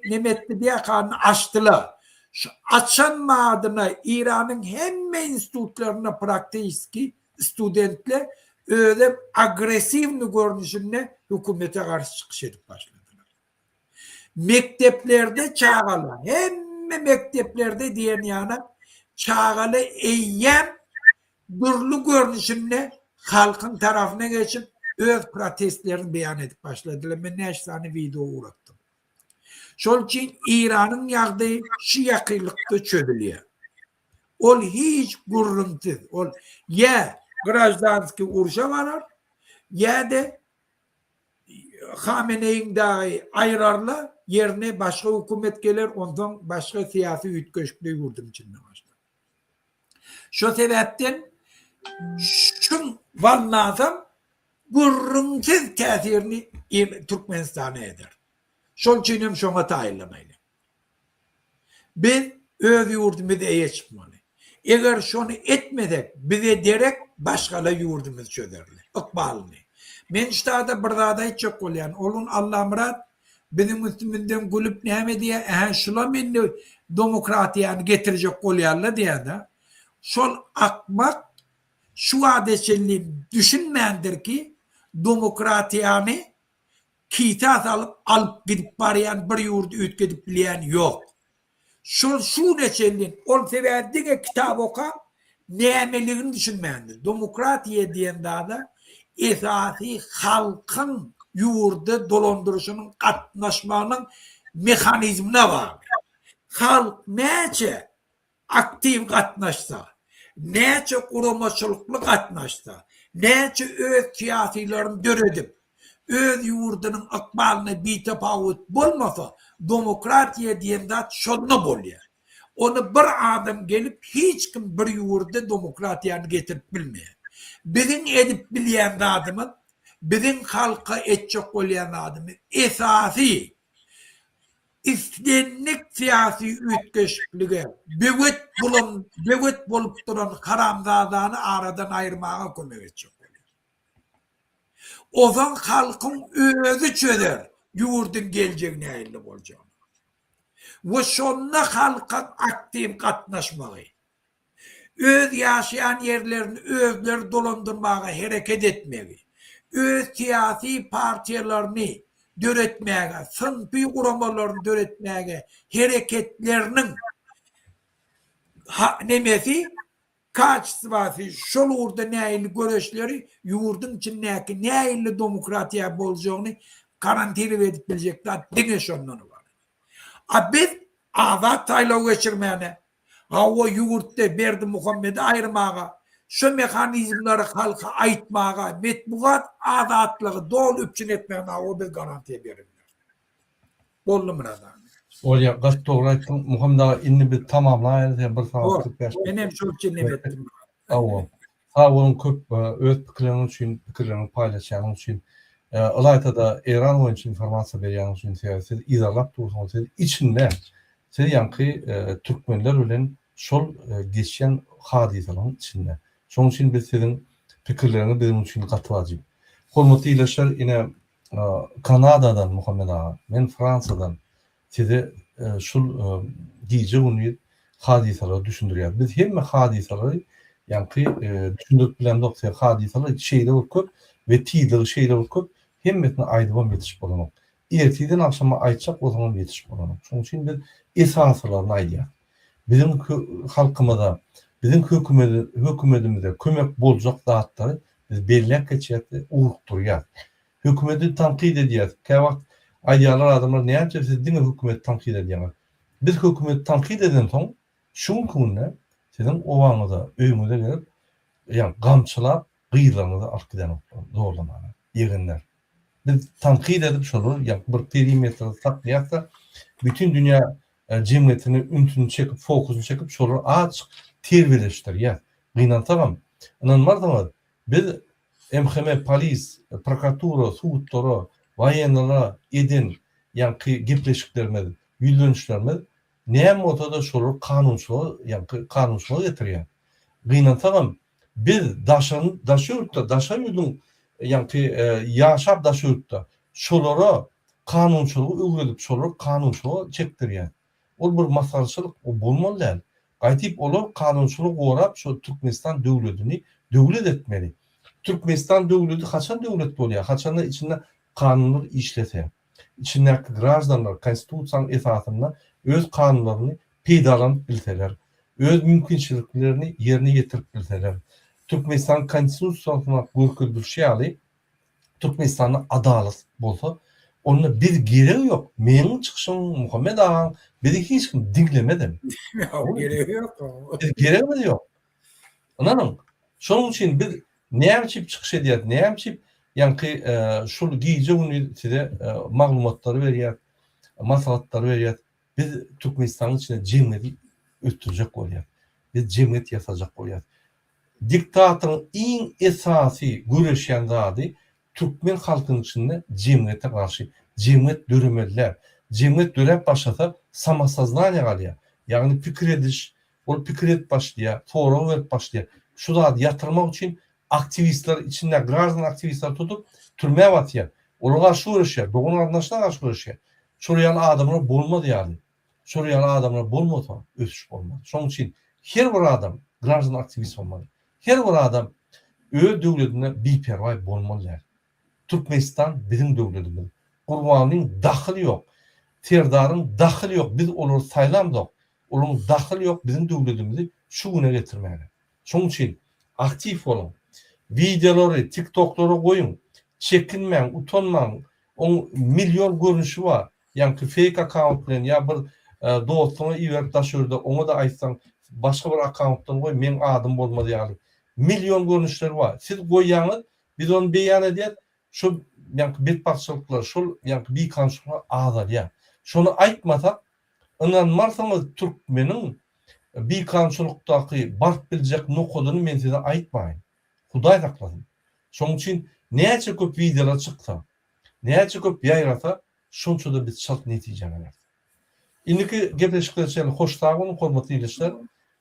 nimetli bir akanını açtılar. Şu açanma adına İran'ın hem institutlarına praktiski studentler öyle agresif görünüşünde hükümete karşı çıkış edip başladılar. Mekteplerde çağala, hem mekteplerde diyen yana çağala eyyem durlu görünüşünde halkın tarafına geçip öz protestlerini beyan edip başladılar. Ben neç tane video uğrattım. Şol için İran'ın ýagdaýy şu yakınlıkta çözülüyor. Ol hiç gurruntsuz. Ol ya grajdanski urşa varar ya da Khamenei'nin dahi ayrarla yerine başka hükümet gelir, ondan başka siyasi ütköşklüğü yurdun içinde başlar. Şu sebepten şun vallazam gurruntsuz tesirini Türkmenistan'a eder. Şol için hem şona taýinlamaýly. Biz öz ýurdumyzda eýe çıkmaly. Eger şonu etmedek, bize derek başgalar ýurdumyz çözerler. Okbalyny. Men ştada bir zada etjek bolýan. Olun Allah murat bizim üstümizden gülüp näme diýe, şula meni demokratiýany getirjek bolýarlar diýär. Şol akmak şu adeçelliği düşünmeyendir ki demokratiyanı kitat alıp gidip barayan bir yurdu ötkedip bilen yok. Şu neçelin ol severdiğe kitap oka nemeliğini düşünmeyendir. Demokratiye diyen da esası halkın yurdu dolandırışının katnaşmanın mekanizmine var. Halk neçe aktif katnaşsa, neçe kurumaçılıklı katnaşsa, neçe öz siyasilerini döredip, öz yurdunun akbalına bir tefavut bulmasa, demokratiye diyen de şonuna boluyor. Onu bir adam gelip hiç kim bir yurda demokratiyanı getirip bilmiyor. Bizim edip bilen adamın, bizim halka etçek olayan adamın esası istenlik siyasi ütkeşliğe büvüt bulup duran haramzadağını aradan ayırmaya kömek edecek. O zaman halkın özü çözer yurdun geleceğine hayırlı olacağını. Ve sonuna halka aktif katnaşmayı, öz yaşayan yerlerini özleri dolandırmaya hareket etmeyi, öz siyasi partilerini döretmeye, sınıfı kuramalarını döretmeye hareketlerinin nemesi kaçsı vasi şol urda neyli görüşleri yurdun içindeki neyli demokratiya bolacağını garantili edip bilecekler. Dine şonları var. Biz azat taylağı geçirmeyene o yurtta Berdi Muhammed'i ayırmaya, şu mekanizmleri halka aytmaya, metbuat azatlığı doğru üpçün etmeyene o bir garantiye verirler. Bollu mu adam? Olya gayet doğru aytdın. Muhammed ağa inni bir tamamlayın. Bir saat 45. Benim çok cinnemettim. Awa. Sağ olun köp öz pikirlerini paylaşanın için. Ilayta da Iran boyunca informasiya berýän üçin siz izalap dursanız içinde siz yankı Türkmenler bilen şol geçen hadiselerin içinde. Şoň üçin biz sizin pikirlerini bizim üçin gatwajy. Hormatly ýylaşlar ine Kanadadan Muhammed ağa, men Fransadan size şol giýje güni hadiseler düşündürýär. Biz hemme hadiseleri yankı düşündürip bilen doktor hadiseler şeýle bolýar we tiýdigi şeýle bolýar. Hemmetine aýdybam ýetişip bolanok. Erteden akşama aýtjak o zaman ýetişip bolanok. Şoň üçin biz esaslaryny aýdýar. Bizim halkymyza, bizim hökümetimizde kömek boljak zatlary biz belläp geçýärdi, urukturýar. Hökümeti tanqid edýär. Käwagt aýdýarlar adamlar näçe siz diňe hökümeti tanqid edýär. Biz hökümeti tanqid eden soň şuň günde sizin owaňyza, öýüňize gelip, ýani gamçylap, gyýlaryňyzy alyp gidenok. Zorlamalar, ýegenler. Biz tanqid edip şolu, yani bir perimetrede saklaýarsa, bütün dünya cemiyetini üntünü çekip, fokusunu çekip şolu açık terbileştirýär. Gynantagam. Inanmazdyňyz, biz MHM, polis, prokuratura, suwutlara, waýenlara eden ýanky gepleşiklerimiz, ýüzlenişlerimiz näme ortada şolu kanunçylyk, ýanky kanunçylyk getirýär. Gynantagam, biz daşaýurda yankı yaşap da şurtta şolara kanunçuluğu uyguladıp şolara kanunçuluğu çektirýär. Ol bir masalçılık o bolmaly. Gaýtyp olar kanunçuluğu gorap şu Türkmenistan döwletini döwlet etmeli. Türkmenistan döwleti haçan döwlet bolýar? Haçan da içinde kanunlar işleter. İçindeki graždanlar konstitusiýanyň esasynda öz kanunlaryny peýdalanyp bilseler, öz mümkinçiliklerini yerine getirip bilseler. Türkmenistan konstitusiýasyna görkezdirýär. Türkmenistan'da adalet bolsa, onunla bir gereği yok. Menin çıkışım Muhammed ağa, beni hiç kim dinlemedim. Gereği yok. Gereği yok. Anladın? Şunun için bir näçip çıkış edýär, näçip yankı şol giýje güni size maglumatları berýär, maslahatlary berýär. Biz Türkmenistan'ın içinde cemiyeti ötürjek bolýar. Biz cemiyet ýasajak bolýar. Diktatörün en esası güreşen zady Türkmen halkynyň içinde cemiyete karşı cemiyet döremediler. Cemiyet dörep başlasa samasaznanya galýar. Yani pikir ediş, ol pikir et başlaýar, forum verip başlaýar. Şu zady yatırmak için aktivistler içinde graždan aktivistler tutup türmeye batýar. Olar şu görüşýär, dogun arnaşlar garşy görüşýär. Şurýan adamlar bolmady ýaly. Şurýan adamlar bolmasa ösüş bolmaz. Şoň üçin her bir adam graždan aktivist bolmaly. Her bir adam öz döwletine biperwa bolmaly. Türkmenistan bizim döwletimiz. Gurbanyň dahyly ýok. Terdaryň dahyly ýok. Biz olary saýlamdyk. Olaryň dahyly ýok bizim döwletimizi şu güne getirmäli. Şoň üçin aktiv bolun. Videolary, TikToklary goýun. Çekinmeň, utanmaň. On milyon görünüşi var. Yani fake account bilen ya bir dostuna iwerip daşyrdy. Oňa da aýtsaň başga bir accountdan goý men adym bolmady ýaly. Milyon görünüşler var. Siz goýýaňyz, biz onu beýan edýär. Şu yani betbaşçylyklar, şol yani bir kanşylar azar ya. Şonu aýtmasak, inanmarsaňyz türkmeniň bir kanşylykdaky bark biljek nokoduny men size aýtmaýyn. Hudaý saklasyn. Şoň üçin näçe köp videolar çyksa, näçe köp ýaýrasa, şonça da biz şalt netije alar. Indiki gepleşikler hoş sağolun, hormatly ýerleşler.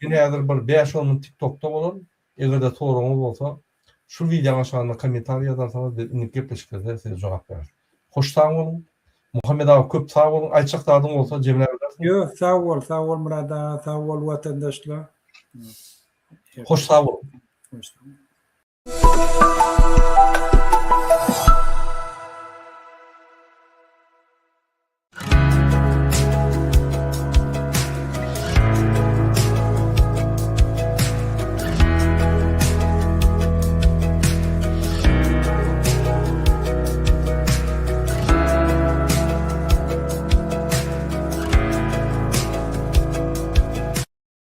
Ýene häzir bir 5-10 min TikTokda bolan, eger de toýraňyz bolsa, şu videoň aşagyna kommentariýa ýazarsaňyz indiki gepleşiklerden size jogap berer. Hoş sağolun. Muhammed abi köp sağ olun. Aýçakdadyň bolsa jemle edersin. Yo, sağ ol Murad ağa, sağ ol vatandaşlar. Hoş sağ olun. Hoş sağ ol.